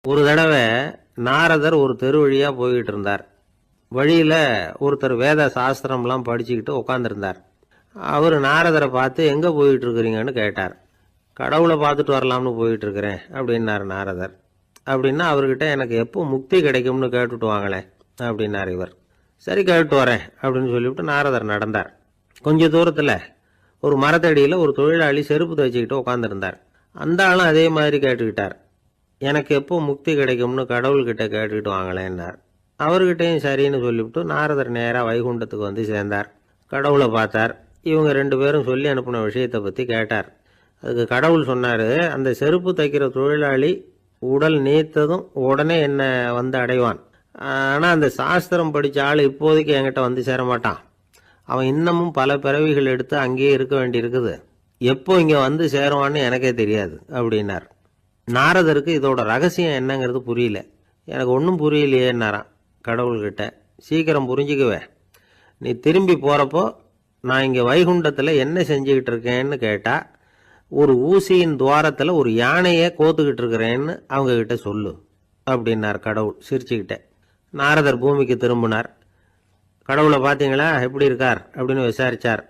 ஒரு தடவை நாரதர் ஒரு தெரு வழியா போய்கிட்டு இருந்தார். வழியில ஒருத்தர் வேத சாஸ்திரம்லாம் படிச்சுக்கிட்டு உட்காந்துருந்தார். அவர் நாரதரை பார்த்து எங்க போயிட்டு இருக்கிறீங்கன்னு கேட்டார். கடவுளை பார்த்துட்டு வரலாம்னு போயிட்டு இருக்கிறேன் அப்படின்னாரு நாரதர். அப்படின்னா அவர்கிட்ட எனக்கு எப்போ முக்தி கிடைக்கும்னு கேட்டுட்டு வாங்களேன் அப்படின்னார் இவர். சரி கேட்டு வரேன் அப்படின்னு சொல்லிவிட்டு நாரதர் நடந்தார். கொஞ்ச தூரத்தில் ஒரு மரத்தடியில் ஒரு தொழிலாளி செருப்பு தைச்சிக்கிட்டு உட்காந்துருந்தார். அந்த ஆளும் அதே மாதிரி கேட்டுக்கிட்டார். எனக்கு எப்போ முக்தி கிடைக்கும்னு கடவுள்கிட்ட கேட்டுக்கிட்டு வாங்களேன்னார். அவர்கிட்டையும் சரின்னு சொல்லிவிட்டு நாரதர் நேராக வைகுண்டத்துக்கு வந்து சேர்ந்தார். கடவுளை பார்த்தார். இவங்க ரெண்டு பேரும் சொல்லி அனுப்பின விஷயத்தை பற்றி கேட்டார். அதுக்கு கடவுள் சொன்னார், அந்த செருப்பு தைக்கிற தொழிலாளி உடல் நீத்ததும் உடனே என்னை வந்து அடைவான். ஆனால் அந்த சாஸ்திரம் படித்த ஆள் இப்போதைக்கு என்கிட்ட வந்து சேர மாட்டான். அவன் இன்னமும் பல பிறவிகள் எடுத்து அங்கேயே இருக்க வேண்டி இருக்குது. எப்போ இங்கே வந்து சேருவான்னு எனக்கே தெரியாது அப்படின்னார். நாரதருக்கு இதோட ரகசியம் என்னங்கிறது புரியல. எனக்கு ஒன்றும் புரியலையேன்னாரான் கடவுள்கிட்ட. சீக்கிரம் புரிஞ்சுக்குவேன், நீ திரும்பி போகிறப்போ நான் இங்கே வைகுண்டத்தில் என்ன செஞ்சுக்கிட்டு இருக்கேன்னு கேட்டால் ஒரு ஊசியின் துவாரத்தில் ஒரு யானையை கோத்துக்கிட்டு இருக்கிறேன்னு அவங்கக்கிட்ட சொல்லு அப்படின்னார் கடவுள் சிரிச்சுக்கிட்டே. நாரதர் பூமிக்கு திரும்பினார். கடவுளை பார்த்தீங்களா எப்படி இருக்கார் அப்படின்னு விசாரித்தார்.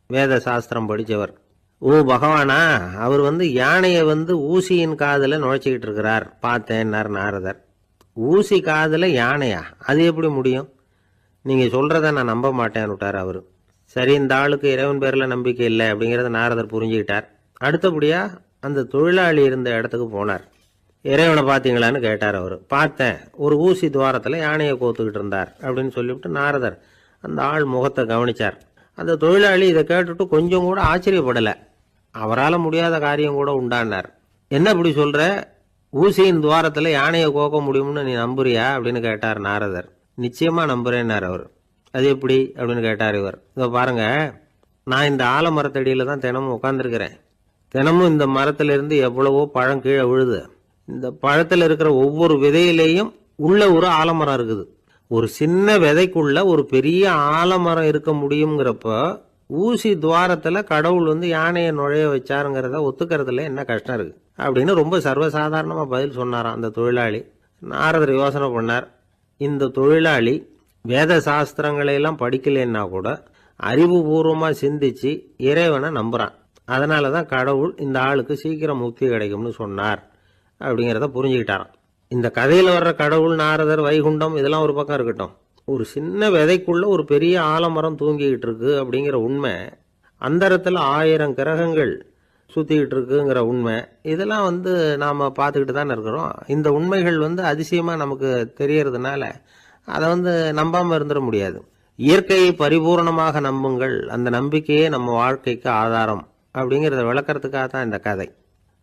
வேத சாஸ்திரம் படித்தவர். ஓ பகவானா, அவர் யானையை ஊசியின் காதில் நுழைச்சிக்கிட்டு இருக்கிறார் பார்த்தேன்னார் நாரதர். ஊசி காதில் யானையா? அது எப்படி முடியும்? நீங்கள் சொல்கிறத நான் நம்ப மாட்டேன்னு விட்டார் அவர். சரி, இந்த ஆளுக்கு இறைவன் பேரில் நம்பிக்கை இல்லை அப்படிங்கிறத நாரதர் புரிஞ்சுக்கிட்டார். அடுத்தபடியாக அந்த தொழிலாளி இருந்த இடத்துக்கு போனார். இறைவனை பார்த்தீங்களான்னு கேட்டார் அவர். பார்த்தேன், ஒரு ஊசி துவாரத்தில் யானையை கோத்துக்கிட்டு இருந்தார் அப்படின்னு சொல்லிவிட்டு நாரதர் அந்த ஆள் முகத்தை கவனித்தார். அந்த தொழிலாளி இதை கேட்டுட்டு கொஞ்சம் கூட ஆச்சரியப்படலை. அவரால் முடியாத காரியம் கூட உண்டானார். என்ன இப்படி சொல்கிற? ஊசியின் துவாரத்தில் யானையை கோக்க முடியும்னு நீ நம்புறியா அப்படின்னு கேட்டார் நாரதர். நிச்சயமாக நம்புறேன்னார் அவர். அது எப்படி அப்படின்னு கேட்டார் இவர். இதோ பாருங்க, நான் இந்த ஆலமரத்தடியில் தான் தினமும் உட்காந்துருக்கிறேன். தினமும் இந்த மரத்திலிருந்து எவ்வளவோ பழம் கீழே விழுது. இந்த பழத்தில் இருக்கிற ஒவ்வொரு விதையிலேயும் உள்ள ஒரு ஆலமரம் இருக்குது. ஒரு சின்ன விதைக்குள்ள ஒரு பெரிய ஆலமரம் இருக்க முடியுங்கிறப்ப ஊசி துவாரத்தில் கடவுள் யானையை நுழைய வச்சாருங்கிறத ஒத்துக்கிறதுல என்ன கஷ்டம் இருக்கு அப்படின்னு ரொம்ப சர்வசாதாரணமாக பதில் சொன்னாராம் அந்த தொழிலாளி. நாரதர் யோசனை பண்ணார். இந்த தொழிலாளி வேத சாஸ்திரங்களை எல்லாம் படிக்கலைன்னா கூட அறிவுபூர்வமாக சிந்திச்சு இறைவனை நம்புறான். அதனால தான் கடவுள் இந்த ஆளுக்கு சீக்கிரம் முக்தி கிடைக்கும்னு சொன்னார் அப்படிங்கிறத புரிஞ்சுக்கிட்டாராம். இந்த கதையில் வர்ற கடவுள், நாரதர், வைகுண்டம் இதெல்லாம் ஒரு பக்கம் இருக்கட்டும். ஒரு சின்ன விதைக்குள்ள ஒரு பெரிய ஆலமரம் தூங்கிக்கிட்டு இருக்கு அப்படிங்கிற உண்மை, அந்தரத்தில் 1000 கிரகங்கள் சுற்றிக்கிட்டு இருக்குங்கிற உண்மை, இதெல்லாம் நாம் பார்த்துக்கிட்டு தானே இருக்கிறோம். இந்த உண்மைகள் அதிசயமாக நமக்கு தெரியறதுனால அதை நம்பாமல் இருந்துட முடியாது. இயற்கையை பரிபூர்ணமாக நம்புங்கள், அந்த நம்பிக்கையே நம்ம வாழ்க்கைக்கு ஆதாரம் அப்படிங்கிறத விளக்கறதுக்காக தான் இந்த கதை.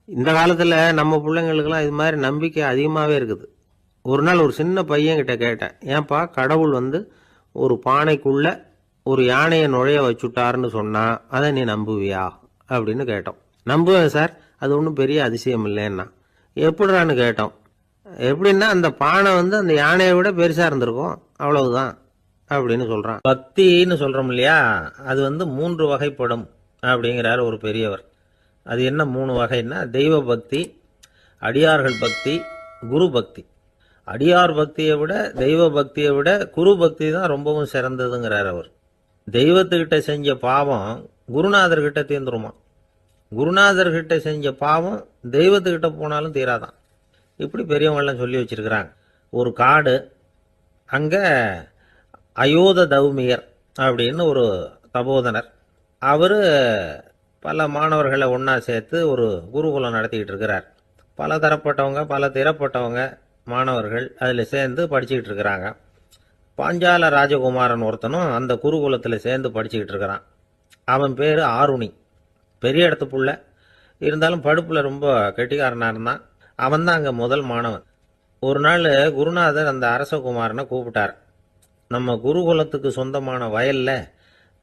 இந்த காலத்தில் நம்ம பிள்ளைங்களுக்கெல்லாம் இது மாதிரி நம்பிக்கை அதிகமாகவே இருக்குது. ஒரு நாள் ஒரு சின்ன பையன்கிட்ட கேட்டேன், ஏன்பா கடவுள் ஒரு பானைக்குள்ள ஒரு யானையை நுழைய வச்சுட்டாருன்னு சொன்னா அதை நீ நம்புவியா அப்படின்னு கேட்டோம். நம்புவேன் சார், அது ஒன்றும் பெரிய அதிசயம் இல்லைன்னா. எப்படிறான்னு கேட்டோம். எப்படின்னா அந்த பானை அந்த யானையை விட பெருசாக இருந்திருக்கும், அவ்வளவுதான் அப்படின்னு சொல்கிறான். பக்தின்னு சொல்கிறோம் இல்லையா, அது 3 வகைப்படும் அப்படிங்கிறார் ஒரு பெரியவர். அது என்ன 3 வகைன்னா, தெய்வ பக்தி, அடியார்கள் பக்தி, குரு பக்தி. அடியார் பக்தியை விட தெய்வ பக்தியை விட குரு பக்தி தான் ரொம்பவும் சிறந்ததுங்கிறார் அவர். தெய்வத்துக்கிட்ட செஞ்ச பாவம் குருநாதர்கிட்ட தீர்ந்துருமா, குருநாதர்கிட்ட செஞ்ச பாவம் தெய்வத்துக்கிட்ட போனாலும் தீராதான். இப்படி பெரியவங்களாம் சொல்லி வச்சிருக்கிறாங்க. ஒரு காடு, அங்கே அயோத தௌமியர் அப்படின்னு ஒரு தபோதனர், அவர் பல மாணவர்களை ஒன்றா சேர்த்து ஒரு குருகுலம் நடத்திக்கிட்டு இருக்கிறார். பல தரப்பட்டவங்க, பல திறப்பட்டவங்க மாணவர்கள் அதில் சேர்ந்து படிச்சுக்கிட்டு இருக்கிறாங்க. பாஞ்சால ராஜகுமாரன் ஒருத்தனும் அந்த குருகுலத்தில் சேர்ந்து படிச்சுக்கிட்டு இருக்கிறான். அவன் பேர் ஆருணி. பெரிய இடத்து புள்ள, இருந்தாலும் படுப்பில் ரொம்ப கெட்டிக்காரனாக இருந்தான். அவன் தான் அங்கே முதல் மாணவன். ஒரு நாள் குருநாதர் அந்த அரசகுமாரனை கூப்பிட்டார். நம்ம குருகுலத்துக்கு சொந்தமான வயலில்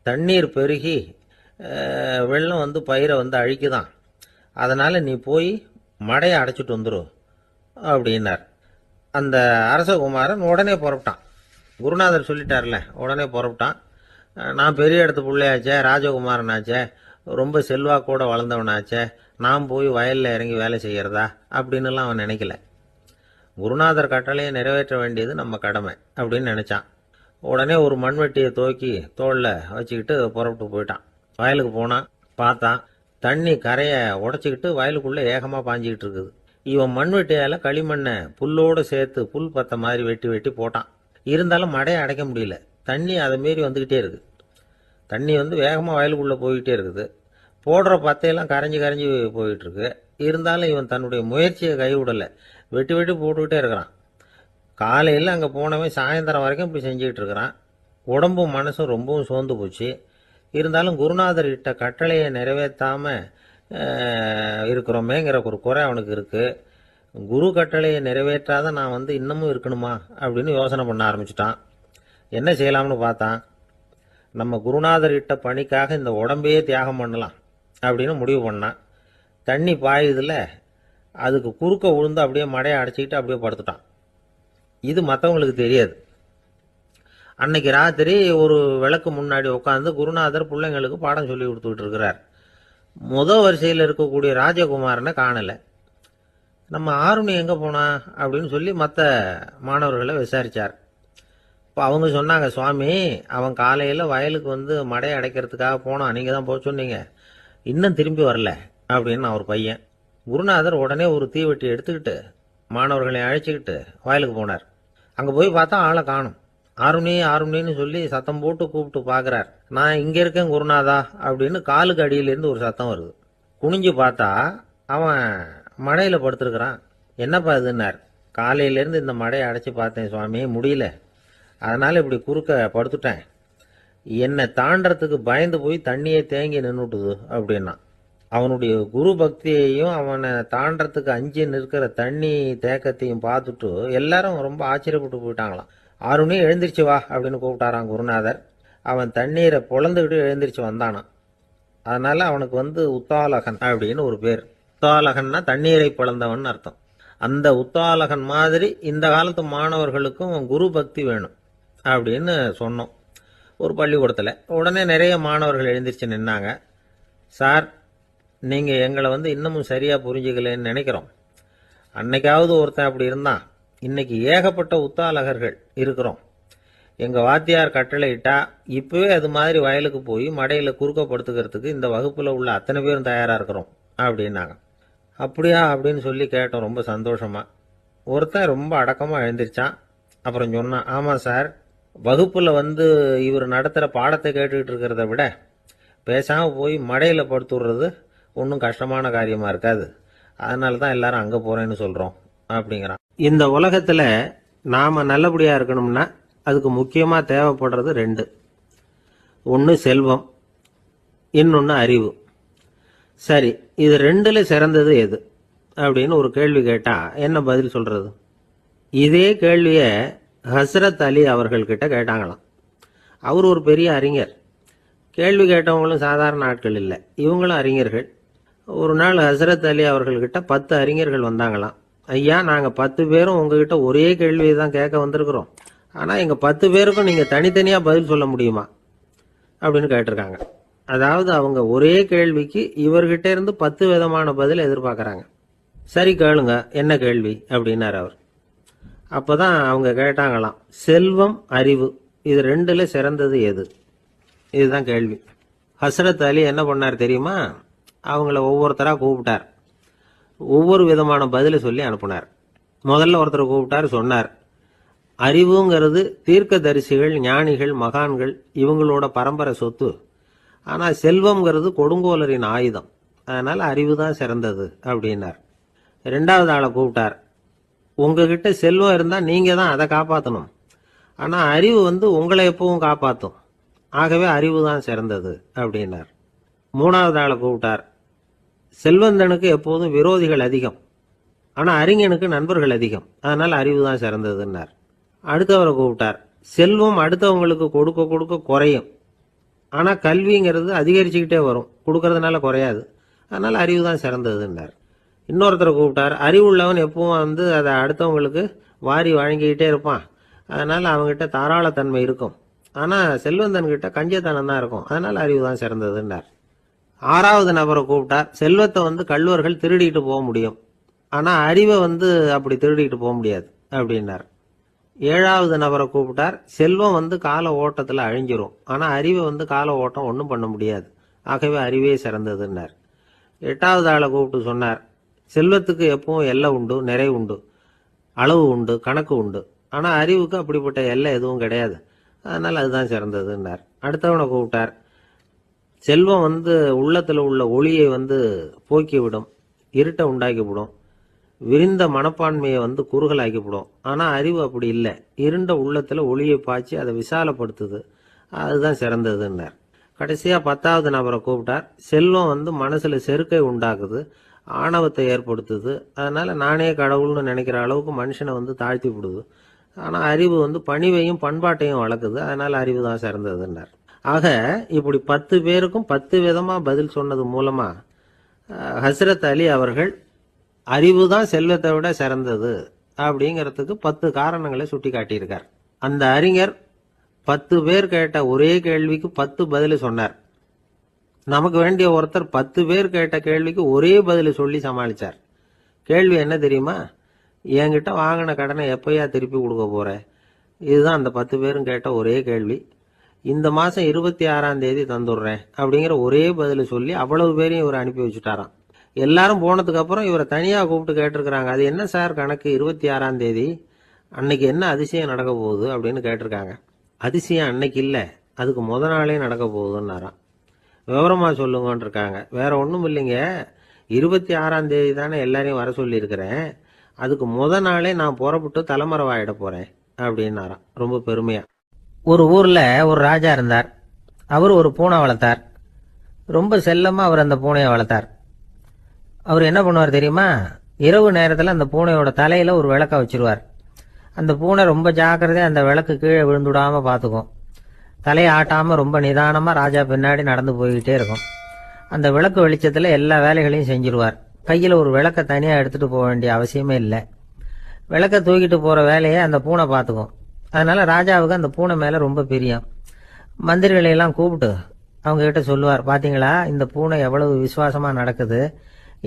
தண்ணீர் பெருகி வெள்ளம் பயிரை அழிக்குதான். அதனால் நீ போய் மடையை அடைச்சிட்டு வந்துரு அப்படின்னார். அந்த அரசகுமாரன் உடனே புறப்பட்டான். குருநாதர் சொல்லிட்டார்ல, உடனே புறப்பட்டான். நான் பெரிய இடத்து பிள்ளையாச்சே, ராஜகுமாரனாச்சே, ரொம்ப செல்வாக்கூட வளர்ந்தவனாச்சே, நான் போய் வயலில் இறங்கி வேலை செய்கிறதா அப்படின்னுலாம் அவன் நினைக்கல. குருநாதர் கட்டளையை நிறைவேற்ற வேண்டியது நம்ம கடமை அப்படின்னு நினைச்சான். உடனே ஒரு மண்வெட்டியை தூக்கி தோளில் வச்சுக்கிட்டு புறப்பட்டு போயிட்டான். வயலுக்கு போனான். பார்த்தான், தண்ணி கரையை உடச்சிக்கிட்டு வயலுக்குள்ளே ஏகமாக பாஞ்சிக்கிட்டு இருக்குது. இவன் மண்வெட்டியால் களிமண்ணை புல்லோடு சேர்த்து புல் பத்த மாதிரி வெட்டி வெட்டி போட்டான். இருந்தாலும் மடையை அடைக்க முடியல. தண்ணி அதை மீறி வந்துக்கிட்டே இருக்குது. தண்ணி வேகமாக வயலுக்குள்ளே போய்கிட்டே இருக்குது. போடுற பத்தையெல்லாம் கரைஞ்சி கரைஞ்சி போயிட்டுருக்கு. இருந்தாலும் இவன் தன்னுடைய முயற்சியை கைவிடலை. வெட்டி வெட்டி போட்டுக்கிட்டே இருக்கிறான். காலையில் அங்கே போனவன் சாயந்தரம் வரைக்கும் இப்படி செஞ்சுக்கிட்டு இருக்கிறான். உடம்பும் மனசும் ரொம்பவும் சோர்ந்து போச்சு. இருந்தாலும் குருநாதர் இட்ட கட்டளையை நிறைவேற்றாமல் இருக்கிறோமேங்கிற ஒரு குறை அவனுக்கு இருக்குது. குரு கட்டளையை நிறைவேற்றாத நான் இன்னமும் இருக்கணுமா அப்படின்னு யோசனை பண்ண ஆரம்பிச்சிட்டான். என்ன செய்யலாம்னு பார்த்தான். நம்ம குருநாதர் இட்ட பணிக்காக இந்த உடம்பையே தியாகம் பண்ணலாம் அப்படின்னு முடிவு பண்ணான். தண்ணி பாயுதில் அதுக்கு குறுக்க விழுந்து அப்படியே மடையை அடைச்சிக்கிட்டு அப்படியே படுத்துட்டான். இது மற்றவங்களுக்கு தெரியாது. அன்னைக்கு ராத்திரி ஒரு விளக்கு முன்னாடி உட்காந்து குருநாதர் பிள்ளைங்களுக்கு பாடம் சொல்லி கொடுத்துக்கிட்டு இருக்கிறார். வரிசையில் இருக்கக்கூடிய ராஜகுமாரனை காணலை. நம்ம ஆருணி எங்கே போனா அப்படின்னு சொல்லி மற்ற மாணவர்களை விசாரித்தார். இப்போ அவங்க சொன்னாங்க, சுவாமி அவன் காலையில் வயலுக்கு மடையை அடைக்கிறதுக்காக போனான், நீங்கள் தான் போக சொன்னீங்க, இன்னும் திரும்பி வரல அப்படின்னு அவர் பையன். குருநாதர் உடனே ஒரு தீவெட்டி எடுத்துக்கிட்டு மாணவர்களை அழைச்சிக்கிட்டு வயலுக்கு போனார். அங்கே போய் பார்த்தா ஆளை காணும். ஆருணி ஆருணின்னு சொல்லி சத்தம் போட்டு கூப்பிட்டு பார்க்குறார். நான் இங்கே இருக்கேன் குருநாதா அப்படின்னு காலுக்கு அடியிலேருந்து ஒரு சத்தம் வருது. குனிஞ்சு பார்த்தா அவன் மடையில் படுத்துருக்கிறான். என்னப்பா இதுன்னார். காலையிலேருந்து இந்த மடையை அடைச்சி பார்த்தேன் சுவாமி, முடியல, அதனால் இப்படி குறுக்க படுத்துட்டேன். என்னை தாண்டறதுக்கு பயந்து போய் தண்ணியை தேங்கி நின்றுட்டுது அப்படின்னா. அவனுடைய குரு பக்தியையும் அவனை தாண்டறதுக்கு அஞ்சு நிற்கிற தண்ணி தேக்கத்தையும் பார்த்துட்டு எல்லாரும் ரொம்ப ஆச்சரியப்பட்டு போயிட்டாங்களாம். ஆருணி எழுந்திரிச்சு வா அப்படின்னு கூப்பிட்டாரான் குருநாதர். அவன் தண்ணீரை பொழந்துக்கிட்டு எழுந்திரிச்சு வந்தானான். அதனால அவனுக்கு உத்தாலகன் அப்படின்னு ஒரு பேர். உத்தாலகன்னா தண்ணீரை பிளந்தவன் அர்த்தம். அந்த உத்தாலகன் மாதிரி இந்த காலத்து மாணவர்களுக்கும் குரு பக்தி வேணும் அப்படின்னு சொன்னோம் ஒரு பள்ளிக்கூடத்தில். உடனே நிறைய மாணவர்கள் எழுந்திரிச்சு நின்னாங்க. சார், நீங்கள் எங்களை இன்னமும் சரியாக புரிஞ்சுக்கலன்னு நினைக்கிறோம். அன்னைக்காவது ஒருத்தன் அப்படி இருந்தான், இன்னைக்கு ஏகப்பட்ட உத்தாலகர்கள் இருக்கிறோம். எங்கள் வாத்தியார் கட்டளையிட்டா இப்போவே அது மாதிரி வயலுக்கு போய் மடையில் குறுக்கப்படுத்துக்கிறதுக்கு இந்த வகுப்பில் உள்ள அத்தனை பேரும் தயாராக இருக்கிறோம் அப்படின்னாங்க. அப்படியா அப்படின்னு சொல்லி கேட்டோம் ரொம்ப சந்தோஷமா. ஒருத்தன் ரொம்ப அடக்கமாக எழுந்திரிச்சான். அப்புறம் சொன்னான், ஆமாம் சார், வகுப்பில் இவர் நடத்துகிற பாடத்தை கேட்டுக்கிட்டு இருக்கிறத விட பேசாமல் போய் மடையில் படுத்துடுறது ஒன்றும் கஷ்டமான காரியமாக இருக்காது, அதனால தான் எல்லாரும் அங்கே போகிறேன்னு சொல்கிறோம் அப்படிங்கிறான். இந்த உலகத்தில் நாம் நல்லபடியாக இருக்கணும்னா அதுக்கு முக்கியமாக தேவைப்படுறது ரெண்டு. ஒன்று செல்வம், இன்னொன்று அறிவு. சரி, இது ரெண்டுல சிறந்தது எது அப்படின்னு ஒரு கேள்வி கேட்டால் என்ன பதில் சொல்கிறது? இதே கேள்வியை ஹஸ்ரத் அலி அவர்கள்கிட்ட கேட்டாங்களாம். அவர் ஒரு பெரிய அறிஞர். கேள்வி கேட்டவங்களும் சாதாரண ஆட்கள் இல்லை, இவங்களும் அறிஞர்கள். ஒரு நாள் ஹஸ்ரத் அலி அவர்கள்கிட்ட 10 அறிஞர்கள் வந்தாங்களாம். ஐயா, நாங்கள் 10 பேரும் உங்ககிட்ட ஒரே கேள்வியை தான் கேட்க வந்திருக்கிறோம், ஆனால் எங்கள் 10 பேருக்கும் நீங்கள் தனித்தனியாக பதில் சொல்ல முடியுமா அப்படின்னு கேட்டிருக்காங்க. அதாவது அவங்க ஒரே கேள்விக்கு இவர்கிட்ட இருந்து 10 விதமான பதில் எதிர்பார்க்குறாங்க. சரி கேளுங்க, என்ன கேள்வி அப்படின்னார் அவர். அப்போதான் அவங்க கேட்டாங்களாம், செல்வம் அறிவு இது ரெண்டுல சிறந்தது எது? இதுதான் கேள்வி. ஹஸ்ரத் அலி என்ன பண்ணார் தெரியுமா? அவங்கள ஒவ்வொருத்தராக கூப்பிட்டார். ஒவ்வொரு விதமான பதிலை சொல்லி அனுப்புனார். முதல்ல ஒருத்தரை கூப்பிட்டார், சொன்னார், அறிவுங்கிறது தீர்க்கதரிசிகள், ஞானிகள், மகான்கள் இவங்களோட பரம்பரை சொத்து. ஆனால் செல்வம்ங்கிறது கொடுங்கோலரின் ஆயுதம், அதனால் அறிவு தான் சிறந்தது அப்படின்னார். 2வது ஆளை கூப்பிட்டார். உங்ககிட்ட செல்வம் இருந்தால் நீங்கள் தான் அதை காப்பாற்றணும், ஆனால் அறிவு உங்களை எப்பவும் காப்பாற்றும், ஆகவே அறிவு தான் சிறந்தது அப்படின்னார். 3வது ஆளை கூப்பிட்டார். செல்வந்தனுக்கு எப்போதும் விரோதிகள் அதிகம், ஆனால் அறிஞனுக்கு நண்பர்கள் அதிகம், அதனால் அறிவு தான் சிறந்ததுன்னார். அடுத்தவரை கூப்பிட்டார். செல்வம் அடுத்தவங்களுக்கு கொடுக்க கொடுக்க குறையும், ஆனால் கல்விங்கிறது அதிகரிச்சுக்கிட்டே வரும், கொடுக்கறதுனால குறையாது, அதனால் அறிவு தான் சிறந்ததுன்னார். இன்னொருத்தரை கூப்பிட்டார். அறிவுள்ளவன் எப்பவும் அதை அடுத்தவங்களுக்கு வாரி வழங்கிக்கிட்டே இருப்பான், அதனால் அவங்ககிட்ட தாராளத்தன்மை இருக்கும், ஆனால் செல்வந்தன்கிட்ட கஞ்சத்தனம் தான் இருக்கும், அதனால் அறிவு தான் சிறந்ததுன்னார். 6வது நபரை கூப்பிட்டார். செல்வத்தை கள்வர்கள் திருடிட்டு போக முடியும், ஆனால் அறிவை அப்படி திருடிக்கிட்டு போக முடியாது அப்படின்னார். 7வது நபரை கூப்பிட்டார். செல்வம் கால ஓட்டத்தில் அழிஞ்சிரும், ஆனால் அறிவை கால ஓட்டம் ஒன்றும் பண்ண முடியாது, ஆகவே அறிவே சிறந்ததுன்னார். 8வது ஆளை கூப்பிட்டு சொன்னார், செல்வத்துக்கு எப்பவும் எல்லை உண்டு, நிறை உண்டு, அளவு உண்டு, கணக்கு உண்டு, ஆனால் அறிவுக்கு அப்படிப்பட்ட எல்லை எதுவும் கிடையாது, அதனால் அதுதான் சிறந்ததுன்னார். அடுத்தவனை கூப்பிட்டார். செல்வம் உள்ளத்தில் உள்ள ஒளியை போக்கிவிடும், இருட்டை உண்டாக்கிவிடும், விரிந்த மனப்பான்மையை குறுகலாக்கிவிடும். ஆனால் அறிவு அப்படி இல்லை, இருண்ட உள்ளத்தில் ஒளியை பாய்ச்சி அதை விசாலப்படுத்துது, அதுதான் சிறந்ததுன்னார். கடைசியாக 10வது நபரை கூப்பிட்டார். செல்வம் மனசில் செருக்கை உண்டாக்குது, ஆணவத்தை ஏற்படுத்துது, அதனால் நானே கடவுள்னு நினைக்கிற அளவுக்கு மனுஷனை தாழ்த்தி விடுது. ஆனால் அறிவு பணிவையும் பண்பாட்டையும் வளர்க்குது, அதனால் அறிவு தான் சிறந்ததுன்னார். ஆக இப்படி 10 பேருக்கும் 10 விதமாக பதில் சொன்னது மூலமாக ஹஸ்ரத் அலி அவர்கள் அறிவு தான் செல்வத்தை விட சிறந்தது அப்படிங்கிறதுக்கு 10 காரணங்களை சுட்டி காட்டியிருக்கார். அந்த அறிஞர் 10 பேர் கேட்ட ஒரே கேள்விக்கு 10 பதில் சொன்னார். நமக்கு வேண்டிய ஒருத்தர் 10 பேர் கேட்ட கேள்விக்கு ஒரே பதில் சொல்லி சமாளித்தார். கேள்வி என்ன தெரியுமா? என்கிட்ட வாங்கின கடனை எப்பயா திருப்பி கொடுக்க போற? இதுதான் அந்த 10 பேரும் கேட்ட ஒரே கேள்வி. இந்த மாதம் 26ஆம் தேதி தந்துடுறேன் அப்படிங்கிற ஒரே பதில் சொல்லி அவ்வளவு பேரையும் இவர் அனுப்பி வச்சுட்டாராம். எல்லாரும் போனதுக்கு அப்புறம் இவரை தனியாக கூப்பிட்டு கேட்டிருக்கிறாங்க, அது என்ன சார் கணக்கு, 26ஆம் தேதி அன்னைக்கு என்ன அதிசயம் நடக்க போகுது அப்படின்னு கேட்டிருக்காங்க. அதிசயம் அன்னைக்கு இல்லை, அதுக்கு முத நாளே நடக்க போகுதுன்னாராம். விவரமாக சொல்லுங்கன்னு இருக்காங்க. வேற ஒன்றும் இல்லைங்க, 26ஆம் தேதி தானே எல்லாரையும் வர சொல்லியிருக்கிறேன், அதுக்கு முத நாளே நான் புறப்பட்டு தலைமறைவாயிட போகிறேன் அப்படின்னாராம் ரொம்ப பெருமையாக. ஒரு ஊரில் ஒரு ராஜா இருந்தார். அவர் ஒரு பூனை வளர்த்தார். ரொம்ப செல்லமாக அவர் அந்த பூனையை வளர்த்தார். அவர் என்ன பண்ணுவார் தெரியுமா? இரவு நேரத்தில் அந்த பூனையோட தலையில் ஒரு விளக்க வச்சிருவார். அந்த பூனை ரொம்ப ஜாக்கிரதையாக அந்த விளக்கு கீழே விழுந்துடாமல் பார்த்துக்கும். தலையை ஆட்டாமல் ரொம்ப நிதானமாக ராஜா பின்னாடி நடந்து போய்கிட்டே இருக்கும். அந்த விளக்கு வெளிச்சத்தில் எல்லா வேலைகளையும் செஞ்சிருவார். கையில் ஒரு விளக்கை தனியாக எடுத்துகிட்டு போக வேண்டிய அவசியமே இல்லை. விளக்கை தூக்கிட்டு போகிற வேலையை அந்த பூனை பார்த்துக்கும். அதனால் ராஜாவுக்கு அந்த பூனை மேலே ரொம்ப பிரியம். மந்திரிகளையெல்லாம் கூப்பிட்டு அவங்ககிட்ட சொல்லுவார், பார்த்தீங்களா இந்த பூனை எவ்வளவு விசுவாசமாக நடக்குது,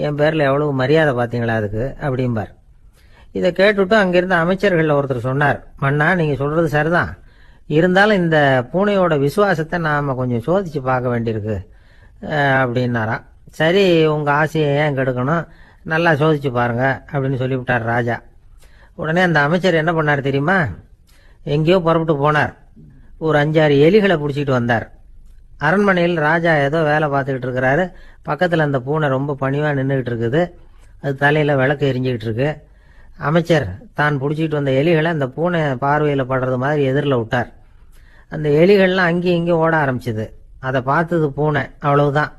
என் பேரில் எவ்வளவு மரியாதை பார்த்தீங்களா அதுக்கு அப்படிம்பார். இதை கேட்டுவிட்டு அங்கிருந்த அமைச்சர்களில் ஒருத்தர் சொன்னார், மன்னா நீங்கள் சொல்கிறது சரிதான், இருந்தாலும் இந்த பூனையோட விசுவாசத்தை நாம் கொஞ்சம் சோதித்து பார்க்க வேண்டியிருக்கு அப்படின்னாராம். சரி, உங்கள் ஆசையை ஏன் கெடுக்கணும், நல்லா சோதிச்சு பாருங்க அப்படின்னு சொல்லிவிட்டார் ராஜா. உடனே அந்த அமைச்சர் என்ன பண்ணார் தெரியுமா? எங்கேயோ புறப்பட்டு போனார். ஒரு 5-6 எலிகளை பிடிச்சிக்கிட்டு வந்தார். அரண்மனையில் ராஜா ஏதோ வேலை பார்த்துக்கிட்டு இருக்கிறாரு. பக்கத்தில் அந்த பூனை ரொம்ப பணிவாக நின்றுக்கிட்டு இருக்குது. அது தலையில் விளக்கு எரிஞ்சிக்கிட்டு இருக்கு. அமைச்சர் தான் பிடிச்சிக்கிட்டு வந்த எலிகளை அந்த பூனை பார்வையில் படுறது மாதிரி எதிரில் விட்டார். அந்த எலிகள்லாம் அங்கேயும் இங்கேயும் ஓட ஆரம்பிச்சுது. அதை பார்த்தது பூனை, அவ்வளவுதான்.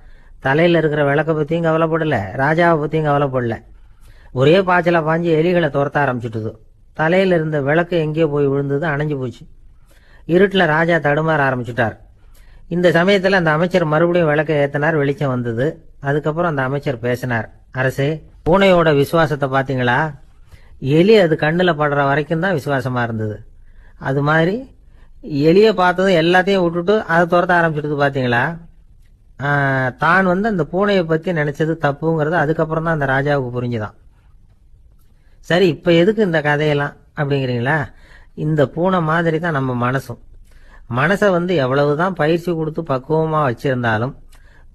தலையில் இருக்கிற விளக்கை பற்றியும் கவலைப்படலை, ராஜாவை பற்றியும் கவலைப்படல. ஒரே பாய்ச்சலாக பாஞ்சு எலிகளை துரத்த ஆரம்பிச்சுட்டுது. தலையில் இருந்த விளக்கு எங்கேயோ போய் விழுந்தது, அணைஞ்சு போச்சு. இருட்டில் ராஜா தடுமாற ஆரம்பிச்சுட்டார். இந்த சமயத்தில் அந்த அமைச்சர் மறுபடியும் விளக்கை ஏற்றினார், வெளிச்சம் வந்தது. அதுக்கப்புறம் அந்த அமைச்சர் பேசினார், அரசே பூனையோட விசுவாசத்தை பார்த்தீங்களா? எலி அது கண்ணில் படுற வரைக்கும் தான் விசுவாசமாக இருந்தது. அது மாதிரி எலியை பார்த்ததும் எல்லாத்தையும் விட்டுட்டு அதை துரத்த ஆரம்பிச்சுட்டு பார்த்தீங்களா? தான் அந்த பூனையை பற்றி நினைச்சது தப்புங்கிறது அதுக்கப்புறம் தான் அந்த ராஜாவுக்கு புரிஞ்சுதான். சரி, இப்போ எதுக்கு இந்த கதையெல்லாம் அப்படிங்கிறீங்களா? இந்த பூனை மாதிரி தான் நம்ம மனசும். மனசை எவ்வளவுதான் பயிற்சி கொடுத்து பக்குவமாக வச்சிருந்தாலும்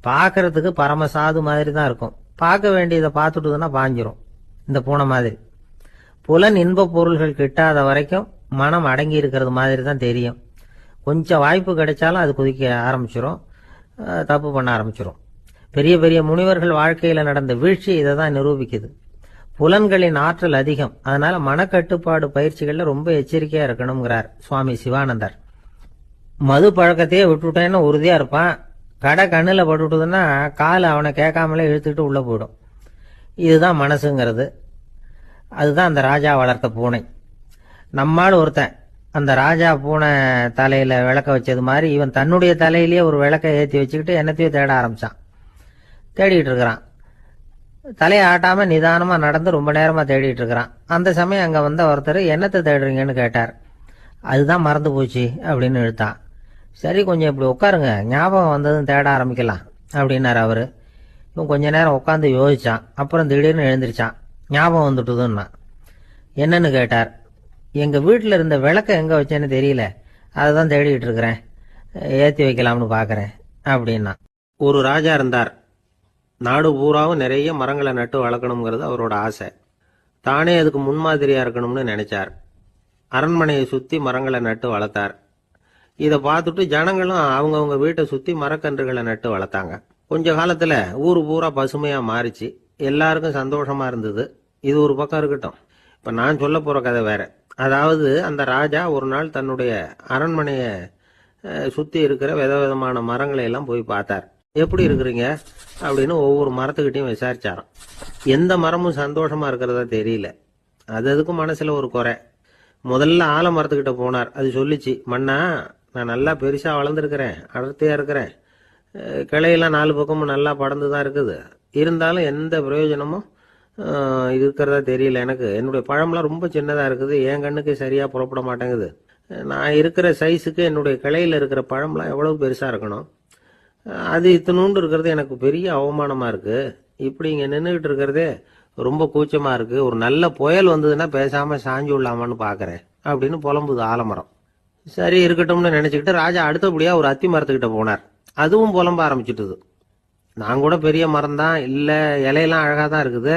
பார்க்கறதுக்கு பரமசாது மாதிரி தான் இருக்கும். பார்க்க வேண்டியதை பார்த்துட்டுதுன்னா பாஞ்சிரும். இந்த பூனை மாதிரி புலன் இன்ப பொருள்கள் கிட்டாத வரைக்கும் மனம் அடங்கி இருக்கிறது மாதிரி தான் தெரியும். கொஞ்சம் வாய்ப்பு கிடைச்சாலும் அது குதிக்க ஆரம்பிச்சிடும், தப்பு பண்ண ஆரம்பிச்சிடும். பெரிய பெரிய முனிவர்கள் வாழ்க்கையில் நடந்த வீழ்ச்சி இதை தான் நிரூபிக்குது. புலன்களின் ஆற்றல் அதிகம், அதனால மனக்கட்டுப்பாடு பயிற்சிகளில் ரொம்ப எச்சரிக்கையாக இருக்கணுங்கிறார் சுவாமி சிவானந்தர். மது பழக்கத்தையே விட்டுவிட்டேன்னு உறுதியாக இருப்பான். கடை கண்ணில் பட்டுவிட்டதுன்னா கால் அவனை கேட்காமலே இழுத்துக்கிட்டு உள்ளே போயிடும். இதுதான் மனசுங்கிறது. அதுதான் அந்த ராஜா வளர்த்த பூனை. நம்மால் ஒருத்தன் அந்த ராஜா பூனை தலையில் விளக்க வச்சது மாதிரி இவன் தன்னுடைய தலையிலேயே ஒரு விளக்கை ஏற்றி வச்சுக்கிட்டு என்னத்தையோ தேட ஆரம்பித்தான். தேடிக்கிட்டு இருக்கிறான். தலையை ஆட்டாமல் நிதானமாக நடந்து ரொம்ப நேரமாக தேடிட்டு இருக்கிறான். அந்த சமயம் அங்கே வந்த ஒருத்தர், என்னத்தை தேடுறீங்கன்னு கேட்டார். அதுதான் மறந்து போச்சு அப்படின்னு இழுத்தான். சரி, கொஞ்சம் இப்படி உட்காருங்க, ஞாபகம் வந்ததும் தேட ஆரம்பிக்கலாம் அப்படின்னார் அவர். இவன் கொஞ்ச நேரம் உட்காந்து யோசிச்சான். அப்புறம் திடீர்னு எழுந்திரிச்சான். ஞாபகம் வந்துட்டுதுன்னா. என்னன்னு கேட்டார். எங்கள் வீட்டில் இருந்த விளக்க எங்கே வச்சேன்னு தெரியல, அதை தான் தேடிட்டு இருக்கிறேன், ஏற்றி வைக்கலாம்னு பார்க்குறேன் அப்படின்னா. ஒரு ராஜா இருந்தார். நாடு பூராவும் நிறைய மரங்களை நட்டு வளர்க்கணுங்கிறது அவரோட ஆசை. தானே அதுக்கு முன்மாதிரியாக இருக்கணும்னு நினைச்சார். அரண்மனையை சுற்றி மரங்களை நட்டு வளர்த்தார். இதை பார்த்துட்டு ஜனங்களும் அவங்கவுங்க வீட்டை சுற்றி மரக்கன்றுகளை நட்டு வளர்த்தாங்க. கொஞ்ச காலத்தில் ஊர் பூரா பசுமையாக மாறிச்சு. எல்லாருக்கும் சந்தோஷமாக இருந்தது. இது ஒரு பக்கம் இருக்கட்டும். இப்போ நான் சொல்ல போகிற கதை வேற. அதாவது அந்த ராஜா ஒரு நாள் தன்னுடைய அரண்மனையை சுற்றி இருக்கிற விதவிதமான மரங்களை எல்லாம் போய் பார்த்தார். எப்படி இருக்கிறீங்க அப்படின்னு ஒவ்வொரு மரத்துக்கிட்டையும் விசாரிச்சாராம். எந்த மரமும் சந்தோஷமாக இருக்கிறதா தெரியல. அதுக்கும் மனசில் ஒரு குறை. முதல்ல ஆலமரத்துக்கிட்ட போனார். அது சொல்லிச்சு, மண்ணா, நான் நல்லா பெருசாக வளர்ந்துருக்கிறேன், அடர்த்தியாக இருக்கிறேன், கிளையெல்லாம் 4 பக்கமும் நல்லா படர்ந்து தான் இருக்குது, இருந்தாலும் எந்த பிரயோஜனமும் இருக்கிறதா தெரியல எனக்கு. என்னுடைய பழம்லாம் ரொம்ப சின்னதாக இருக்குது, என் கண்ணுக்கு சரியாக புறப்பட மாட்டேங்குது. நான் இருக்கிற சைஸுக்கு என்னுடைய கிளையில் இருக்கிற பழம்லாம் எவ்வளவு பெருசாக இருக்கணும், அது இத்தினூண்டு இருக்கிறது எனக்கு பெரிய அவமானமாக இருக்குது. இப்படி இங்கே நின்றுக்கிட்டு இருக்கிறதே ரொம்ப கூச்சமாக இருக்குது. ஒரு நல்ல புயல் வந்ததுன்னா பேசாமல் சாஞ்சு விடலாமான்னு பார்க்குறேன் அப்படின்னு புலம்புது ஆலமரம். சரி இருக்கட்டும்னு நினச்சிக்கிட்டு ராஜா அடுத்தபடியாக ஒரு அத்தி மரத்துக்கிட்ட போனார். அதுவும் புலம்ப ஆரம்பிச்சிட்டுது. நான் கூட பெரிய மரம் தான், இல்லை இலையெல்லாம் அழகாக தான் இருக்குது,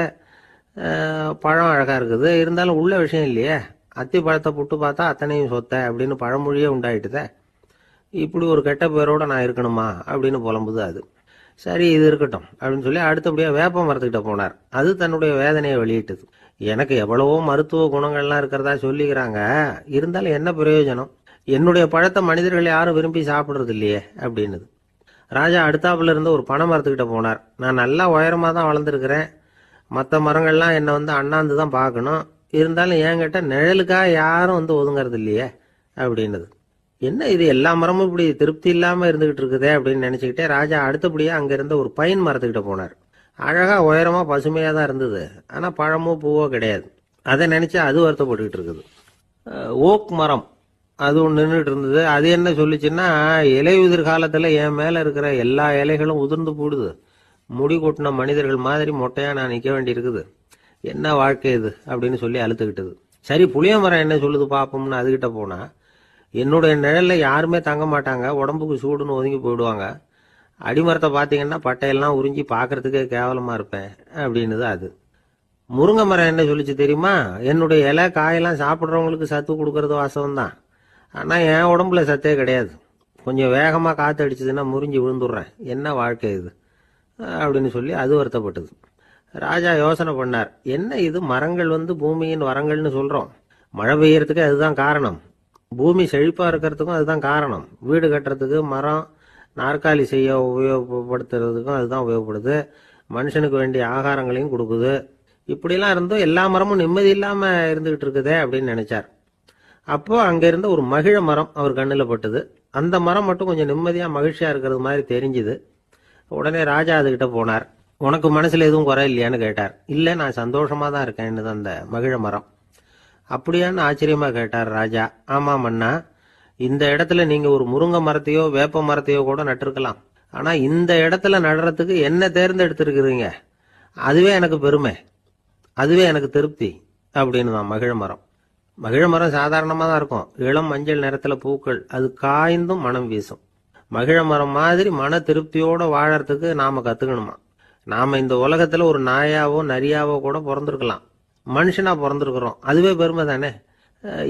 பழம் அழகாக இருக்குது, இருந்தாலும் உள்ள விஷயம் இல்லையே, அத்தி பழத்தை புட்டு பார்த்தா அத்தனையும் சொத்தை அப்படின்னு பழமொழியே உண்டாயிட்டுதே. இப்படி ஒரு கெட்ட பேரோட நான் இருக்கணுமா அப்படின்னு புலம்புது அது. சரி இது இருக்கட்டும் அப்படின்னு சொல்லி அடுத்தபடியாக வேப்ப மரத்துக்கிட்ட போனார். அது தன்னுடைய வேதனையை வெளியிட்டது. எனக்கு எவ்வளவோ மருத்துவ குணங்கள்லாம் இருக்கிறதா சொல்லிக்கிறாங்க, இருந்தாலும் என்ன பிரயோஜனம், என்னுடைய பழத்தை மனிதர்கள் யாரும் விரும்பி சாப்பிட்றது இல்லையே அப்படின்னுது. ராஜா அடுத்தாப்புல இருந்து ஒரு பனை மரத்துக்கிட்ட போனார். நான் நல்லா உயரமாக தான் வளர்ந்துருக்கிறேன், மற்ற மரங்கள்லாம் என்னை அண்ணாந்து தான் பார்க்கணும், இருந்தாலும் என்கிட்ட நிழலுக்காக யாரும் ஒதுங்கிறது இல்லையே அப்படின்னுது. என்ன இது எல்லா மரமும் இப்படி திருப்தி இல்லாமல் இருந்துகிட்டு இருக்குதே அப்படின்னு நினச்சிக்கிட்டே ராஜா அடுத்தபடியாக அங்கே இருந்த ஒரு பைன் மரத்துக்கிட்ட போனார். அழகாக உயரமாக பசுமையாக தான் இருந்தது, ஆனால் பழமோ பூவோ கிடையாது. அதை நினச்சா அது வருத்தப்பட்டுக்கிட்டு இருக்குது. ஓக் மரம் அது ஒன்று நின்றுட்டு இருந்தது. அது என்ன சொல்லிச்சுன்னா, இலையுதிர் காலத்தில் என் மேலே இருக்கிற எல்லா இலைகளும் உதிர்ந்து போடுது, முடி கொட்டின மனிதர்கள் மாதிரி மொட்டையாக நான் நிற்க வேண்டியிருக்குது, என்ன வாழ்க்கை இது அப்படின்னு சொல்லி அழுத்துக்கிட்டது. சரி புளிய மரம் என்ன சொல்லுது பார்ப்போம்னு அதுகிட்ட போனா, என்னுடைய நிழலில் யாருமே தங்க மாட்டாங்க, உடம்புக்கு சூடுன்னு ஒதுங்கி போயிடுவாங்க, அடிமரத்தை பார்த்தீங்கன்னா பட்டையெல்லாம் உறிஞ்சி பார்க்கறதுக்கே கேவலமாக இருப்பேன் அப்படின்னுது அது. முருங்கை மரம் என்ன சொல்லிச்சு தெரியுமா, என்னுடைய இலை காயெல்லாம் சாப்பிட்றவங்களுக்கு சத்து கொடுக்கறது வாசவம் தான், ஆனால் என் உடம்புல சத்தே கிடையாது, கொஞ்சம் வேகமாக காற்று அடிச்சதுன்னா முறிஞ்சி விழுந்துடுறேன், என்ன வாழ்க்கை இது அப்படின்னு சொல்லி அது வருத்தப்பட்டது. ராஜா யோசனை பண்ணார், என்ன இது மரங்கள் பூமியின் வரங்கள்னு சொல்கிறோம், மழை பெய்யறதுக்கு அதுதான் காரணம், பூமி செழிப்பாக இருக்கிறதுக்கும் அதுதான் காரணம், வீடு கட்டுறதுக்கு மரம், நாற்காலி செய்ய உபயோகப்படுத்துறதுக்கும் அதுதான் உபயோகப்படுது, மனுஷனுக்கு வேண்டிய ஆகாரங்களையும் கொடுக்குது, இப்படிலாம் இருந்தும் எல்லா மரமும் நிம்மதி இல்லாமல் இருந்துகிட்டு இருக்குதே அப்படின்னு நினைச்சார். அப்போ அங்கே இருந்த ஒரு மகிழ மரம் அவர் கண்ணில் பட்டுது. அந்த மரம் மட்டும் கொஞ்சம் நிம்மதியாக மகிழ்ச்சியாக இருக்கிறது மாதிரி தெரிஞ்சுது. உடனே ராஜா அதுகிட்ட போனார். உனக்கு மனசில் எதுவும் குறை இல்லையான்னு கேட்டார். இல்லை நான் சந்தோஷமாக தான் இருக்கேன்னு அந்த மகிழ மரம். அப்படியான்னு ஆச்சரியமாக கேட்டார் ராஜா. ஆமாம் மன்னா, இந்த இடத்துல நீங்கள் ஒரு முருங்கை மரத்தையோ வேப்ப மரத்தையோ கூட நட்டிருக்கலாம், ஆனால் இந்த இடத்துல நடுறதுக்கு என்ன தேர்ந்தெடுத்திருக்கிறீங்க, அதுவே எனக்கு பெருமை, அதுவே எனக்கு திருப்தி அப்படின்னு தான் மகிழ மரம். மகிழ மரம் சாதாரணமாக தான் இருக்கும், இளம் மஞ்சள் நிறத்தில் பூக்கள், அது காய்ந்தும் மனம் வீசும். மகிழ மரம் மாதிரி மன திருப்தியோடு வாழறதுக்கு நாம் கற்றுக்கணுமா. நாம் இந்த உலகத்தில் ஒரு நாயாவோ நரியாவோ கூட பிறந்திருக்கலாம், மனுஷனா பிறந்திருக்கிறோம், அதுவே பெருமை தானே.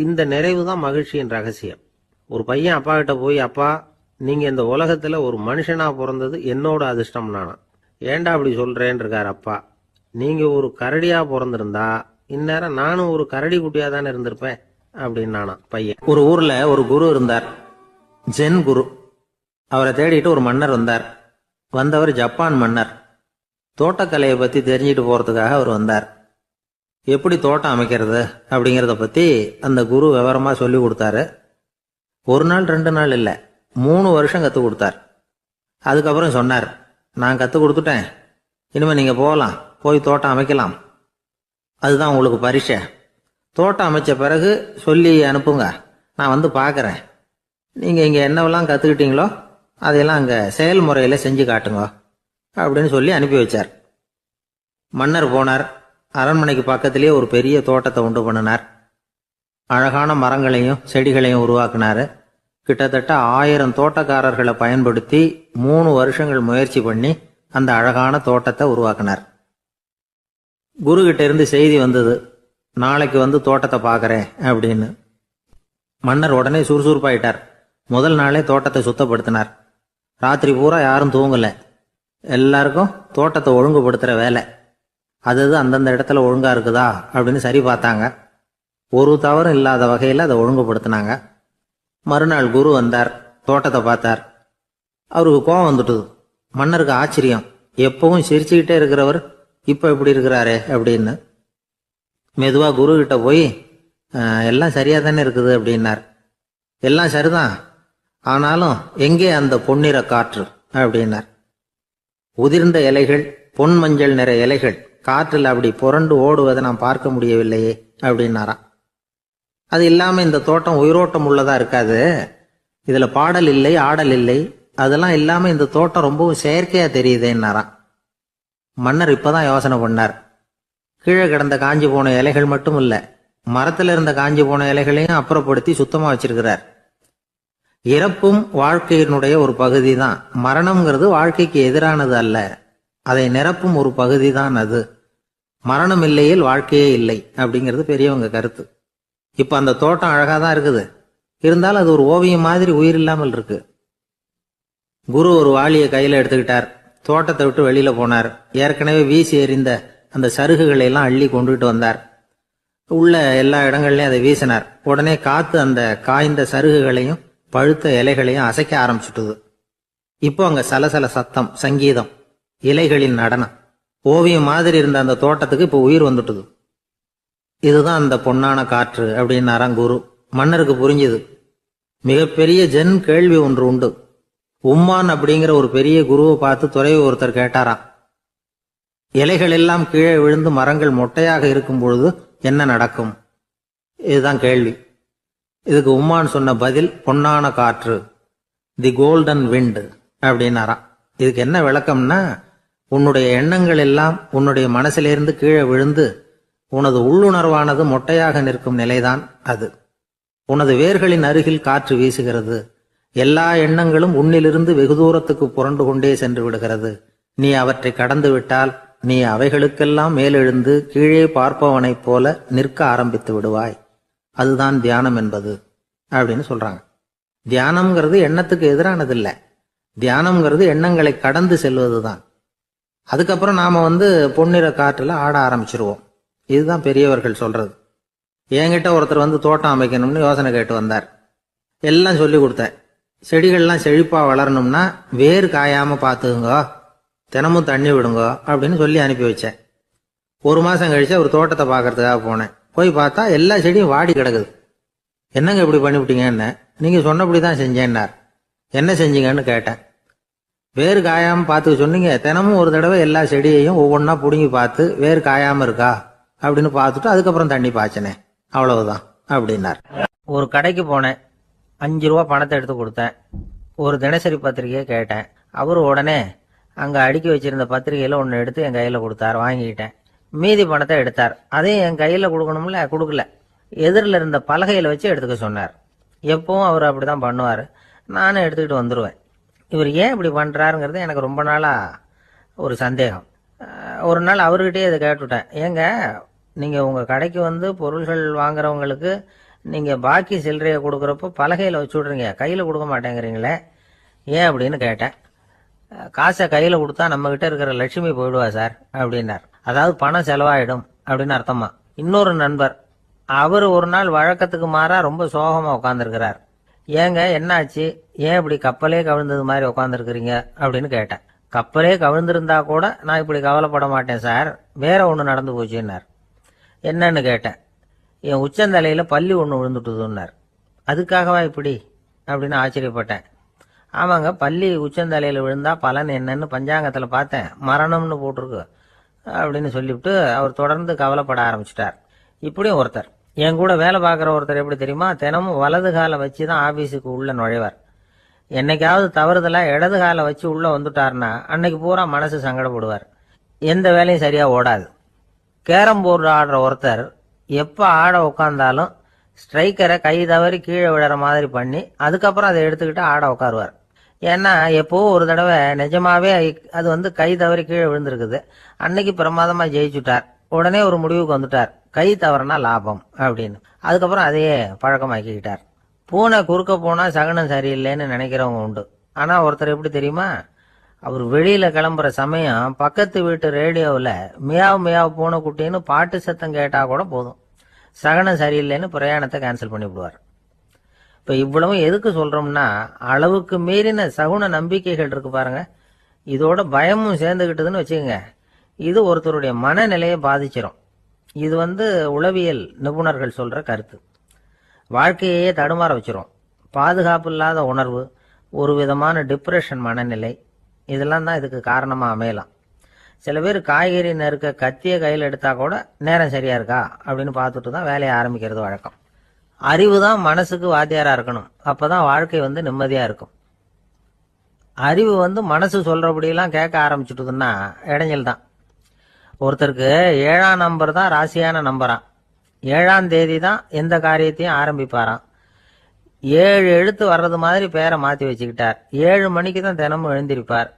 இந்த நிறைவு தான் மகிழ்ச்சியின் ரகசியம். ஒரு பையன் அப்பா கிட்ட போய், அப்பா நீங்க இந்த உலகத்துல ஒரு மனுஷனா பிறந்தது என்னோட அதிர்ஷ்டம் நானா. ஏண்டா அப்படி சொல்றேன்னு இருக்கார் அப்பா. நீங்க ஒரு கரடியா பிறந்திருந்தா இந்நேரம் நானும் ஒரு கரடி குட்டியா தானே இருந்திருப்பேன் அப்படின்னு நானா பையன். ஒரு ஊர்ல ஒரு குரு இருந்தார், ஜென் குரு. அவரை தேடிட்டு ஒரு மன்னர் வந்தார். வந்தவர் ஜப்பான் மன்னர். தோட்டக்கலையை பத்தி தெரிஞ்சுட்டு போறதுக்காக அவர் வந்தார். எப்படி தோட்டம் அமைக்கிறது அப்படிங்கிறத பற்றி அந்த குரு விவரமாக சொல்லி கொடுத்தாரு. 1 நாள் 2 நாள் இல்லை, 3 வருஷம் கற்றுக் கொடுத்தார். அதுக்கப்புறம் சொன்னார், நான் கற்றுக் கொடுத்துட்டேன், இனிமேல் நீங்கள் போகலாம், போய் தோட்டம் அமைக்கலாம், அதுதான் உங்களுக்கு பரிசை. தோட்டம் அமைச்ச பிறகு சொல்லி அனுப்புங்க, நான் பார்க்குறேன், நீங்கள் இங்கே என்னவெல்லாம் கற்றுக்கிட்டீங்களோ அதையெல்லாம் அங்கே செயல்முறையில் செஞ்சு காட்டுங்க அப்படின்னு சொல்லி அனுப்பி வச்சார். மன்னர் போனார். அரண்மனைக்கு பக்கத்திலேயே ஒரு பெரிய தோட்டத்தை உண்டு பண்ணினார். அழகான மரங்களையும் செடிகளையும் உருவாக்கினார். கிட்டத்தட்ட 1000 தோட்டக்காரர்களை பயன்படுத்தி 3 வருஷங்கள் முயற்சி பண்ணி அந்த அழகான தோட்டத்தை உருவாக்கினார். குரு கிட்ட இருந்து செய்தி வந்தது, நாளைக்கு வந்து தோட்டத்தை பார்க்கறேன் அப்படின்னு. மன்னர் உடனே சுறுசுறுப்பாயிட்டார். முதல் நாளே தோட்டத்தை சுத்தப்படுத்தினார். ராத்திரி பூரா யாரும் தூங்கல. எல்லாருக்கும் தோட்டத்தை ஒழுங்குபடுத்துற வேலை. அது அந்தந்த இடத்துல ஒழுங்கா இருக்குதா அப்படின்னு சரி பார்த்தாங்க. ஒரு தவறும் இல்லாத வகையில் அதை ஒழுங்குபடுத்தினாங்க. மறுநாள் குரு வந்தார், தோட்டத்தை பார்த்தார். அவருக்கு கோபம் வந்துட்டுது. மன்னருக்கு ஆச்சரியம், எப்பவும் சிரிச்சுக்கிட்டே இருக்கிறவர் இப்ப இப்படி இருக்கிறாரே அப்படின்னு. மெதுவா குரு கிட்ட போய் எல்லாம் சரியா தானே இருக்குது அப்படின்னார். எல்லாம் சரிதான், ஆனாலும் எங்கே அந்த பொன்னிற காற்று அப்படின்னார். உதிர்ந்த இலைகள், பொன் மஞ்சள் நிற இலைகள் காற்றில் அப்படி புரண்டு ஓடுவதை நான் பார்க்க முடியவில்லையே அப்படின்னாராம். அது இல்லாம இந்த தோட்டம் உயிரோட்டம் உள்ளதா இருக்காது. இதுல பாடல் இல்லை, ஆடல் இல்லை, அதெல்லாம் இல்லாம இந்த தோட்டம் ரொம்பவும் செயற்கையா தெரியுதேன்னாராம். மன்னர் இப்பதான் யோசனை பண்ணார். கீழே கிடந்த காஞ்சி போன இலைகள் மட்டும் இல்ல, மரத்துல இருந்த காஞ்சி போன இலைகளையும் அப்புறப்படுத்தி சுத்தமா வச்சிருக்கிறார். இறப்பும் வாழ்க்கையினுடைய ஒரு பகுதி தான். மரணம்ங்கிறது வாழ்க்கைக்கு எதிரானது அல்ல, அதை நிரப்பும் ஒரு பகுதி தான் அது. மரணம் இல்லையில் வாழ்க்கையே இல்லை அப்படிங்கிறது பெரியவங்க கருத்து. இப்ப அந்த தோட்டம் அழகா தான் இருக்குது, இருந்தாலும் அது ஒரு ஓவியம் மாதிரி உயிர் இல்லாமல் இருக்கு. குரு ஒரு வாளியை கையில எடுத்துக்கிட்டார். தோட்டத்தை விட்டு வெளியில போனார். ஏற்கனவே வீசி எறிந்த அந்த சருகுகளை எல்லாம் அள்ளி கொண்டுகிட்டு வந்தார். உள்ள எல்லா இடங்கள்லயும் அதை வீசினார். உடனே காத்து அந்த காய்ந்த சருகுகளையும் பழுத்த இலைகளையும் அசைக்க ஆரம்பிச்சுட்டுது. இப்போ அங்க சலசல சத்தம், சங்கீதம், இலைகளின் நடனம், ஓவியம் மாதிரி இருந்த அந்த தோட்டத்துக்கு இப்போ உயிர் வந்துட்டுது. இதுதான் அந்த பொன்னான காற்று அப்படின்னாராம் குரு. மன்னருக்கு புரிஞ்சுது. மிகப்பெரிய ஜென் கேள்வி ஒன்று உண்டு. உம்மான் அப்படிங்கிற ஒரு பெரிய குருவை பார்த்து துறவி ஒருத்தர் கேட்டாராம், இலைகள் எல்லாம் கீழே விழுந்து மரங்கள் மொட்டையாக இருக்கும் பொழுது என்ன நடக்கும்? இதுதான் கேள்வி. இதுக்கு உம்மான் சொன்ன பதில் பொன்னான காற்று, தி கோல்டன் விண்ட் அப்படின்னாராம். இதுக்கு என்ன விளக்கம்னா, உன்னுடைய எண்ணங்கள் எல்லாம் உன்னுடைய மனசிலிருந்து கீழே விழுந்து உனது உள்ளுணர்வானது மொட்டையாக நிற்கும் நிலைதான் அது. உனது வேர்களின் அருகில் காற்று வீசுகிறது. எல்லா எண்ணங்களும் உன்னிலிருந்து வெகு தூரத்துக்கு புரண்டு கொண்டே சென்று விடுகிறது. நீ அவற்றை கடந்து விட்டால் நீ அவைகளுக்கெல்லாம் மேலெழுந்து கீழே பார்ப்பவனைப் போல நிற்க ஆரம்பித்து விடுவாய். அதுதான் தியானம் என்பது அப்படின்னு சொல்றாங்க. தியானம்ங்கிறது எண்ணத்துக்கு எதிரானது இல்லை. தியானம்ங்கிறது எண்ணங்களை கடந்து செல்வதுதான். அதுக்கப்புறம் நாம பொன்னிற காற்றுல ஆட ஆரம்பிச்சிருவோம். இதுதான் பெரியவர்கள் சொல்றது. என்கிட்ட ஒருத்தர் தோட்டம் அமைக்கணும்னு யோசனை கேட்டு வந்தார். எல்லாம் சொல்லி கொடுத்தேன். செடிகள்லாம் செழிப்பா வளரணும்னா வேர் காயாம பார்த்துக்குங்க, தினமும் தண்ணி விடுங்க அப்படின்னு சொல்லி அனுப்பி வச்சேன். 1 மாசம் கழிச்சு ஒரு தோட்டத்தை பார்க்கறதுக்காக போனேன். போய் பார்த்தா எல்லா செடியும் வாடி கிடக்குது. என்னங்க இப்படி பண்ணிவிட்டீங்கன்னு. நீங்க சொன்னபடிதான் செஞ்சேன்னார். என்ன செஞ்சீங்கன்னு கேட்டேன். வேர் காயாம பார்த்துக்க சொன்னீங்க, தினமும் ஒரு தடவை எல்லா செடியையும் ஒவ்வொன்னா புடுங்கி பார்த்து வேர் காயாம இருக்கா அப்படின்னு பார்த்துட்டு அதுக்கப்புறம் தண்ணி பாய்ச்சனே, அவ்வளவுதான் அப்படின்னார். ஒரு கடைக்கு போனேன். 5 ரூபா பணத்தை எடுத்து கொடுத்தேன். ஒரு தினசரி பத்திரிகையை கேட்டேன். அவரு உடனே அங்கே அடுக்கி வச்சிருந்த பத்திரிகையில் ஒன்று எடுத்து என் கையில் கொடுத்தார். வாங்கிக்கிட்டேன். மீதி பணத்தை எடுத்தார். அதையும் என் கையில் கொடுக்கணும்ல, கொடுக்கல. எதிரில் இருந்த பலகையில் வச்சு எடுத்துக்க சொன்னார். எப்பவும் அவர் அப்படி தான் பண்ணுவார். நானும் எடுத்துக்கிட்டு வந்துடுவேன். இவர் ஏன் இப்படி பண்ணுறாருங்கிறது எனக்கு ரொம்ப நாளாக ஒரு சந்தேகம். ஒரு நாள் அவர்கிட்டயே இதை கேட்டுவிட்டேன். ஏங்க, நீங்கள் உங்கள் கடைக்கு பொருள்கள் வாங்குறவங்களுக்கு நீங்கள் பாக்கி சில்லறையை கொடுக்குறப்போ பலகையில் வச்சு விட்றீங்க, கையில் கொடுக்க மாட்டேங்கிறீங்களே, ஏன் அப்படின்னு கேட்டேன். காசை கையில் கொடுத்தா நம்மகிட்ட இருக்கிற லட்சுமி போயிடுவா சார் அப்படின்னார். அதாவது பணம் செலவாயிடும் அப்படின்னு அர்த்தமா. இன்னொரு நண்பர், அவர் ஒரு நாள் வழக்கத்துக்கு மாறா ரொம்ப சோகமாக உட்காந்துருக்கிறார். ஏங்க என்னாச்சு, ஏன் இப்படி கப்பலே கவிழ்ந்தது மாதிரி உட்காந்துருக்கிறீங்க அப்படின்னு கேட்டேன். கப்பலே கவிழ்ந்திருந்தா கூட நான் இப்படி கவலைப்பட மாட்டேன் சார், வேற ஒன்று நடந்து போச்சுன்னார். என்னன்னு கேட்டேன். என் உச்சந்தலையில் பள்ளி ஒன்று விழுந்துட்டுதுன்னார். அதுக்காகவா இப்படி அப்படின்னு ஆச்சரியப்பட்டேன். ஆமாங்க, பள்ளி உச்சந்தலையில் விழுந்தா பலன் என்னன்னு பஞ்சாங்கத்தில் பார்த்தேன், மரணம்னு போட்டிருக்கு அப்படின்னு சொல்லிவிட்டு அவர் தொடர்ந்து கவலைப்பட ஆரம்பிச்சிட்டார். இப்படியும் ஒருத்தர், என் கூட வேலை பார்க்குற ஒருத்தர் எப்படி தெரியுமா, தினமும் வலது காலை வச்சு தான் ஆஃபீஸுக்கு உள்ள நுழைவார். என்னைக்காவது தவறுதலாக இடது காலை வச்சு உள்ளே வந்துட்டார்னா அன்னைக்கு பூரா மனசு சங்கடப்படுவார். எந்த வேலையும் சரியாக ஓடாது. கேரம் போர்டு ஆடுற ஒருத்தர் எப்போ ஆட உட்காந்தாலும் ஸ்ட்ரைக்கரை கை தவறி கீழே விழற மாதிரி பண்ணி அதுக்கப்புறம் அதை எடுத்துக்கிட்டு ஆட உட்காருவார். ஏன்னா எப்போ ஒரு தடவை நிஜமாவே அது கை தவறி கீழே விழுந்திருக்குது. அன்னைக்கு பிரமாதமா ஜெயிச்சுட்டார். உடனே ஒரு முடிவுக்கு வந்துட்டார், கை தவறுனா லாபம் அப்படின்னு. அதுக்கப்புறம் அதையே பழக்கமாக்கிக்கிட்டார். பூனை குறுக்க போனா சகுனம் சரியில்லைன்னு நினைக்கிறவங்க உண்டு. ஆனா ஒருத்தர் எப்படி தெரியுமா, அவர் வெளியில கிளம்புற சமயம் பக்கத்து வீட்டு ரேடியோவில் மியாவ் மியாவ் பூனை குட்டின்னு பாட்டு சத்தம் கேட்டா கூட போதும், சகனம் சரியில்லைன்னு பிரயாணத்தை கேன்சல் பண்ணிவிடுவார். இப்ப இவ்வளவு எதுக்கு சொல்றோம்னா, அளவுக்கு மீறின சகுன நம்பிக்கைகள் இருக்கு பாருங்க, இதோட பயமும் சேர்ந்துகிட்டதுன்னு வச்சுக்கோங்க, இது ஒருத்தருடைய மனநிலையை பாதிச்சிடும். இது உளவியல் நிபுணர்கள் சொல்ற கருத்து. வாழ்க்கையே தடுமாற வச்சிரும். பாதுகாப்பு இல்லாத உணர்வு, ஒரு விதமான டிப்ரெஷன் மனநிலை, இதெல்லாம் தான் இதுக்கு காரணமா அமையலாம். சில பேர் காய்கறி நறுக்க கத்திய கையில் எடுத்தா கூட நேரம் சரியா இருக்கா அப்படின்னு பார்த்துட்டு தான் வேலையை ஆரம்பிக்கிறது வழக்கம். அறிவு தான் மனசுக்கு வாத்தியாரா இருக்கணும், அப்பதான் வாழ்க்கை நிம்மதியா இருக்கும். அறிவு மனசு சொல்றபடியெல்லாம் கேட்க ஆரம்பிச்சுட்டுதுன்னா இடைஞ்சல் தான். ஒருத்தருக்கு 7ஆம் நம்பர் தான் ராசியான நம்பராம். 7ஆம் தேதி தான் எந்த காரியத்தையும் ஆரம்பிப்பாராம். 7 எழுத்து வர்றது மாதிரி பேரை மாற்றி வச்சுக்கிட்டார். 7 மணிக்கு தான் தினமும் எழுந்திருப்பார்.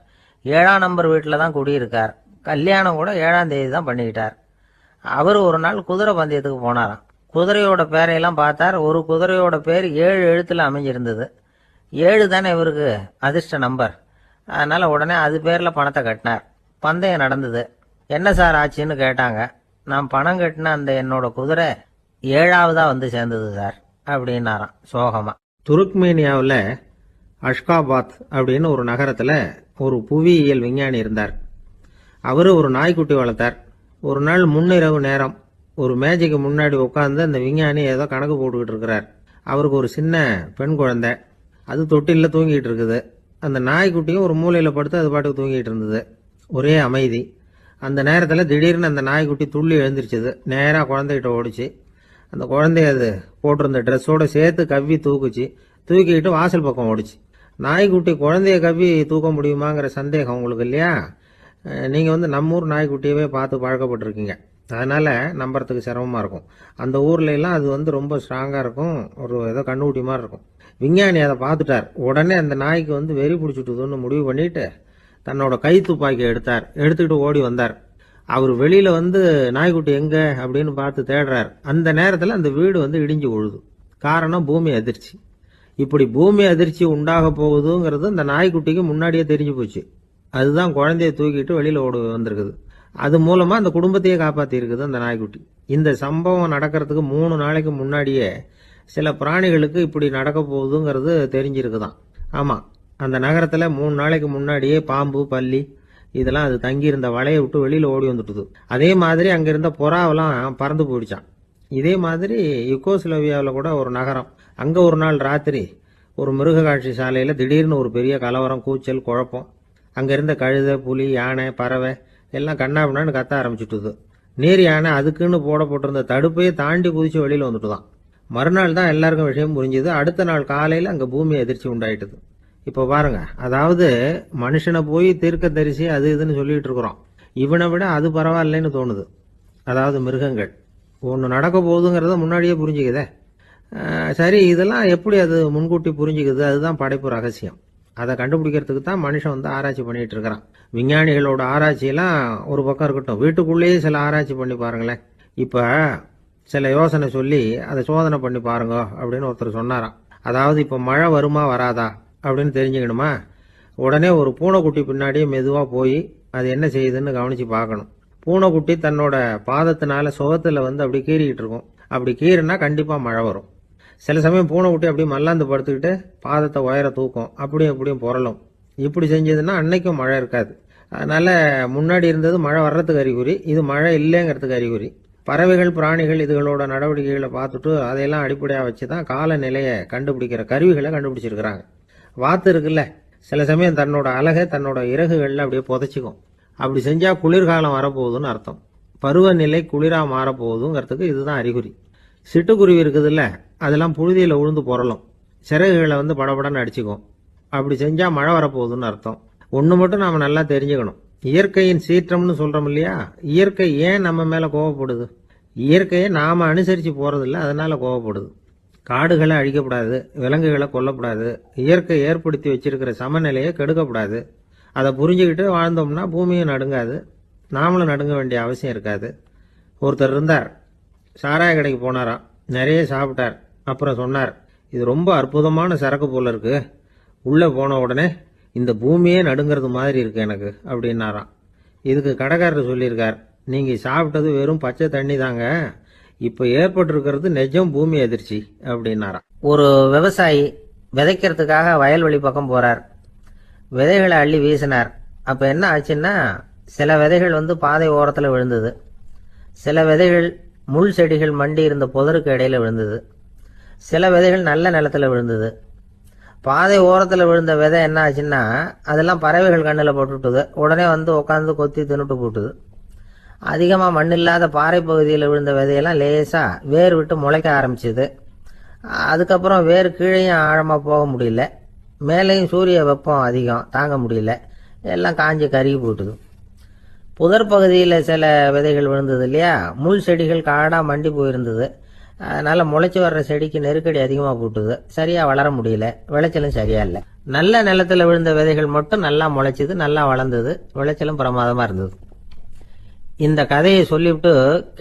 7ஆம் நம்பர் வீட்டில் தான் குடியிருக்கார். கல்யாணம் கூட 7ஆம் தேதி தான் பண்ணிக்கிட்டார். அவர் ஒரு நாள் குதிரை பந்தயத்துக்கு போனாராம். குதிரையோட பேரையெல்லாம் பார்த்தார். ஒரு குதிரையோட பேர் 7 எழுத்துல அமைஞ்சிருந்தது. 7 தானே இவருக்கு அதிர்ஷ்ட நம்பர். அதனால உடனே அது பேரில் பணத்தை கட்டினார். பந்தயம் நடந்தது. என்ன சார் ஆச்சுன்னு கேட்டாங்க. நான் பணம் கட்டின அந்த என்னோட குதிரை 7ஆவதா சேர்ந்தது சார் அப்படின்னாராம் சோகமா. துருக்மேனியாவில் அஷ்காபாத் அப்படின்னு ஒரு நகரத்தில் ஒரு புவியியல் விஞ்ஞானி இருந்தார். அவர் ஒரு நாய்க்குட்டி வளர்த்தார். ஒரு நாள் முன்னிரவு நேரம் ஒரு மேஜைக்கு முன்னாடி உட்காந்து அந்த விஞ்ஞானி ஏதோ கணக்கு போட்டுக்கிட்டு இருக்கிறார். அவருக்கு ஒரு சின்ன பெண் குழந்தை, அது தொட்டிலில் தூங்கிட்டு இருக்குது. அந்த நாய்க்குட்டியும் ஒரு மூலையில் படுத்து அது பாட்டுக்கு தூங்கிட்டு இருந்தது. ஒரே அமைதி. அந்த நேரத்தில் திடீர்னு அந்த நாய்க்குட்டி துள்ளி எழுந்திரிச்சது. நேராக குழந்தைகிட்ட ஓடிச்சு. அந்த குழந்தைய அது போட்டிருந்த ட்ரெஸ்ஸோட சேர்த்து கவ்வி தூக்குச்சு. தூக்கிக்கிட்டு வாசல் பக்கம் ஓடிச்சு. நாய்க்குட்டி குழந்தைய கவ்வி தூக்க முடியுமாங்கிற சந்தேகம் உங்களுக்கு இல்லையா? நீங்கள் நம்ம ஊர் நாய்க்குட்டியவே பார்த்து பழக்கப்பட்டிருக்கீங்க. அதனால் நம்புறதுக்கு சிரமமாக இருக்கும். அந்த ஊர்ல எல்லாம் அது ரொம்ப ஸ்ட்ராங்காக இருக்கும். ஒரு ஏதோ கண்ணுக்குட்டி மாதிரி இருக்கும். விஞ்ஞானி அதை பார்த்துட்டார். உடனே அந்த நாய்க்கு வெறி பிடிச்சிட்டுதுன்னு முடிவு பண்ணிட்டு தன்னோட கை துப்பாக்கி எடுத்துக்கிட்டு ஓடி வந்தார். அவர் வெளியில நாய்க்குட்டி எங்க அப்படின்னு பார்த்து தேடுறார். அந்த நேரத்தில் அந்த வீடு இடிஞ்சு விழுது. காரணம் பூமி அதிர்ச்சி. இப்படி பூமி அதிர்ச்சி உண்டாக போகுதுங்கிறது அந்த நாய்க்குட்டிக்கு முன்னாடியே தெரிஞ்சு போச்சு. அதுதான் குழந்தைய தூக்கிட்டு வெளியில ஓடி வந்திருக்குது. அது மூலமா அந்த குடும்பத்தையே காப்பாத்தி இருக்குது அந்த நாய்க்குட்டி. இந்த சம்பவம் நடக்கிறதுக்கு 3 நாளைக்கு முன்னாடியே சில பிராணிகளுக்கு இப்படி நடக்க போகுதுங்கிறது தெரிஞ்சிருக்குதான். ஆமா, அந்த நகரத்துல 3 நாளைக்கு முன்னாடியே பாம்பு, பல்லி இதெல்லாம் அது தங்கியிருந்த வலையை விட்டு வெளியில ஓடி வந்துட்டுது. அதே மாதிரி அங்கிருந்த புறாவெல்லாம் பறந்து போயிடுச்சான். இதே மாதிரி யுகோஸ்லோவியாவில் கூட ஒரு நகரம், அங்க ஒரு நாள் ராத்திரி ஒரு மிருக காட்சி சாலையில திடீர்னு ஒரு பெரிய கலவரம், கூச்சல், குழப்பம். அங்க இருந்த கழுதை, புலி, யானை, பறவை எல்லாம் கண்ணாபின்னான்னு கத்த ஆரம்பிச்சுட்டுது. நீர் யானை அதுக்குன்னு போடப்பட்டிருந்த தடுப்பையே தாண்டி குதிச்சு வெளியில வந்துட்டுதான். மறுநாள் தான் எல்லாருக்கும் விஷயம் புரிஞ்சுது. அடுத்த நாள் காலையில அங்க பூமி அதிர்ச்சி உண்டாயிட்டுது. இப்போ பாருங்க, அதாவது மனுஷனை போய் தீர்க்க தரிசி அது இதுன்னு சொல்லிட்டு இருக்கிறோம். இவனை விட அது பரவாயில்லைன்னு தோணுது. அதாவது மிருகங்கள் ஒன்று நடக்க போகுதுங்கிறத முன்னாடியே புரிஞ்சுக்குதே. சரி, இதெல்லாம் எப்படி அது முன்கூட்டி புரிஞ்சுக்குது? அதுதான் படைப்பு ரகசியம். அதை கண்டுபிடிக்கிறதுக்கு தான் மனுஷன் ஆராய்ச்சி பண்ணிட்டு இருக்கிறான். விஞ்ஞானிகளோட ஆராய்ச்சியெல்லாம் ஒரு பக்கம் இருக்கட்டும், வீட்டுக்குள்ளேயே சில ஆராய்ச்சி பண்ணி பாருங்களேன். இப்போ சில யோசனை சொல்லி அதை சோதனை பண்ணி பாருங்க அப்படின்னு ஒருத்தர் சொன்னாராம். அதாவது இப்போ மழை வருமா வராதா அப்படின்னு தெரிஞ்சுக்கணுமா, உடனே ஒரு பூனைக்குட்டி பின்னாடியே மெதுவாக போய் அது என்ன செய்யுதுன்னு கவனித்து பார்க்கணும். பூனைக்குட்டி தன்னோட பாதத்தினால சுகத்தில் அப்படி கீறிக்கிட்டு இருக்கும். அப்படி கீறினா கண்டிப்பாக மழை வரும். சில சமயம் பூனைக்குட்டி அப்படி மல்லாந்து படுத்துக்கிட்டு பாதத்தை உயர தூக்கும், அப்படியும் இப்படியும் புரளும். இப்படி செஞ்சதுன்னா அன்னைக்கும் மழை இருக்காது. அதனால முன்னாடி இருந்தது மழை வர்றதுக்கு அறிகுறி, இது மழை இல்லைங்கிறதுக்கு அறிகுறி. பறவைகள், பிராணிகள் இதுகளோட நடவடிக்கைகளை பார்த்துட்டு அதையெல்லாம் அடிப்படையாக வச்சு தான் காலநிலையை கண்டுபிடிக்கிற கருவிகளை கண்டுபிடிச்சிருக்கிறாங்க. வாத்து இருக்குல்ல, சில சமயம் தன்னோட அழகை தன்னோட இறகுகளில் அப்படியே புதைச்சிக்கும். அப்படி செஞ்சா குளிர்காலம் வரப்போகுதுன்னு அர்த்தம். பருவநிலை குளிரா மாறப்போகுதுங்கிறதுக்கு இதுதான் அறிகுறி. சிட்டுக்குருவி இருக்குதுல்ல, அதெல்லாம் புழுதியில் உழுந்து புரளும், சிறகுகளை படபடன்னு அடிச்சுக்கும். அப்படி செஞ்சா மழை வரப்போகுதுன்னு அர்த்தம். ஒன்று மட்டும் நாம் நல்லா தெரிஞ்சுக்கணும், இயற்கையின் சீற்றம்னு சொல்றோம் இல்லையா, இயற்கை ஏன் நம்ம மேல கோவப்படுது? இயற்கையை நாம அனுசரித்து போறதில்ல, அதனால கோவப்படுது. காடுகளை அழிக்கப்படாது, விலங்குகளை கொல்லக்கூடாது, இயற்கை ஏற்படுத்தி வச்சிருக்கிற சமநிலையை கெடுக்கக்கூடாது. அதை புரிஞ்சுக்கிட்டு வாழ்ந்தோம்னா பூமியும் நடுங்காது, நாமளும் நடுங்க வேண்டிய அவசியம் இருக்காது. ஒருத்தர் இருந்தார், சாராய கடைக்கு போனாராம், நிறைய சாப்பிட்டார். அப்புறம் சொன்னார், இது ரொம்ப அற்புதமான சரக்கு போல இருக்கு, உள்ளே போன உடனே இந்த பூமியே நடுங்கிறது மாதிரி இருக்கு எனக்கு அப்படின்னாராம். இதுக்கு கடைக்காரர் சொல்லியிருக்கார், நீங்கள் சாப்பிட்டது வெறும் பச்சை தண்ணி தாங்க, இப்போ ஏற்பட்டிருக்கிறது நிஜம் பூமி அதிர்ச்சி அப்படின்னாராம். ஒரு விவசாயி விதைக்கிறதுக்காக வயல்வெளி பக்கம் போறார். விதைகளை அள்ளி வீசினார். அப்போ என்ன ஆச்சுன்னா, சில விதைகள் பாதை ஓரத்தில் விழுந்தது, சில விதைகள் முள் செடிகள் மண்டி இருந்த புதருக்கு இடையில விழுந்தது, சில விதைகள் நல்ல நிலத்துல விழுந்தது. பாதை ஓரத்தில் விழுந்த விதை என்ன ஆச்சுன்னா, அதெல்லாம் பறவைகள் கண்ணில் போட்டுவிட்டுது, உடனே உட்காந்து கொத்தி தின்னுட்டு போட்டுது. அதிகமாக மண் இல்லாத பாறை பகுதியில் விழுந்த விதையெல்லாம் லேசாக வேர் விட்டு முளைக்க ஆரம்பிச்சுது. அதுக்கப்புறம் வேர் கீழேயும் ஆழமாக போக முடியல, மேலேயும் சூரிய வெப்பம் அதிகம் தாங்க முடியல, எல்லாம் காஞ்சி கருகி போட்டுது. புதர் பகுதியில் சில விதைகள் விழுந்தது இல்லையா, முள் செடிகள் காடாக மண்டி போயிருந்தது. அதனால் முளைச்சி வர்ற செடிக்கு நெருக்கடி அதிகமாக போட்டுது, சரியாக வளர முடியல, விளைச்சலும் சரியா இல்லை. நல்ல நிலத்தில் விழுந்த விதைகள் மட்டும் நல்லா முளைச்சிது, நல்லா வளர்ந்தது, விளைச்சலும் பிரமாதமாக இருந்தது. இந்த கதையை சொல்லிவிட்டு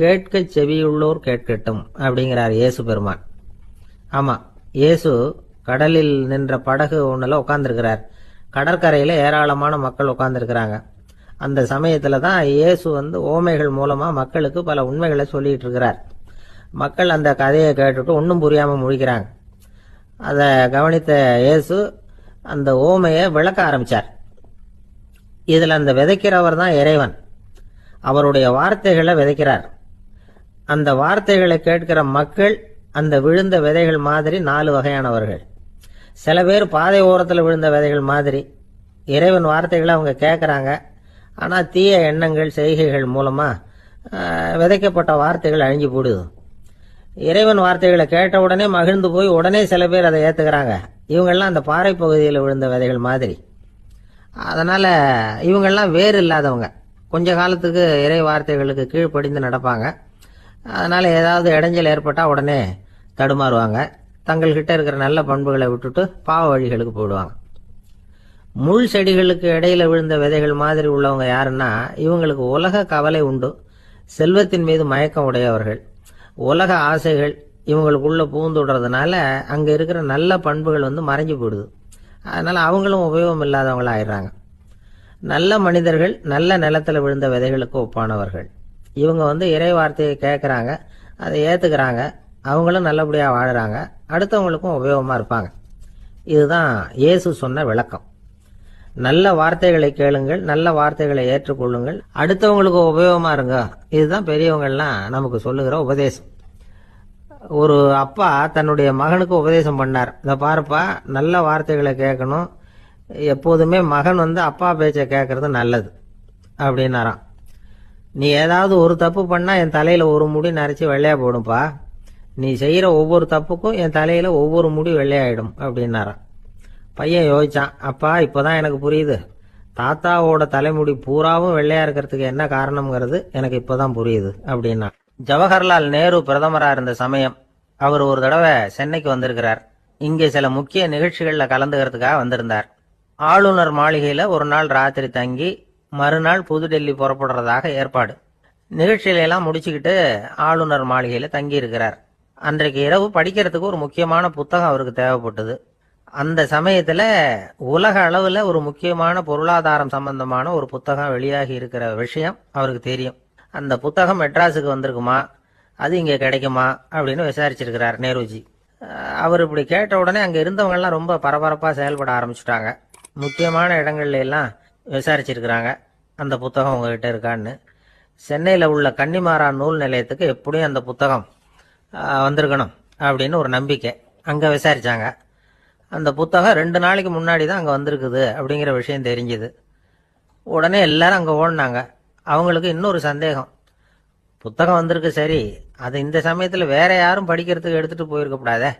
கேட்க செவியுள்ளோர் கேட்கட்டும் அப்படிங்கிறார் இயேசு பெருமான். ஆமாம், இயேசு கடலில் நின்ற படகு ஒன்றில் உட்காந்துருக்கிறார். கடற்கரையில் ஏராளமான மக்கள் உட்காந்துருக்கிறாங்க. அந்த சமயத்தில் தான் இயேசு ஓமைகள் மூலமாக மக்களுக்கு பல உண்மைகளை சொல்லிகிட்டு இருக்கிறார். மக்கள் அந்த கதையை கேட்டுட்டு ஒன்றும் புரியாமல் முழிக்கிறாங்க. அதை கவனித்த இயேசு அந்த ஓமையை விளக்க ஆரம்பித்தார். இதில் அந்த விதைக்கிறவர் தான் இறைவன். அவருடைய வார்த்தைகளை விதைக்கிறார். அந்த வார்த்தைகளை கேட்கிற மக்கள் அந்த விழுந்த விதைகள் மாதிரி 4 வகையானவர்கள். சில பேர் பாதை ஓரத்தில் விழுந்த விதைகள் மாதிரி. இறைவன் வார்த்தைகளை அவங்க கேட்குறாங்க, ஆனால் தீய எண்ணங்கள் செய்கைகள் மூலமாக விதைக்கப்பட்ட வார்த்தைகள் அழிஞ்சு போடுது. இறைவன் வார்த்தைகளை கேட்ட உடனே மகிழ்ந்து போய் உடனே சில பேர் அதை ஏற்றுக்கிறாங்க. இவங்கெல்லாம் அந்த பாறை பகுதியில் விழுந்த விதைகள் மாதிரி. அதனால் இவங்கெல்லாம் வேறு இல்லாதவங்க, கொஞ்ச காலத்துக்கு இறை வார்த்தைகளுக்கு கீழ்ப்படிந்து நடப்பாங்க. அதனால் ஏதாவது இடைஞ்சல் ஏற்பட்டால் உடனே தடுமாறுவாங்க, தங்கள்கிட்ட இருக்கிற நல்ல பண்புகளை விட்டுட்டு பாவ வழிகளுக்கு போயிடுவாங்க. முள் செடிகளுக்கு இடையில விழுந்த விதைகள் மாதிரி உள்ளவங்க யாருன்னா, இவங்களுக்கு உலக கவலை உண்டு, செல்வத்தின் மீது மயக்கம் உடையவர்கள். உலக ஆசைகள் இவங்களுக்குள்ள பூந்துடுறதுனால அங்கே இருக்கிற நல்ல பண்புகள் மறைஞ்சு போயிடுது. அதனால் அவங்களும் உபயோகம் இல்லாதவங்களா ஆயிடுறாங்க. நல்ல மனிதர்கள் நல்ல நிலத்தில் விழுந்த விதைகளுக்கு ஒப்பானவர்கள். இவங்க இறை வார்த்தையை கேட்குறாங்க, அதை ஏற்றுக்கிறாங்க, அவங்களும் நல்லபடியாக வாழுறாங்க, அடுத்தவங்களுக்கும் உபயோகமாக இருப்பாங்க. இதுதான் இயேசு சொன்ன விளக்கம். நல்ல வார்த்தைகளை கேளுங்கள், நல்ல வார்த்தைகளை ஏற்றுக்கொள்ளுங்கள், அடுத்தவங்களுக்கு உபயோகமாக இருங்க. இதுதான் பெரியவங்கள்லாம் நமக்கு சொல்லுகிற உபதேசம். ஒரு அப்பா தன்னுடைய மகனுக்கு உபதேசம் பண்ணார். இதை பாருப்பா, நல்ல வார்த்தைகளை கேட்கணும், எப்போதுமே மகன் அப்பா பேச்சை கேட்கறது நல்லது அப்படின்னாராம். நீ ஏதாவது ஒரு தப்பு பண்ணா என் தலையில ஒரு முடி நரைச்சி வெள்ளையா போடும்பா, நீ செய்யற ஒவ்வொரு தப்புக்கும் என் தலையில ஒவ்வொரு முடி வெள்ளையாயிடும் அப்படின்னாராம். பையன் யோசிச்சான், அப்பா இப்போதான் எனக்கு புரியுது, தாத்தாவோட தலைமுடி பூராவும் வெள்ளையா இருக்கிறதுக்கு என்ன காரணம்ங்கிறது எனக்கு இப்போதான் புரியுது அப்படின்னா. ஜவஹர்லால் நேரு பிரதமராக இருந்த சமயம் அவர் ஒரு தடவை சென்னைக்கு வந்திருக்கிறார். இங்கே சில முக்கிய நிகழ்ச்சிகளில் கலந்துக்கிறதுக்காக வந்திருந்தார். ஆளுநர் மாளிகையில் ஒரு நாள் ராத்திரி தங்கி மறுநாள் புதுடெல்லி புறப்படுறதாக ஏற்பாடு. நிகழ்ச்சியிலெல்லாம் முடிச்சுக்கிட்டு ஆளுநர் மாளிகையில் தங்கி இருக்கிறார். அன்றைக்கு இரவு படிக்கிறதுக்கு ஒரு முக்கியமான புத்தகம் அவருக்கு தேவைப்பட்டது. அந்த சமயத்தில் உலக அளவில் ஒரு முக்கியமான பொருளாதாரம் சம்பந்தமான ஒரு புத்தகம் வெளியாகி இருக்கிற விஷயம் அவருக்கு தெரியும். அந்த புத்தகம் மெட்ராஸுக்கு வந்திருக்குமா, அது இங்கே கிடைக்குமா அப்படின்னு விசாரிச்சிருக்கிறார் நேருஜி. அவர் இப்படி கேட்ட உடனே அங்கே இருந்தவங்கெல்லாம் ரொம்ப பரபரப்பாக செயல்பட ஆரம்பிச்சுட்டாங்க. முக்கியமான இடங்கள்ல எல்லாம் விசாரிச்சிருக்கிறாங்க, அந்த புத்தகம் உங்ககிட்ட இருக்கான்னு. சென்னையில் உள்ள கன்னிமாரா நூல் நிலையத்துக்கு எப்படியும் அந்த புத்தகம் வந்திருக்கணும் அப்படின்னு ஒரு நம்பிக்கை. அங்கே விசாரித்தாங்க. அந்த புத்தகம் 2 நாளைக்கு முன்னாடி தான் அங்கே வந்திருக்குது அப்படிங்கிற விஷயம் தெரிஞ்சுது. உடனே எல்லாரும் அங்கே ஓடினாங்க. அவங்களுக்கு இன்னொரு சந்தேகம், புத்தகம் வந்திருக்கு சரி, அது இந்த சமயத்தில் வேற யாரும் படிக்கிறதுக்கு எடுத்துகிட்டு போயிருக்கக்கூடாதே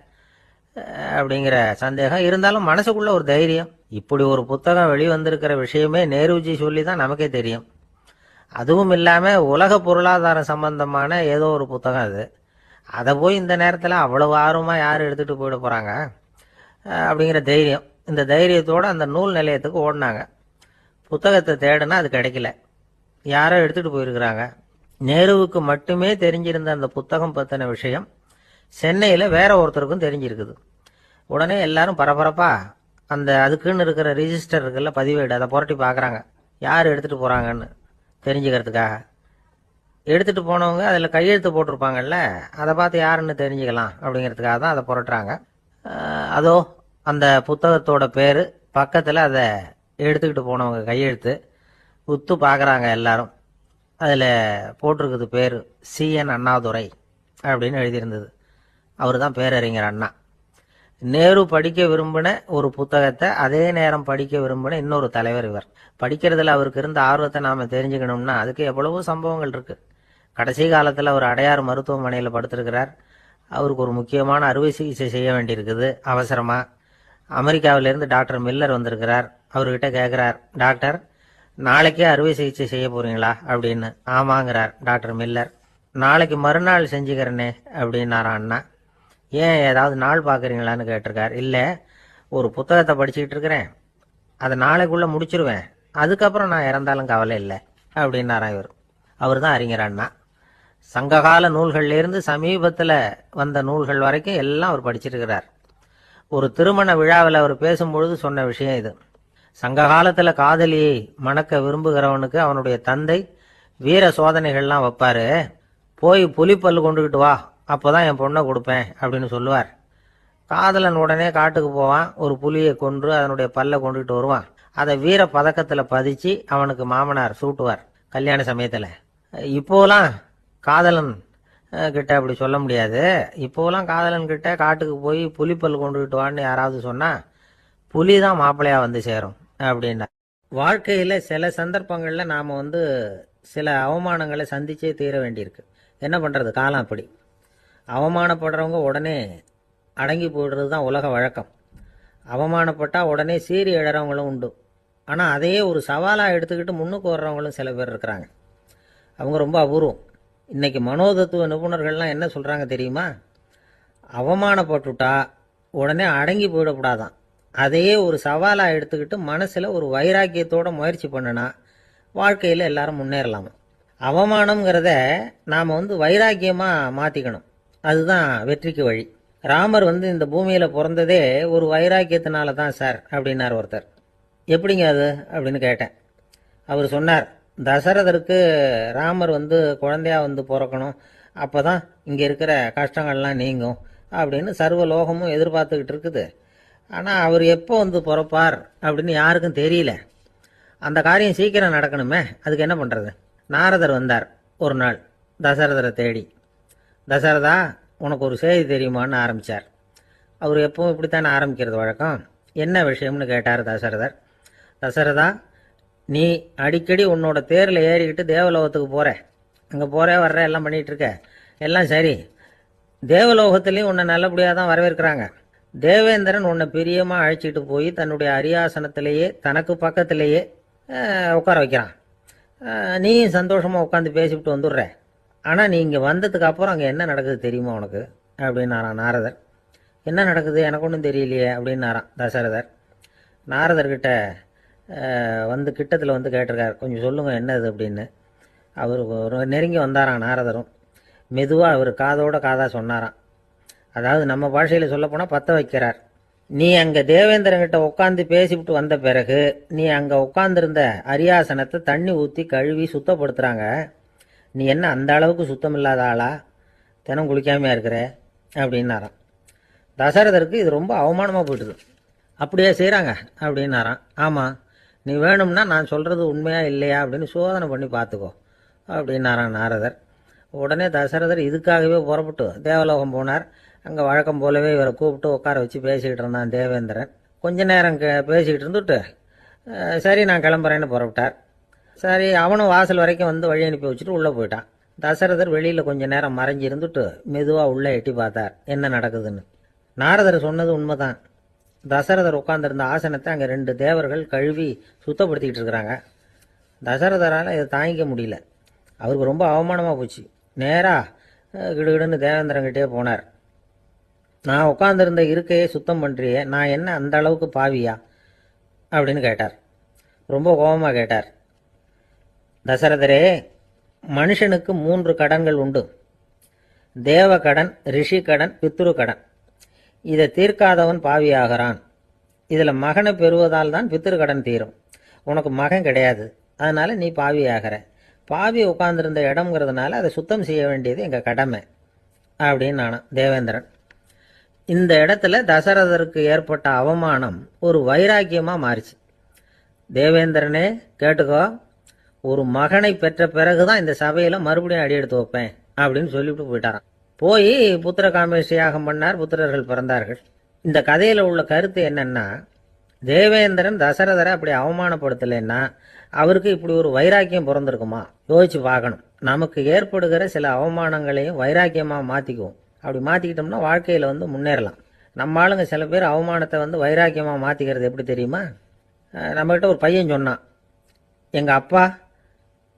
அப்படிங்கிற சந்தேகம் இருந்தாலும் மனசுக்குள்ள ஒரு தைரியம், இப்படி ஒரு புத்தகம் வெளிவந்திருக்கிற விஷயமே நேருஜி சொல்லி தான் நமக்கே தெரியும். அதுவும் இல்லாமல் உலக பொருளாதாரம் சம்பந்தமான ஏதோ ஒரு புத்தகம் அது. அதை போய் இந்த நேரத்தில் அவ்வளவு ஆர்வமாக யார் எடுத்துகிட்டு போயிட போகிறாங்க அப்படிங்கிற தைரியம். இந்த தைரியத்தோடு அந்த நூல் நிலையத்துக்கு ஓடினாங்க. புத்தகத்தை தேடினா அது கிடைக்கல. யாரோ எடுத்துகிட்டு போயிருக்கிறாங்க. நேருவுக்கு மட்டுமே தெரிஞ்சிருந்த அந்த புத்தகம் பற்றின விஷயம் சென்னையில் வேற ஒருத்தருக்கும் தெரிஞ்சிருக்குது. உடனே எல்லாரும் பரபரப்பா அந்த அதுக்குன்னு இருக்கிற ரிஜிஸ்டர் இருக்குல்ல, பதிவேடு, அதை புரட்டி பார்க்குறாங்க யார் எடுத்துகிட்டு போகிறாங்கன்னு தெரிஞ்சுக்கிறதுக்காக. எடுத்துகிட்டு போனவங்க அதில் கையெழுத்து போட்டிருப்பாங்கல்ல, அதை பார்த்து யாருன்னு தெரிஞ்சுக்கலாம் அப்படிங்கிறதுக்காக தான் அதை புரட்டுறாங்க. அதோ அந்த புத்தகத்தோட பேர் பக்கத்தில் அதை எடுத்துக்கிட்டு போனவங்க கையெழுத்து. உத்து பார்க்குறாங்க எல்லாரும். அதில் போட்டிருக்குது பேர் CN அண்ணாதுரை அப்படின்னு எழுதியிருந்தது. அவர் தான் பேரறிஞர் அண்ணா. நேரு படிக்க விரும்பின ஒரு புத்தகத்தை அதே நேரம் படிக்க விரும்பின இன்னொரு தலைவர் இவர். படிக்கிறதுல அவருக்கு இருந்த ஆர்வத்தை நாம் தெரிஞ்சுக்கணும்னா அதுக்கு எவ்வளவோ சம்பவங்கள் இருக்குது. கடைசி காலத்தில் அவர் அடையார் மருத்துவமனையில் படுத்திருக்கிறார். அவருக்கு ஒரு முக்கியமான அறுவை சிகிச்சை செய்ய வேண்டியிருக்குது அவசரமாக. அமெரிக்காவிலேருந்து டாக்டர் மில்லர் வந்திருக்கிறார். அவர்கிட்ட கேட்குறார், டாக்டர் நாளைக்கே அறுவை சிகிச்சை செய்ய போகிறீங்களா அப்படின்னு. ஆமாங்கிறார் டாக்டர் மில்லர். நாளைக்கு மறுநாள் செஞ்சுக்கிறேனே அப்படின்னாரான் அண்ணா. ஏன் ஏதாவது நாள் பார்க்குறீங்களான்னு கேட்டிருக்கார். இல்லை, ஒரு புத்தகத்தை படிச்சுக்கிட்டு இருக்கிறேன், அதை நாளைக்குள்ளே முடிச்சிருவேன், அதுக்கப்புறம் நான் இறந்தாலும் கவலை இல்லை அப்படின்னாரான் இவர். அவர் தான் அறிஞர் அண்ணா. சங்ககால நூல்கள்லேருந்து சமீபத்தில் வந்த நூல்கள் வரைக்கும் எல்லாம் அவர் படிச்சிருக்கிறார். ஒரு திருமண விழாவில் அவர் பேசும்பொழுது சொன்ன விஷயம் இது. சங்க காலத்தில் காதலியை மணக்க விரும்புகிறவனுக்கு அவனுடைய தந்தை வீர சோதனைகள்லாம் வைப்பார். போய் புலிப்பல் கொண்டுக்கிட்டு வா, அப்போதான் என் பொண்ணை கொடுப்பேன் அப்படின்னு சொல்லுவார். காதலன் உடனே காட்டுக்கு போவான், ஒரு புலியை கொன்று அதனுடைய பல்லை கொண்டுகிட்டு வருவான். அதை வீர பதக்கத்தில் பதிச்சு அவனுக்கு மாமனார் சூட்டுவார் கல்யாண சமயத்தில். இப்போலாம் காதலன் கிட்ட அப்படி சொல்ல முடியாது. இப்போலாம் காதலன் கிட்ட காட்டுக்கு போய் புலிப்பல் கொண்டுகிட்டு வான்னு யாராவது சொன்னால் புலி தான் மாப்பிள்ளையாக வந்து சேரும் அப்படின்னா. வாழ்க்கையில் சில சந்தர்ப்பங்களில் நாம் சில அவமானங்களை சந்திச்சே தீர வேண்டியிருக்கு. என்ன பண்ணுறது, காலம் அப்படி. அவமானப்படுறவங்க உடனே அடங்கி போயிடுறது தான் உலக வழக்கம். அவமானப்பட்டால் உடனே சீறி எழறவங்களும் உண்டு. ஆனால் அதையே ஒரு சவாலாக எடுத்துக்கிட்டு முன்னுக்கு வர்றவங்களும் சில பேர் இருக்கிறாங்க. அவங்க ரொம்ப அபூர்வம். இன்றைக்கி மனோதத்துவ நிபுணர்கள்லாம் என்ன சொல்கிறாங்க தெரியுமா? அவமானப்பட்டுட்டா உடனே அடங்கி போயிடக்கூடாதான். அதையே ஒரு சவாலாக எடுத்துக்கிட்டு மனசில் ஒரு வைராக்கியத்தோடு முயற்சி பண்ணினா வாழ்க்கையில் எல்லாரும் முன்னேறலாமா. அவமானங்கிறத நாம் வைராக்கியமாக மாற்றிக்கணும். அதுதான் வெற்றிக்கு வழி. ராமர் இந்த பூமியில் பிறந்ததே ஒரு வைராக்கியத்தினால தான் சார் அப்படின்னார் ஒருத்தர். எப்படிங்க அது அப்படின்னு கேட்டேன். அவர் சொன்னார், தசரதருக்கு ராமர் குழந்தையா பிறக்கணும், அப்போ தான் இங்கே இருக்கிற கஷ்டங்கள்லாம் நீங்கும் அப்படின்னு சர்வ லோகமும் எதிர்பார்த்துக்கிட்டு இருக்குது. ஆனால் அவர் எப்போ பிறப்பார் அப்படின்னு யாருக்கும் தெரியல. அந்த காரியம் சீக்கிரம் நடக்கணுமே, அதுக்கு என்ன பண்ணுறது? நாரதர் வந்தார் ஒரு நாள் தசரதரை தேடி. தசரதா, உனக்கு ஒரு செய்தி தெரியுமான்னு ஆரம்பித்தார். அவர் எப்பவும் இப்படித்தானே ஆரம்பிக்கிறது வழக்கம். என்ன விஷயம்னு கேட்டார் தசரதர். தசரதா, நீ அடிக்கடி உன்னோட தேரில் ஏறிக்கிட்டு தேவலோகத்துக்கு போகிற, அங்கே போகிற வர்ற எல்லாம் பண்ணிகிட்ருக்க, எல்லாம் சரி. தேவலோகத்துலேயும் உன்னை நல்லபடியாக தான் வரவேற்கிறாங்க. தேவேந்திரன் உன்னை பிரியமாக அழைச்சிட்டு போய் தன்னுடைய அரியாசனத்திலேயே தனக்கு பக்கத்திலேயே உட்கார வைக்கிறான். நீயும் சந்தோஷமாக உட்காந்து பேசிவிட்டு வந்துடுற. ஆனால் நீ இங்கே வந்ததுக்கு அப்புறம் அங்கே என்ன நடக்குது தெரியுமா உனக்கு அப்படின்னாரான் நாரதர். என்ன நடக்குது எனக்கு ஒன்றும் தெரியலையே அப்படின்னாரான் தசரதர். நாரதர்கிட்ட கிட்டத்தில் கேட்டிருக்கார், கொஞ்சம் சொல்லுங்கள் என்னது அப்படின்னு. அவர் நெருங்கி வந்தாரான் நாரதரும். மெதுவாக அவர் காதோட காதாக சொன்னாராம். அதாவது நம்ம பாஷையில் சொல்லப்போனால் பற்ற வைக்கிறார். நீ அங்கே தேவேந்திரங்கிட்ட உட்காந்து பேசிவிட்டு வந்த பிறகு நீ அங்கே உட்காந்துருந்த அரியாசனத்தை தண்ணி ஊற்றி கழுவி சுத்தப்படுத்துகிறாங்க. நீ என்ன அந்த அளவுக்கு சுத்தம் இல்லாத ஆளா, தினம் குளிக்காமையாக இருக்கிற அப்படின்னாராம். தசரதருக்கு இது ரொம்ப அவமானமாக போயிடுது. அப்படியே செய்கிறாங்க அப்படின்னாராம். ஆமாம், நீ வேணும்னா நான் சொல்கிறது உண்மையா இல்லையா அப்படின்னு சோதனை பண்ணி பார்த்துக்கோ அப்படின்னாரான் நாரதர். உடனே தசரதர் இதுக்காகவே புறப்பட்டு தேவலோகம் போனார். அங்கே வழக்கம் போலவே இவரை கூப்பிட்டு உட்கார வச்சு பேசிக்கிட்டு இருந்தான் தேவேந்திரன். கொஞ்ச நேரம் பேசிக்கிட்டு இருந்துட்டு சரி நான் கிளம்புறேன்னு புறப்பட்டார். சரி, அவனும் வாசல் வரைக்கும் வழி அனுப்பி வச்சுட்டு உள்ளே போயிட்டான். தசரதர் வெளியில் கொஞ்ச நேரம் மறைஞ்சி இருந்துட்டு மெதுவாக உள்ளே எட்டி பார்த்தார் என்ன நடக்குதுன்னு. நாரதர் சொன்னது உண்மைதான். தசரதர் உட்கார்ந்திருந்த ஆசனத்தை அங்கே 2 தேவர்கள் கழுவி சுத்தப்படுத்திக்கிட்டு இருக்கிறாங்க. தசரதரால் இதை தாங்கிக்க முடியல. அவருக்கு ரொம்ப அவமானமாக போச்சு. நேராக கிடுகிடுன்னு தேவேந்திரங்கிட்டே போனார். நான் உட்கார்ந்துருந்த இருக்கையே சுத்தம் பண்ணுறியே, நான் என்ன அந்த அளவுக்கு பாவியா அப்படின்னு கேட்டார். ரொம்ப கோபமாக கேட்டார். தசரதரே, மனுஷனுக்கு 3 கடன்கள் உண்டு. தேவ கடன், ரிஷி கடன், பித்ரு கடன். இதை தீர்க்காதவன் பாவியாகிறான். இதில் மகனை பெறுவதால் தான் பித்ரு கடன் தீரும். உனக்கு மகன் கிடையாது, அதனால் நீ பாவியாகிற. பாவி உட்கார்ந்துருந்த இடம்ங்கிறதுனால அதை சுத்தம் செய்ய வேண்டியது எங்கள் கடமை அப்படின்னு நானும் தேவேந்திரன். இந்த இடத்துல தசரதருக்கு ஏற்பட்ட அவமானம் ஒரு வைராக்கியமாக மாறிச்சு. தேவேந்திரனே கேட்டுக்கோ, ஒரு மகனை பெற்ற பிறகு தான் இந்த சபையில் மறுபடியும் அடி எடுத்து வைப்பேன் அப்படின்னு சொல்லிவிட்டு போயிட்டாராம். போய் புத்திர காமேஷ் யாகம் பண்ணார். புத்திரர்கள் பிறந்தார்கள். இந்த கதையில் உள்ள கருத்து என்னன்னா, தேவேந்திரன் தசரதரை அப்படி அவமானப்படுத்தலைன்னா அவருக்கு இப்படி ஒரு வைராக்கியம் பிறந்திருக்குமா? யோசிச்சு பார்க்கணும். நமக்கு ஏற்படுகிற சில அவமானங்களையும் வைராக்கியமாக மாற்றிக்குவோம். அப்படி மாற்றிக்கிட்டோம்னா வாழ்க்கையில் முன்னேறலாம். நம்ம ஆளுங்க சில பேர் அவமானத்தை வைராக்கியமாக மாற்றிக்கிறது எப்படி தெரியுமா? நம்மகிட்ட ஒரு பையன் சொன்னான், எங்கள் அப்பா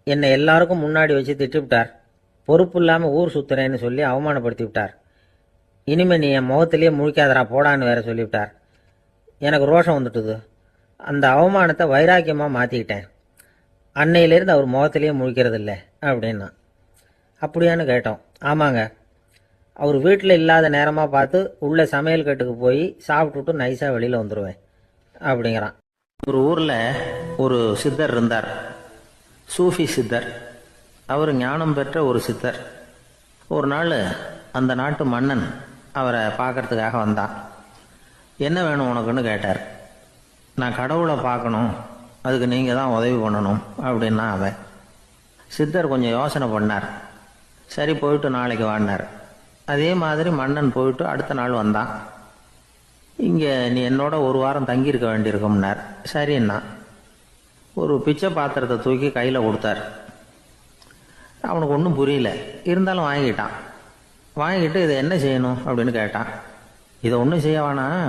என்னை எல்லாருக்கும் முன்னாடி வச்சு திட்டுவிட்டார், பொறுப்பு இல்லாமல் ஊர் சுற்றுறேன்னு சொல்லி அவமானப்படுத்தி விட்டார். இனிமேல் நீ என் முகத்திலேயே முழிக்காதரா போடான்னு வேற சொல்லிவிட்டார். எனக்கு ரோஷம் வந்துட்டுது. அந்த அவமானத்தை வைராக்கியமாக மாற்றிக்கிட்டேன். அன்னையிலேருந்து அவர் முகத்திலேயே முழிக்கிறது இல்லை அப்படின்னா. அப்படியான்னு கேட்டோம். ஆமாங்க, அவர் வீட்டில் இல்லாத நேரமாக பார்த்து உள்ள சமையல் கட்டுக்கு போய் சாப்பிட்டுட்டு நைஸாக வெளியில் வந்துடுவேன் அப்படிங்கிறான். ஒரு ஊரில் ஒரு சித்தர் இருந்தார், சூஃபி சித்தர். அவர் ஞானம் பெற்ற ஒரு சித்தர். ஒரு நாள் அந்த நாட்டு மன்னன் அவரை பார்க்கறதுக்காக வந்தான். என்ன வேணும் உனக்குன்னு கேட்டார். நான் கடவுளை பார்க்கணும், அதுக்கு நீங்கள் தான் உதவி பண்ணணும் அப்படின்னா அவன். சித்தர் கொஞ்சம் யோசனை பண்ணார். சரி, போயிட்டு நாளைக்கு வாடினார். அதே மாதிரி மன்னன் போயிட்டு அடுத்த நாள் வந்தான். இங்கே நீ என்னோட ஒரு வாரம் தங்கியிருக்க வேண்டியிருக்கும்னார். சரின்னா ஒரு பிச்சை பாத்திரத்தை தூக்கி கையில் கொடுத்தார். அவனுக்கு ஒன்றும் புரியல, இருந்தாலும் வாங்கிட்டான். வாங்கிட்டு இதை என்ன செய்யணும் அப்படின்னு கேட்டான். இதை ஒன்றும் செய்ய வேணாம்,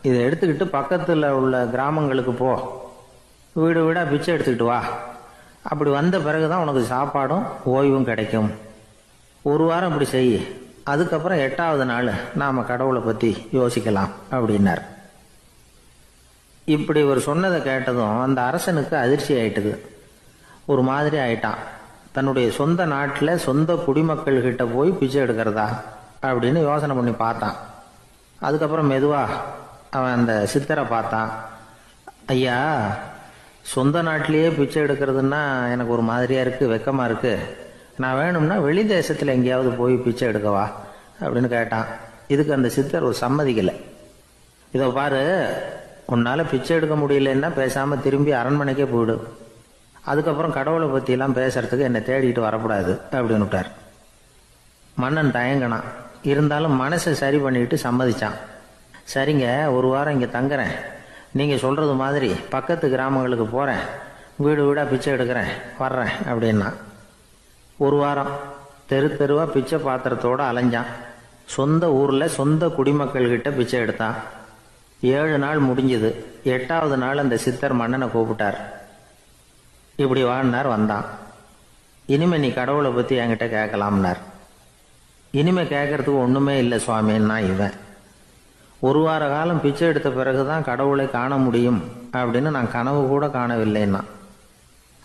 இதை எடுத்துக்கிட்டு பக்கத்தில் உள்ள கிராமங்களுக்கு போ, வீடு வீடாக பிச்சை எடுத்துக்கிட்டு வா. அப்படி வந்த பிறகு தான் உனக்கு சாப்பாடும் ஓய்வும் கிடைக்கும். ஒரு வாரம் இப்படி செய், அதுக்கப்புறம் 8வது நாள் நாம் கடவுளை பற்றி யோசிக்கலாம் அப்படின்னார். இப்படி ஒரு சொன்னதை கேட்டதும் அந்த அரசனுக்கு அதிர்ச்சி ஆயிட்டுது. ஒரு மாதிரி ஆயிட்டான். தன்னுடைய சொந்த நாட்டில் சொந்த குடிமக்கள்கிட்ட போய் பிச்சை எடுக்கிறதா அப்படின்னு யோசனை பண்ணி பார்த்தான். அதுக்கப்புறம் மெதுவாக அவன் அந்த சித்தரை பார்த்தான். ஐயா, சொந்த நாட்டிலேயே பிச்சை எடுக்கிறதுன்னா எனக்கு ஒரு மாதிரியாக இருக்குது, வெக்கமாக இருக்குது. நான் வேணும்னா வெளி தேசத்தில் எங்கேயாவது போய் பிச்சை எடுக்கவா அப்படின்னு கேட்டான். இதுக்கு அந்த சித்தர் ஒரு சம்மதிக்கலை. இதை பாரு, உன்னால் பிச்சை எடுக்க முடியலன்னா பேசாமல் திரும்பி அரண்மனைக்கே போயிடு. அதுக்கப்புறம் கடவுளை பற்றியெல்லாம் பேசுறதுக்கு என்னை தேடிட்டு வரக்கூடாது அப்படின்னு விட்டார். மன்னன் தயங்கினான். இருந்தாலும் மனசை சரி பண்ணிட்டு சம்மதிச்சான். சரிங்க, ஒரு வாரம் இங்கே தங்குறேன், நீங்கள் சொல்கிறது மாதிரி பக்கத்து கிராமங்களுக்கு போகிறேன், வீடு வீடாக பிச்சை எடுக்கிறேன், வர்றேன் அப்படின்னா. ஒரு வாரம் தெரு தெருவாக பிச்சை பாத்திரத்தோடு அலைஞ்சான். சொந்த ஊரில் சொந்த குடிமக்கள்கிட்ட பிச்சை எடுத்தான். 7 நாள் முடிஞ்சுது. 8வது நாள் அந்த சித்தர் மன்னனை கூப்பிட்டார். இப்படி வாழ்னார், வந்தான். இனிமே நீ கடவுளை பற்றி என்கிட்ட கேட்கலாம்னார். இனிமே கேட்கறதுக்கு ஒன்றுமே இல்லை சுவாமின்னா இவன். ஒரு வார காலம் பிச்சை எடுத்த பிறகு தான் கடவுளை காண முடியும் அப்படின்னு நான் கனவு கூட காணவில்லைன்னா.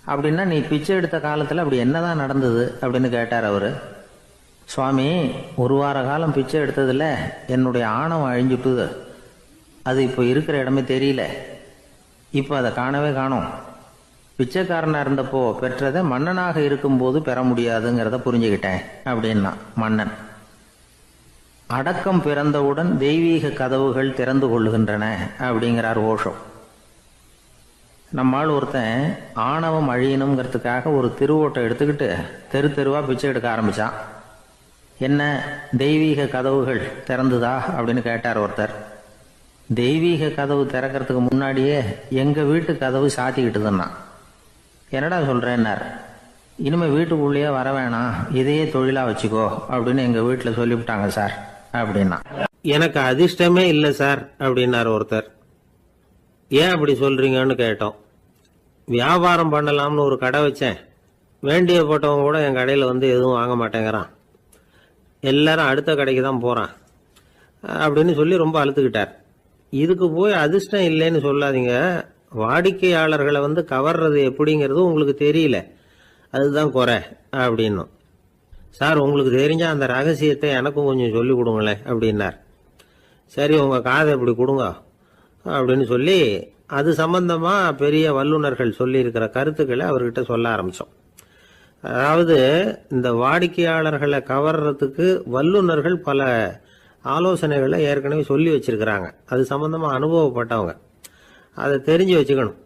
அப்படின்னா நீ பிச்சை எடுத்த காலத்தில் அப்படி என்னதான் நடந்தது அப்படின்னு கேட்டார் அவர். சுவாமி, ஒரு வார காலம் பிச்சை எடுத்ததில் என்னுடைய ஆணவம் அழிஞ்சுட்டுது. அது இப்போ இருக்கிற இடமே தெரியல. இப்போ அதை காணவே காணோம். பிச்சைக்காரனாக இருந்தப்போ பெற்றதை மன்னனாக இருக்கும்போது பெற முடியாதுங்கிறத புரிஞ்சுக்கிட்டேன் அப்படின்னா மன்னன். அடக்கம் பிறந்தவுடன் தெய்வீக கதவுகள் திறந்து கொள்ளுகின்றன அப்படிங்கிறார் ஓஷோ. நம்மால் ஒருத்தன் ஆணவம் அழியணுங்கிறதுக்காக ஒரு திருவோட்டை எடுத்துக்கிட்டு தெரு தெருவாக பிச்சை எடுக்க ஆரம்பித்தான். என்ன, தெய்வீக கதவுகள் திறந்துதா அப்படின்னு கேட்டார் ஒருத்தர். தெய்வீக கதவு திறக்கிறதுக்கு முன்னாடியே எங்கள் வீட்டு கதவு சாத்திக்கிட்டுதுன்னா. என்னடா சொல்கிறேன்னார். இனிமேல் வீட்டுக்குள்ளேயே வர வேணாம், இதையே தொழிலாக வச்சுக்கோ அப்படின்னு எங்கள் வீட்டில் சொல்லிவிட்டாங்க சார் அப்படின்னா. எனக்கு அதிர்ஷ்டமே இல்லை சார் அப்படின்னார் ஒருத்தர். ஏன் அப்படி சொல்றீங்கன்னு கேட்டோம். வியாபாரம் பண்ணலாம்னு ஒரு கடை வச்சேன். வேண்டிய போட்டவங்க கூட என் கடையில் வந்து எதுவும் வாங்க மாட்டேங்கிறான். எல்லாரும் அடுத்த கடைக்கு தான் போகிறான் அப்படின்னு சொல்லி ரொம்ப அழுத்துக்கிட்டார். இதுக்கு போய் அதிர்ஷ்டம் இல்லைன்னு சொல்லாதீங்க. வாடிக்கையாளர்களை வந்து கவர்றது எப்படிங்கிறது உங்களுக்கு தெரியல, அதுதான் குறை அப்படின்னும். சார், உங்களுக்கு தெரிஞ்ச அந்த ரகசியத்தை எனக்கும் கொஞ்சம் சொல்லி கொடுங்களேன் அப்படின்னார். சரி, உங்கள் காதை இப்படி கொடுங்க அப்படின்னு சொல்லி அது சம்பந்தமாக பெரிய வல்லுநர்கள் சொல்லியிருக்கிற கருத்துக்களை அவர்கிட்ட சொல்ல ஆரம்பித்தோம். அதாவது இந்த வாடிக்கையாளர்களை கவர்றதுக்கு வல்லுநர்கள் பல ஆலோசனைகளை ஏற்கனவே சொல்லி வச்சிருக்கிறாங்க. அது சம்பந்தமாக அனுபவப்பட்டவங்க, அதை தெரிஞ்சு வச்சுக்கணும்.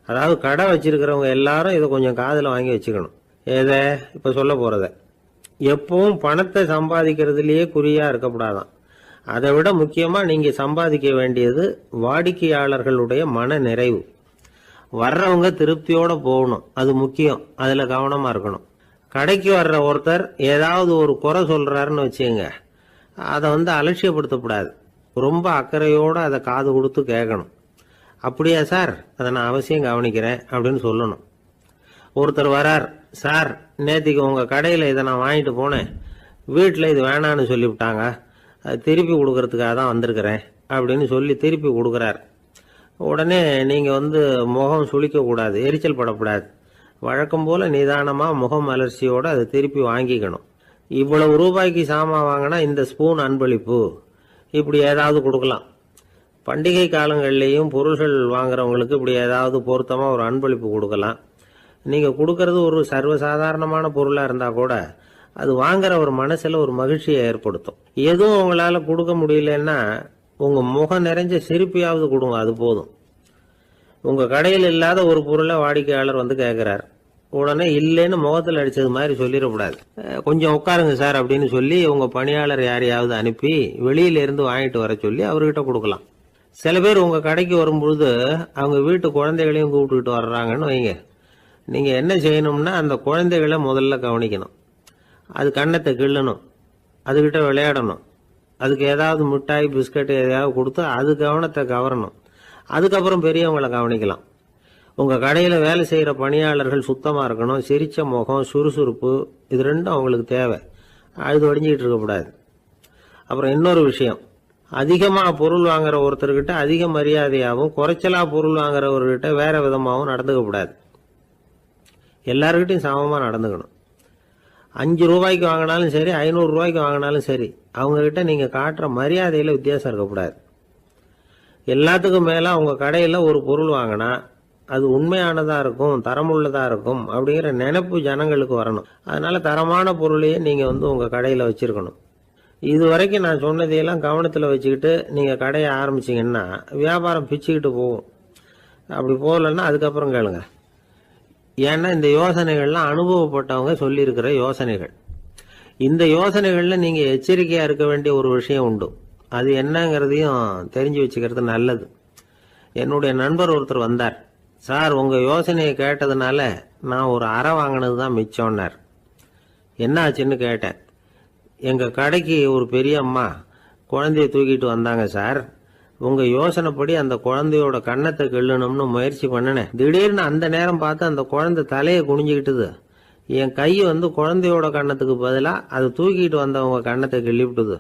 அதாவது கடை வச்சிருக்கிறவங்க எல்லாரும் இதை கொஞ்சம் காதில் வாங்கி வச்சுக்கணும். எதை இப்போ சொல்ல போகிறத. எப்பவும் பணத்தை சம்பாதிக்கிறதுலேயே குறியாக இருக்கக்கூடாதான். அதை விட முக்கியமாக நீங்கள் சம்பாதிக்க வேண்டியது வாடிக்கையாளர்களுடைய மன நிறைவு. வர்றவங்க திருப்தியோடு போகணும், அது முக்கியம். அதில் கவனமாக இருக்கணும். கடைக்கு வர்ற ஒருத்தர் ஏதாவது ஒரு குறை சொல்கிறாருன்னு வச்சுங்க, அதை வந்து அலட்சியப்படுத்தக்கூடாது. ரொம்ப அக்கறையோடு அதை காது கொடுத்து கேட்கணும். அப்படியா சார், அதை நான் அவசியம் கவனிக்கிறேன் அப்படின்னு சொல்லணும். ஒருத்தர் வரார், சார் நேற்றுக்கு உங்கள் கடையில் இதை நான் வாங்கிட்டு போனேன், வீட்டில் இது வேணான்னு சொல்லிவிட்டாங்க, அது திருப்பி கொடுக்கறதுக்காக தான் வந்திருக்கிறேன் அப்படின்னு சொல்லி திருப்பி கொடுக்குறார். உடனே நீங்கள் வந்து முகம் சுளிக்கக்கூடாது, எரிச்சல் படக்கூடாது. வழக்கம் போல் நிதானமாக முகம் அலர்ச்சியோடு அதை திருப்பி வாங்கிக்கணும். இவ்வளவு ரூபாய்க்கு சாமான் வாங்கினா இந்த ஸ்பூன் அன்பளிப்பு, இப்படி ஏதாவது கொடுக்கலாம். பண்டிகை காலங்கள்லேயும் பொருள்கள் வாங்குறவங்களுக்கு இப்படி ஏதாவது பொருத்தமாக ஒரு அன்பளிப்பு கொடுக்கலாம். நீங்கள் கொடுக்கறது ஒரு சர்வசாதாரணமான பொருளாக இருந்தால் கூட அது வாங்குற ஒரு மனசில் ஒரு மகிழ்ச்சியை ஏற்படுத்தும். எதுவும் உங்களால் கொடுக்க முடியலன்னா உங்கள் முகம் நிறைஞ்ச சிரிப்பையாவது கொடுங்க, அது போதும். உங்கள் கடையில் இல்லாத ஒரு பொருளை வாடிக்கையாளர் வந்து கேட்குறார், உடனே இல்லைன்னு முகத்தில் அடித்தது மாதிரி சொல்லிடக்கூடாது. கொஞ்சம் உட்காருங்க சார் அப்படின்னு சொல்லி உங்கள் பணியாளர் யாரையாவது அனுப்பி வெளியிலேருந்து வாங்கிட்டு வர சொல்லி அவர்கிட்ட கொடுக்கலாம். சில பேர் உங்கள் கடைக்கு வரும்பொழுது அவங்க வீட்டு குழந்தைகளையும் கூப்பிட்டுக்கிட்டு வர்றாங்கன்னு வைங்க. நீங்கள் என்ன செய்யணும்னா அந்த குழந்தைகளை முதல்ல கவனிக்கணும். அது கண்ணத்தை கிள்ளணும், அதுகிட்ட விளையாடணும், அதுக்கு ஏதாவது மிட்டாய் பிஸ்கட் எதையாவது கொடுத்து அது கவனத்தை கவரணும். அதுக்கப்புறம் பெரியவங்களை கவனிக்கலாம். உங்கள் கடையில் வேலை செய்கிற பணியாளர்கள் சுத்தமாக இருக்கணும், சிரிச்ச முகம், சுறுசுறுப்பு, இது ரெண்டும் அவங்களுக்கு தேவை. அழுது வடிஞ்சிக்கிட்டு இருக்கக்கூடாது. அப்புறம் இன்னொரு விஷயம், அதிகமாக பொருள் வாங்குற ஒருத்தர்கிட்ட அதிக மரியாதையாகவும் குறைச்சலாக பொருள் வாங்குறவர்கிட்ட வேற விதமாகவும் நடந்துக்கக்கூடாது. எல்லாருக்கிட்டையும் சமமாக நடந்துக்கணும். 5 ரூபாய்க்கு வாங்கினாலும் சரி, 500 ரூபாய்க்கு வாங்கினாலும் சரி, அவங்கக்கிட்ட நீங்கள் காட்டுற மரியாதையில் வித்தியாசம் இருக்கக்கூடாது. எல்லாத்துக்கும் மேலே உங்கள் கடையில் ஒரு பொருள் வாங்கினா அது உண்மையானதாக இருக்கும், தரமுள்ளதாக இருக்கும் அப்படிங்கிற நினைப்பு ஜனங்களுக்கு வரணும். அதனால் தரமான பொருளையே நீங்கள் வந்து உங்கள் கடையில் வச்சுருக்கணும். இது வரைக்கும் நான் சொன்னதையெல்லாம் கவனத்தில் வச்சுக்கிட்டு நீங்கள் கடையை ஆரம்பிச்சிங்கன்னா வியாபாரம் பிச்சுக்கிட்டு போகும். அப்படி போகலன்னா அதுக்கப்புறம் கேளுங்க. ஏன்னா இந்த யோசனைகள்லாம் அனுபவப்பட்டவங்க சொல்லியிருக்கிற யோசனைகள். இந்த யோசனைகளில் நீங்கள் எச்சரிக்கையாக இருக்க வேண்டிய ஒரு விஷயம் உண்டு. அது என்னங்கிறதையும் தெரிஞ்சு வச்சுக்கிறது நல்லது. என்னுடைய நண்பர் ஒருத்தர் வந்தார். சார், உங்கள் யோசனையை கேட்டதுனால நான் ஒரு அறை வாங்கினது தான் மிச்சம்னார். என்ன ஆச்சுன்னு கேட்டேன். எங்கள் கடைக்கு ஒரு பெரிய அம்மா குழந்தைய தூக்கிட்டு வந்தாங்க சார். உங்கள் யோசனைப்படி அந்த குழந்தையோட கன்னத்தை கிள்ளணும்னு முயற்சி பண்ணினேன். திடீர்னு அந்த நேரம் பார்த்து அந்த குழந்தை தலையை குனிஞ்சிக்கிட்டுது. என் கை வந்து குழந்தையோட கன்னத்துக்கு பதிலாக அது தூக்கிட்டு வந்தவங்க கன்னத்தை கிள்ளிவிட்டுது.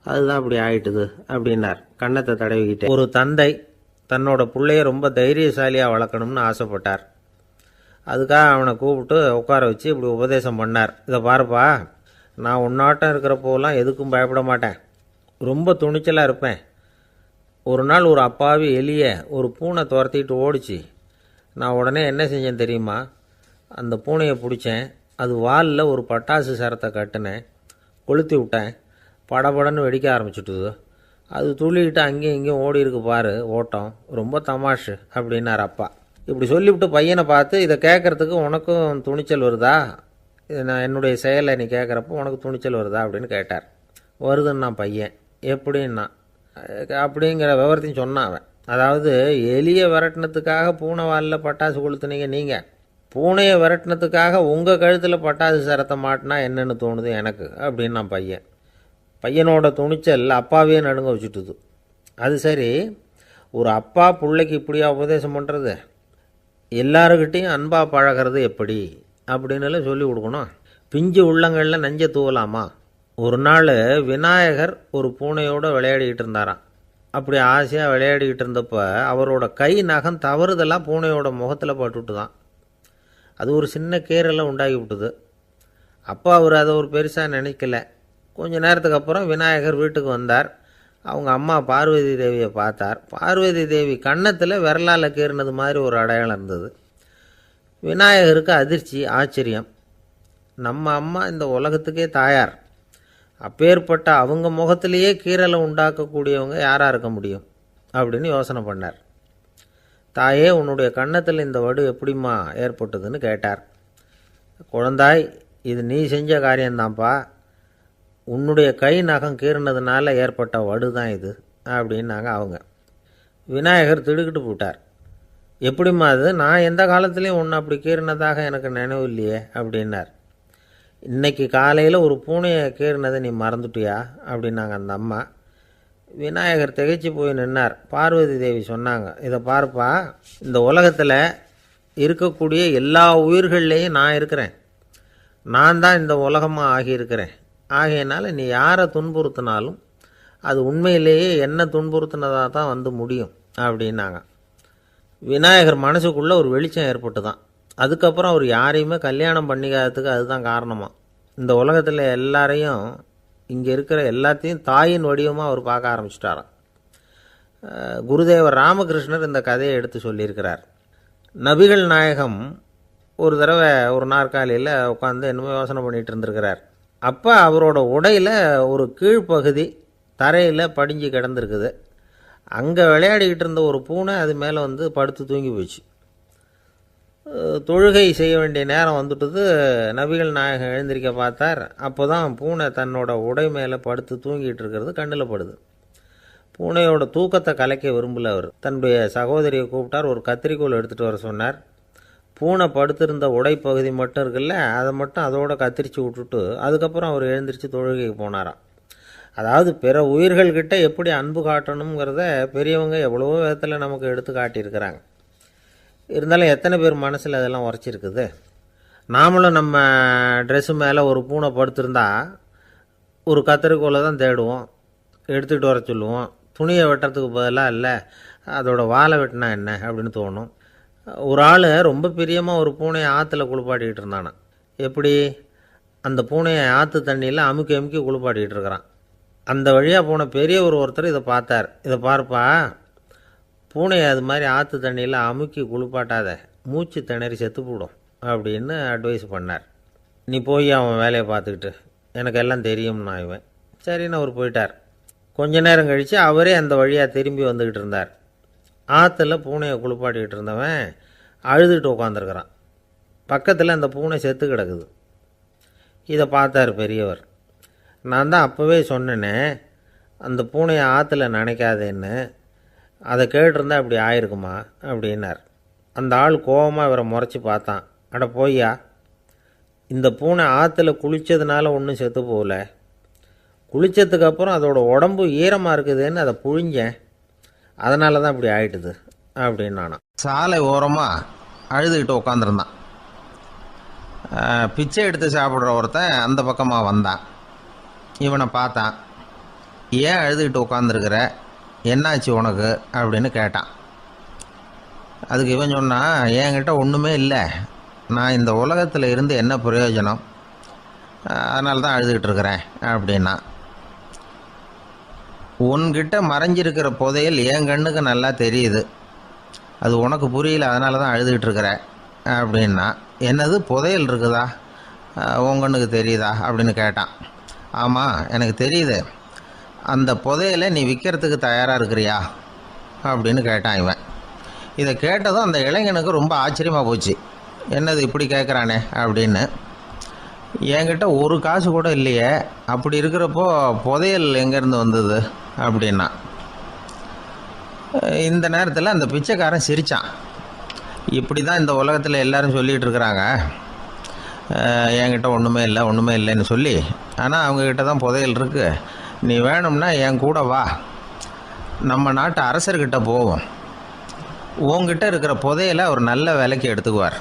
அதுதான் அப்படி ஆயிட்டுது அப்படின்னார் கன்னத்தை தடவிக்கிட்டே. ஒரு தந்தை தன்னோட பிள்ளைய ரொம்ப தைரியசாலியாக வளர்க்கணும்னு ஆசைப்பட்டார். அதுக்காக அவனை கூப்பிட்டு உட்கார வச்சு இப்படி உபதேசம் பண்ணார். இதை பாருப்பா, நான் உன்னாட்டம் இருக்கிறப்போலாம் எதுக்கும் பயப்பட மாட்டேன், ரொம்ப துணிச்சலாக இருப்பேன். ஒரு நாள் ஒரு அப்பாவி எலிய ஒரு பூனை துரத்திட்டு ஓடிச்சு. நான் உடனே என்ன செஞ்சேன் தெரியுமா? அந்த பூனையை பிடிச்சேன், அது வாலில் ஒரு பட்டாசு சரத்தை கட்டினேன், கொளுத்தி விட்டேன். படபடன்னு வெடிக்க ஆரம்பிச்சுட்டுது. அது துள்ளிக்கிட்டு அங்கேயும் இங்கேயும் ஓடி இருக்கு பாரு ஓட்டம், ரொம்ப தமாஷு அப்படின்னார் அப்பா. இப்படி சொல்லிவிட்டு பையனை பார்த்து, இதை கேட்கறதுக்கு உனக்கும் துணிச்சல் வருதா? நான் என்னுடைய செயலை நீ கேட்குறப்போ உனக்கு துணிச்சல் வருதா அப்படின்னு கேட்டார். வருதுன்னா பையன். எப்படின்னா அப்படிங்கிற விவரத்தையும் சொன்னான் அவன். அதாவது எலியை விரட்டினத்துக்காக பூனை வாலில் பட்டாசு கொளுத்துனீங்க நீங்கள், பூனையை விரட்டினத்துக்காக உங்கள் கழுத்தில் பட்டாசு சரத்தை மாட்டினா என்னென்னு தோணுது எனக்கு அப்படின்னு நான் பையன். பையனோட துணிச்சல் அப்பாவே நடுங்க வச்சுட்டுது. அது சரி, ஒரு அப்பா பிள்ளைக்கு இப்படியா உபதேசம் பண்ணுறது? எல்லாருக்கிட்டையும் அன்பாக பழகிறது எப்படி அப்படின்னுலாம் சொல்லி கொடுக்கணும். பிஞ்சு உள்ளங்களில் நஞ்சை தூவலாமா? ஒரு நாள் விநாயகர் ஒரு பூனையோடு விளையாடிக்கிட்டு இருந்தாராம். அப்படி ஆசையாக விளையாடிக்கிட்டு இருந்தப்போ அவரோட கை நகம் தவறுதெல்லாம் பூனையோட முகத்தில் பட்டுட்டு தான். அது ஒரு சின்ன கீறலை உண்டாகி விட்டுது. அப்போ அவர் அதை ஒரு பெருசாக நினைக்கல. கொஞ்ச நேரத்துக்கு அப்புறம் விநாயகர் வீட்டுக்கு வந்தார். அவங்க அம்மா பார்வதி தேவியை பார்த்தார். பார்வதி தேவி கன்னத்தில் விரலால் கீறினது மாதிரி ஒரு அடையாளம் இருந்தது. விநாயகருக்கு அதிர்ச்சி, ஆச்சரியம். நம்ம அம்மா இந்த உலகத்துக்கே தாயார். அப்பேற்பட்ட அவங்க முகத்திலேயே கீறலை உண்டாக்கக்கூடியவங்க யாராக இருக்க முடியும் அப்படின்னு யோசனை பண்ணார். தாயே, உன்னுடைய கன்னத்தில் இந்த வடு எப்படிம்மா ஏற்பட்டதுன்னு கேட்டார். குழந்தாய், இது நீ செஞ்ச காரியம்தான்ப்பா. உன்னுடைய கை நகம் கீறினதுனால ஏற்பட்ட வடு தான் இது அப்படின்னாங்க அவங்க. விநாயகர் திடுக்கிட்டு போட்டார். எப்படிம்மா அது? நான் எந்த காலத்துலேயும் ஒன்று அப்படி கீறினதாக எனக்கு நினைவு இல்லையே அப்படின்னார். இன்னைக்கு காலையில் ஒரு பூனையை கீறினதை நீ மறந்துட்டியா அப்படின்னாங்க அந்த அம்மா. விநாயகர் திகைச்சு போய் நின்னார். பார்வதி தேவி சொன்னாங்க, இதை பார்ப்பா, இந்த உலகத்தில் இருக்கக்கூடிய எல்லா உயிர்கள்லேயும் நான் இருக்கிறேன். நான் தான் இந்த உலகமாக ஆகியிருக்கிறேன். ஆகையினால நீ யாரை துன்புறுத்தினாலும் அது உண்மையிலேயே என்ன துன்புறுத்தினதாக தான் வந்து முடியும் அப்படின்னாங்க. விநாயகர் மனசுக்குள்ளே ஒரு வெளிச்சம் ஏற்பட்டு தான். அதுக்கப்புறம் அவர் யாரையுமே கல்யாணம் பண்ணிக்காததுக்கு அதுதான் காரணமாக. இந்த உலகத்தில் எல்லாரையும், இங்கே இருக்கிற எல்லாத்தையும் தாயின் வடிவமாக அவர் பார்க்க ஆரம்பிச்சிட்டாராம். குருதேவர் ராமகிருஷ்ணர் இந்த கதையை எடுத்து சொல்லியிருக்கிறார். நபிகள் நாயகம் ஒரு தடவை ஒரு நாற்காலியில் உட்காந்து என்னமோ யோசனை பண்ணிகிட்டு இருந்திருக்கிறார். அப்போ அவரோட உடையில் ஒரு கீழ்ப்பகுதி தரையில் படிஞ்சு கிடந்திருக்குது. அங்கே விளையாடிக்கிட்டு இருந்த ஒரு பூனை அது மேலே வந்து படுத்து தூங்கி போச்சு. தொழுகை செய்ய வேண்டிய நேரம் வந்துட்டது. நபிகள் நாயகம் எழுந்திருக்க பார்த்தார். அப்போ தான் பூனை தன்னோட உடை மேலே படுத்து தூங்கிட்டு இருக்கிறது கண்ணில் படுது. பூனையோட தூக்கத்தை கலைக்க விரும்பல அவர். தன்னுடைய சகோதரியை கூப்பிட்டார். ஒரு கத்திரிக்கோள் எடுத்துகிட்டு வர சொன்னார். பூனை படுத்திருந்த உடைப்பகுதி மட்டும் இருக்குல்ல, அதை மட்டும் அதோட கத்திரிச்சு விட்டுட்டு அதுக்கப்புறம் அவர் எழுந்திரிச்சு தொழுகைக்கு போனாராம். அதாவது பிற உயிர்கள்கிட்ட எப்படி அன்பு காட்டணுங்கிறத பெரியவங்க எவ்வளவோ விதத்தில் நமக்கு எடுத்து காட்டியிருக்கிறாங்க. இருந்தாலும் எத்தனை பேர் மனசில் அதெல்லாம் உரைச்சிருக்குது? நாமளும் நம்ம ட்ரெஸ்ஸு மேலே ஒரு பூனை படுத்திருந்தா ஒரு கத்திரிக்கோலை தான் தேடுவோம், எடுத்துகிட்டு வர சொல்லுவோம். துணியை வெட்டுறதுக்கு பதிலாக இல்லை அதோட வாழை வெட்டினா என்ன அப்படின்னு தோணும். ஒரு ஆள் ரொம்ப பிரியமாக ஒரு பூனையை ஆற்றுல குளிப்பாட்டிக்கிட்டு இருந்தானான். எப்படி? அந்த பூனையை ஆற்று தண்ணியில் அமுக்கி அமுக்கி குளிப்பாட்டிக்கிட்டு இருக்கிறான். அந்த வழியாக போன பெரியவர் ஒருத்தர் இதை பார்த்தார். இதை பார்ப்பா, பூனையை அது மாதிரி ஆற்று தண்ணியில் அமுக்கி குளிப்பாட்டாத, மூச்சு திணறி செத்து போடும் அப்படின்னு அட்வைஸ் பண்ணார். நீ போய் அவன் வேலையை பார்த்துக்கிட்டு, எனக்கு எல்லாம் தெரியும்னா இவன். சரின்னு அவர் போயிட்டார். கொஞ்ச நேரம் கழித்து அவரே அந்த வழியாக திரும்பி வந்துக்கிட்டு இருந்தார். ஆற்றுல பூனையை குளிப்பாட்டிக்கிட்டு இருந்தவன் அழுதுகிட்டு உட்காந்துருக்கிறான். பக்கத்தில் அந்த பூனை செத்து கிடக்குது. இதை பார்த்தார் பெரியவர். நான் தான் அப்போவே சொன்னேனே அந்த பூனையை ஆற்றுல நினைக்காதேன்னு, அதை கேட்டிருந்தா இப்படி ஆயிருக்குமா அப்படின்னார். அந்த ஆள் கோபமாக இவரை முறைச்சி பார்த்தான். அட போய்யா, இந்த பூனை ஆற்றுல குளித்ததுனால ஒன்றும் செத்து போகல, குளித்ததுக்கப்புறம் அதோட உடம்பு ஈரமாக இருக்குதுன்னு அதை புழிஞ்சேன், அதனால தான் இப்படி ஆயிட்டுது அப்படின்னு நானான். சாலை ஓரமாக அழுதுகிட்டு உட்காந்துருந்தான். பிச்சை எடுத்து சாப்பிட்ற ஒருத்தன் அந்த பக்கமாக வந்தான். இவனை பார்த்தான். ஏன் அழுதுகிட்டு உட்காந்துருக்கிற, என்னாச்சு உனக்கு அப்படின்னு கேட்டான். அதுக்கு இவன் சொன்னான், என்கிட்ட ஒன்றுமே இல்லை, நான் இந்த உலகத்தில் இருந்து என்ன பிரயோஜனம், அதனால தான் அழுதுகிட்டு இருக்கிறேன் அப்படின்னா. உன்கிட்ட மறைஞ்சிருக்கிற புதையல் என் கண்ணுக்கு நல்லா தெரியுது, அது உனக்கு புரியல, அதனால தான் அழுதுகிட்டு இருக்கிற அப்படின்னா. என்னது புதையல் இருக்குதா, உன் கண்ணுக்கு தெரியுதா அப்படின்னு கேட்டான். ஆமாம் எனக்கு தெரியுது, அந்த புதையலை நீ விற்கிறதுக்கு தயாராக இருக்கிறியா அப்படின்னு கேட்டான் இவன். இதை கேட்டதும் அந்த இளைஞனுக்கு ரொம்ப ஆச்சரியமாக போச்சு. என்னது இப்படி கேட்குறானே அப்படின்னு. என்கிட்ட ஒரு காசு கூட இல்லையே, அப்படி இருக்கிறப்போ புதையல் எங்கேருந்து வந்தது அப்படின்னா. இந்த நேரத்தில் அந்த பிச்சைக்காரன் சிரித்தான். இப்படி தான் இந்த உலகத்தில் எல்லோரும் சொல்லிகிட்டு இருக்கிறாங்க, என்கிட்ட ஒன்றுமே இல்லை ஒன்றுமே இல்லைன்னு சொல்லி. ஆனால் அவங்கக்கிட்ட தான் புதையல் இருக்குது, நீ வேணும்னா என் கூட வா, நம்ம நாட்டு அரசர்கிட்ட போவோம். உங்ககிட்ட இருக்கிற புதையலை அவர் நல்ல விலைக்கு எடுத்துக்குவார்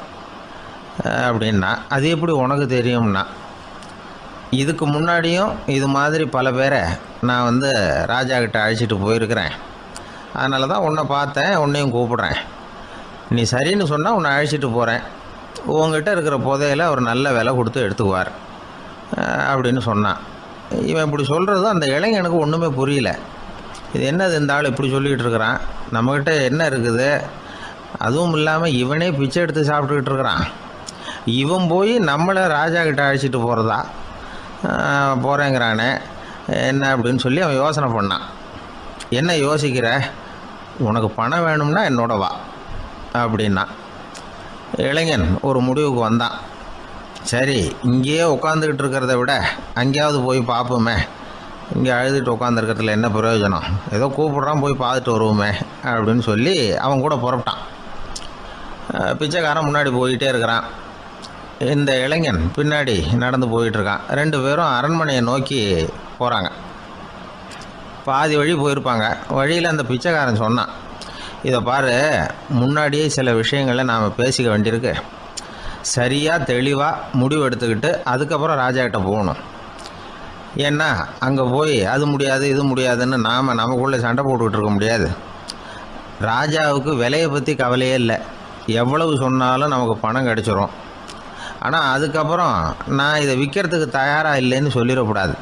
அப்படின்னா. அது எப்படி உனக்கு தெரியும்னா, இதுக்கு முன்னாடியும் இது மாதிரி பல பேரை நான் ராஜா கிட்ட அழைச்சிட்டு போயிருக்கிறேன். அதனால தான் உன்னை பார்த்தேன், உன்னையும் கூப்பிடுறேன். நீ சரின்னு சொன்னால் உன்னை அழைச்சிட்டு போகிறேன். உங்ககிட்ட இருக்கிற புதையலை அவர் நல்ல விலை கொடுத்து எடுத்துக்குவார் அப்படின்னு சொன்னான். இவன் இப்படி சொல்கிறது அந்த இளைஞனுக்கு ஒன்றுமே புரியல. இது என்னது இந்த ஆள் இப்படி சொல்லிகிட்டு இருக்கிறான், நம்மக்கிட்ட என்ன இருக்குது, அதுவும் இல்லாமல் இவனே பிச்சை எடுத்து சாப்பிட்டுக்கிட்டு இருக்கிறான், இவன் போய் நம்மளை ராஜா கிட்ட அழைச்சிட்டு போகிறதா போகிறேங்கிறானே என்ன அப்படின்னு சொல்லி அவன் யோசனை பண்ணான். என்ன யோசிக்கிற, உனக்கு பணம் வேணும்னா என்னோட வா அப்படின்னா. இளைஞன் ஒரு முடிவுக்கு வந்தான். சரி, இங்கேயே உட்காந்துக்கிட்டு இருக்கிறத விட அங்கேயாவது போய் பார்ப்போமே, இங்கே அழுதுட்டு உட்காந்துருக்கிறதுல என்ன பிரயோஜனம், ஏதோ கூப்பிட்றான் போய் பார்த்துட்டு வருவோமே அப்படின்னு சொல்லி அவன் கூட புறப்பட்டான். பிச்சைக்காரன் முன்னாடி போயிட்டே இருக்கிறான், இந்த இளைஞன் பின்னாடி நடந்து போயிட்டுருக்கான். 2 பேரும் அரண்மனையை நோக்கி போகிறாங்க. பாதி வழி போயிருப்பாங்க. வழியில் அந்த பிச்சைக்காரன் சொன்னான், இதை பாரு, முன்னாடியே சில விஷயங்களை நாம் பேசிக்க வேண்டியிருக்கு. சரியாக தெளிவாக முடிவு எடுத்துக்கிட்டு அதுக்கப்புறம் ராஜா கிட்ட போகணும். ஏன்னா அங்கே போய் அது முடியாது இது முடியாதுன்னு நாம் நமக்குள்ளே சண்டை போட்டுக்கிட்டு இருக்க முடியாது. ராஜாவுக்கு விலையை பற்றி கவலையே இல்லை, எவ்வளவு சொன்னாலும் நமக்கு பணம் கிடச்சிரும். ஆனால் அதுக்கப்புறம் நான் இதை விற்கிறதுக்கு தயாராக இல்லைன்னு சொல்லிடக்கூடாது.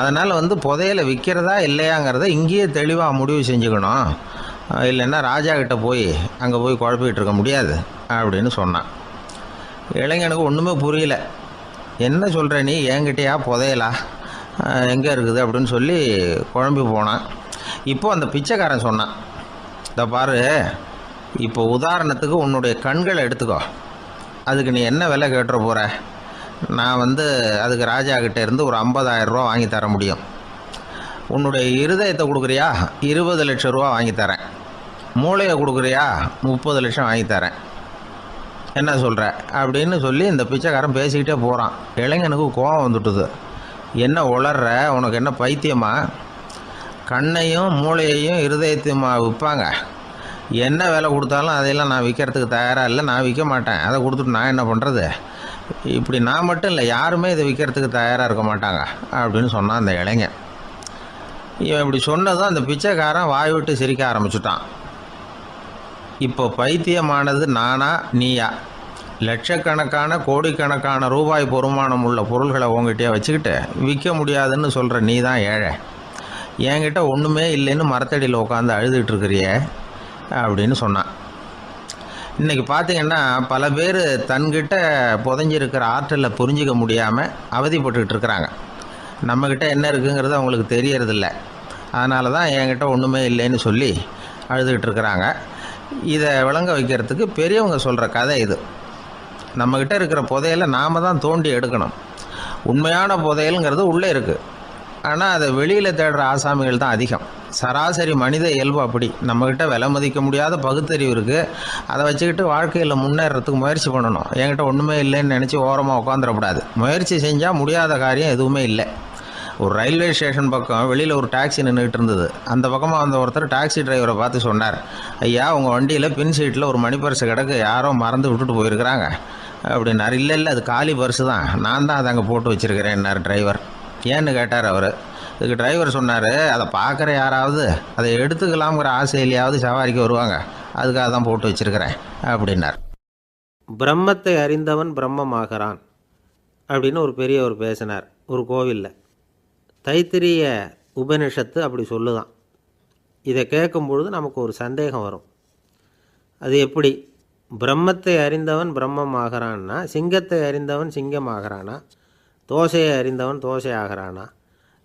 அதனால் புதையலை விற்கிறதா இல்லையாங்கிறத இங்கேயே தெளிவாக முடிவு செஞ்சுக்கணும். இல்லைன்னா ராஜா கிட்ட போய் அங்கே போய் குழப்பிக்கிட்டு இருக்க முடியாது அப்படின்னு சொன்னான். இளைஞனுக்கு ஒன்றுமே புரியல. என்ன சொல்கிற நீ, என்கிட்டயா புதையலா, எங்கே இருக்குது அப்படின்னு சொல்லி குழம்பி போனான். இப்போது அந்த பிச்சைக்காரன் சொன்னான், இதை பாரு, இப்போ உதாரணத்துக்கு உன்னுடைய கண்களை எடுத்துக்கோ, அதுக்கு நீ என்ன விலை கேட்டுற போகிற, நான் அதுக்கு ராஜா கிட்டே இருந்து ஒரு 50,000 ரூபா வாங்கி தர முடியும். உன்னுடைய இருதயத்தை கொடுக்குறியா, 20 லட்சம் ரூபா வாங்கி தரேன். மூளையை கொடுக்குறியா, 30 லட்சம் வாங்கி தரேன். என்ன சொல்கிற அப்படின்னு சொல்லி இந்த பிச்சைக்காரன் பேசிக்கிட்டே போகிறான். இளைஞனுக்கு கோபம் வந்துட்டுது. என்ன உளர்ற, உனக்கு என்ன பைத்தியமா, கண்ணையும் மூளையையும் இருதயத்தையுமா விற்பாங்க, என்ன விலை கொடுத்தாலும் அதையெல்லாம் நான் விற்கிறதுக்கு தயாராக இல்லை, நான் விற்க மாட்டேன், அதை கொடுத்துட்டு நான் என்ன பண்ணுறது, இப்படி நான் மட்டும் இல்லை யாருமே இதை விற்கிறதுக்கு தயாராக இருக்க மாட்டாங்க அப்படின்னு சொன்னான் அந்த இளைஞன். இவன் இப்படி சொன்னதும் அந்த பிச்சைக்காரன் வாய் விட்டு சிரிக்க ஆரம்பிச்சுட்டான். இப்போ பைத்தியமானது நானா நீயா, லட்சக்கணக்கான கோடிக்கணக்கான ரூபாய் பொறுமானம் உள்ள பொருள்களை உங்ககிட்டயே வச்சுக்கிட்டு விற்க முடியாதுன்னு சொல்கிற நீ தான் ஏழை, என்கிட்ட ஒன்றுமே இல்லைன்னு மரத்தடியில் உட்காந்து அழுதுகிட்டு இருக்கிறியே அப்படின்னு சொன்னான். இன்றைக்கி பார்த்திங்கன்னா பல பேர் தன்கிட்ட புதைஞ்சிருக்கிற ஆற்றலை புரிஞ்சிக்க முடியாமல் அவதிப்பட்டுக்கிட்டு இருக்கிறாங்க. நம்மக்கிட்ட என்ன இருக்குங்கிறது அவங்களுக்கு தெரியறதில்ல. அதனால தான் என்கிட்ட ஒன்றுமே இல்லைன்னு சொல்லி அழுதுகிட்டு இருக்கிறாங்க. இதை விளங்க வைக்கிறதுக்கு பெரியவங்க சொல்கிற கதை இது. நம்மக்கிட்ட இருக்கிற புதையலை நாம் தான் தோண்டி எடுக்கணும். உண்மையான புதையலுங்கிறது உள்ளே இருக்குது, ஆனால் அதை வெளியில் தேடுற ஆசாமிகள் தான் அதிகம். சராசரி மனித இயல்பு அப்படி. நம்மக்கிட்ட விலை மதிக்க முடியாத பகுத்தறிவு இருக்குது, அதை வச்சுக்கிட்டு வாழ்க்கையில் முன்னேறத்துக்கு முயற்சி பண்ணணும். என்கிட்ட ஒன்றுமே இல்லைன்னு நினச்சி ஓரமாக உட்காந்துடக்கூடாது. முயற்சி செஞ்சால் முடியாத காரியம் எதுவுமே இல்லை. ஒரு ரயில்வே ஸ்டேஷன் பக்கம் வெளியில் ஒரு டாக்ஸி நின்றுட்டு இருந்தது. அந்த பக்கமாக வந்த ஒருத்தர் டாக்ஸி டிரைவரை பார்த்து சொன்னார், ஐயா, உங்கள் வண்டியில் பின் சீட்டில் ஒரு மணி பர்ஸு கிடக்கு, யாரோ மறந்து விட்டுட்டு போயிருக்கிறாங்க அப்படின்னார். இல்லை அது காலி பர்ஸு தான், நான் தான் அதை அங்கே போட்டு வச்சுருக்கிறேன்னார் டிரைவர். ஏன்னு கேட்டார் அவர். இதுக்கு டிரைவர் சொன்னார், அதை பார்க்குற யாராவது அதை எடுத்துக்கலாம்ங்கிற ஆசையிலையாவது சவாரிக்கு வருவாங்க, அதுக்காக தான் போட்டு வச்சுருக்கிறேன் அப்படின்னார். பிரம்மத்தை அறிந்தவன் பிரம்மமாகிறான் அப்படின்னு ஒரு பெரியவர் பேசினார் ஒரு கோவிலில். தைத்திரிய உபனிஷத்து அப்படி சொல்லுதான். இதை கேட்கும் பொழுது நமக்கு ஒரு சந்தேகம் வரும். அது எப்படி பிரம்மத்தை அறிந்தவன் பிரம்மமாகிறான்னா, சிங்கத்தை அறிந்தவன் சிங்கமாகிறானா, தோசையை அறிந்தவன் தோசை ஆகிறானா?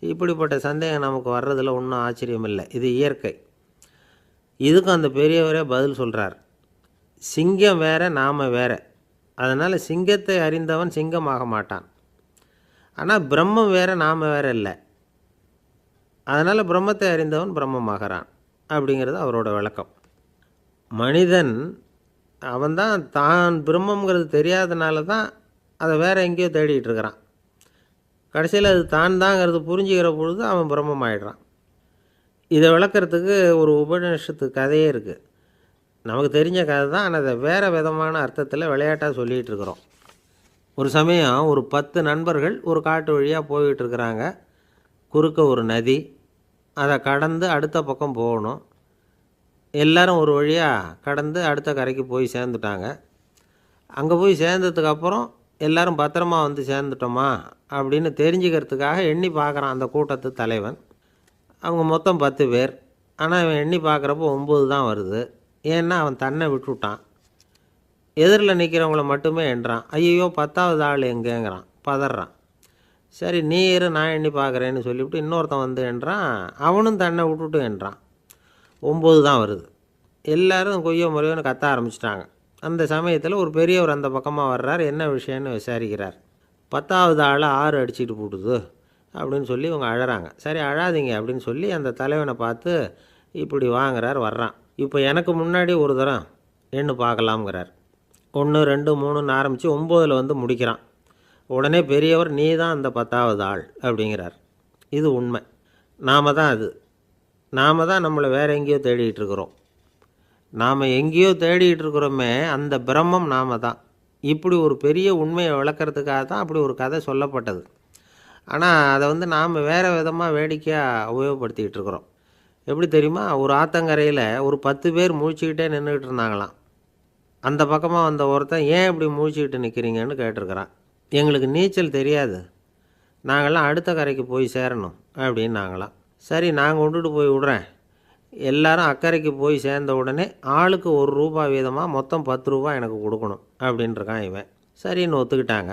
இப்படிப்பட்ட சந்தேகம் நமக்கு வர்றதில் ஒன்றும் ஆச்சரியம் இல்லை. இது இயற்கை. இதுக்கும் அந்த பெரியவரே பதில் சொல்கிறார். சிங்கம் வேற, நாம் வேற. அதனால் சிங்கத்தை அறிந்தவன் சிங்கமாக மாட்டான். ஆனால் பிரம்மம் வேற, நாம் வேற இல்லை. அதனால் பிரம்மத்தை அறிந்தவன் பிரம்மமாகிறான் அப்படிங்கிறது அவரோட விளக்கம். மனிதன் தான் பிரம்மங்கிறது தெரியாதனால தான் அதை வேறு எங்கேயோ தேடிகிட்டு இருக்கிறான். கடைசியில் அது தான் தாங்கிறது புரிஞ்சுக்கிற பொழுது அவன் பிரம்மமாயிடுறான். இதை விளக்கறதுக்கு ஒரு உபநிஷத்து கதையே இருக்குது. நமக்கு தெரிஞ்ச கதை தான், ஆனால் அதை வேறு விதமான அர்த்தத்தில் விளையாட்டாக சொல்லிகிட்டு இருக்கிறோம். ஒரு சமயம் ஒரு 10 நண்பர்கள் ஒரு காட்டு வழியாக போய்கிட்டு இருக்கிறாங்க. குறுக்க ஒரு நதி, அதை கடந்து அடுத்த பக்கம் போகணும். எல்லாரும் ஒரு வழியாக கடந்து அடுத்த கரைக்கு போய் சேர்ந்துட்டாங்க. அங்கே போய் சேர்ந்ததுக்கப்புறம் எல்லாரும் பத்திரமா வந்து சேர்ந்துட்டோமா அப்படின்னு தெரிஞ்சுக்கிறதுக்காக எண்ணி பார்க்குறான் அந்த கூட்டத்து தலைவன். அவங்க மொத்தம் 10 பேர். ஆனால் இவன் எண்ணி பார்க்குறப்போ 9 தான் வருது. ஏன்னா அவன் தன்னை விட்டுவிட்டான். எதிரில் நிற்கிறவங்கள மட்டுமே எண்ணுறான். ஐயோ 10வது ஆள் எங்கேங்கிறான், பதறான். சரி நீ இரு, நான் எண்ணி பார்க்குறேன்னு சொல்லிவிட்டு இன்னொருத்தன் வந்து எண்ணுறான். அவனும் தன்னை விட்டுட்டு எண்ணுறான். 9 தான் வருது. எல்லோரும் கொய்யோ முறையோன்னு கத்த ஆரம்பிச்சிட்டாங்க. அந்த சமயத்தில் ஒரு பெரியவர் அந்த பக்கமாக வர்றார். என்ன விஷயம்னு விசாரிக்கிறார். 10வது ஆள் 6 அடிச்சுட்டு போட்டுது அப்படின்னு சொல்லி இவங்க அழறாங்க. சரி அழாதீங்க அப்படின்னு சொல்லி அந்த தலைவனை பார்த்து இப்படி வாங்குறார். வர்றான். இப்போ எனக்கு முன்னாடி ஒரு தரம் எண்ணு பார்க்கலாம்ங்கிறார். 1 2 3ன்னு ஆரம்பித்து 9ல் வந்து முடிக்கிறான். உடனே பெரியவர் நீ தான் அந்த 10வது ஆள் அப்படிங்கிறார். இது உண்மை. நாம் தான் அது. நாம் தான் நம்மளை வேறு எங்கேயோ தேடிகிட்டு இருக்கிறோம். நாம் எங்கேயோ தேடிகிட்டு இருக்கிறோமே, அந்த பிரம்மம் நாம் தான். இப்படி ஒரு பெரிய உண்மையை விளக்கிறதுக்காக தான் அப்படி ஒரு கதை சொல்லப்பட்டது. ஆனால் அதை வந்து நாம் வேறு விதமாக வேடிக்கையாக உபயோகப்படுத்திக்கிட்டு இருக்கிறோம். எப்படி தெரியுமா? ஒரு ஆத்தங்கரையில் ஒரு 10 பேர் முழிச்சுக்கிட்டே நின்றுக்கிட்டு இருந்தாங்களாம். அந்த பக்கமாக வந்த ஒருத்தன் ஏன் இப்படி முழிச்சுக்கிட்டு நிற்கிறீங்கன்னு கேட்டிருக்கிறான். எங்களுக்கு நீச்சல் தெரியாது, நாங்கள்லாம் அடுத்த கரைக்கு போய் சேரணும் அப்படின்னு நாங்களாம். சரி நான் கொண்டுட்டு போய் விட்றேன். எல்லாரும் அக்கறைக்கு போய் சேர்ந்த உடனே ஆளுக்கு ₹1 வீதமாக மொத்தம் ₹10 எனக்கு கொடுக்கணும் அப்படின்ட்டுருக்கான் இவன். சரின்னு ஒத்துக்கிட்டாங்க.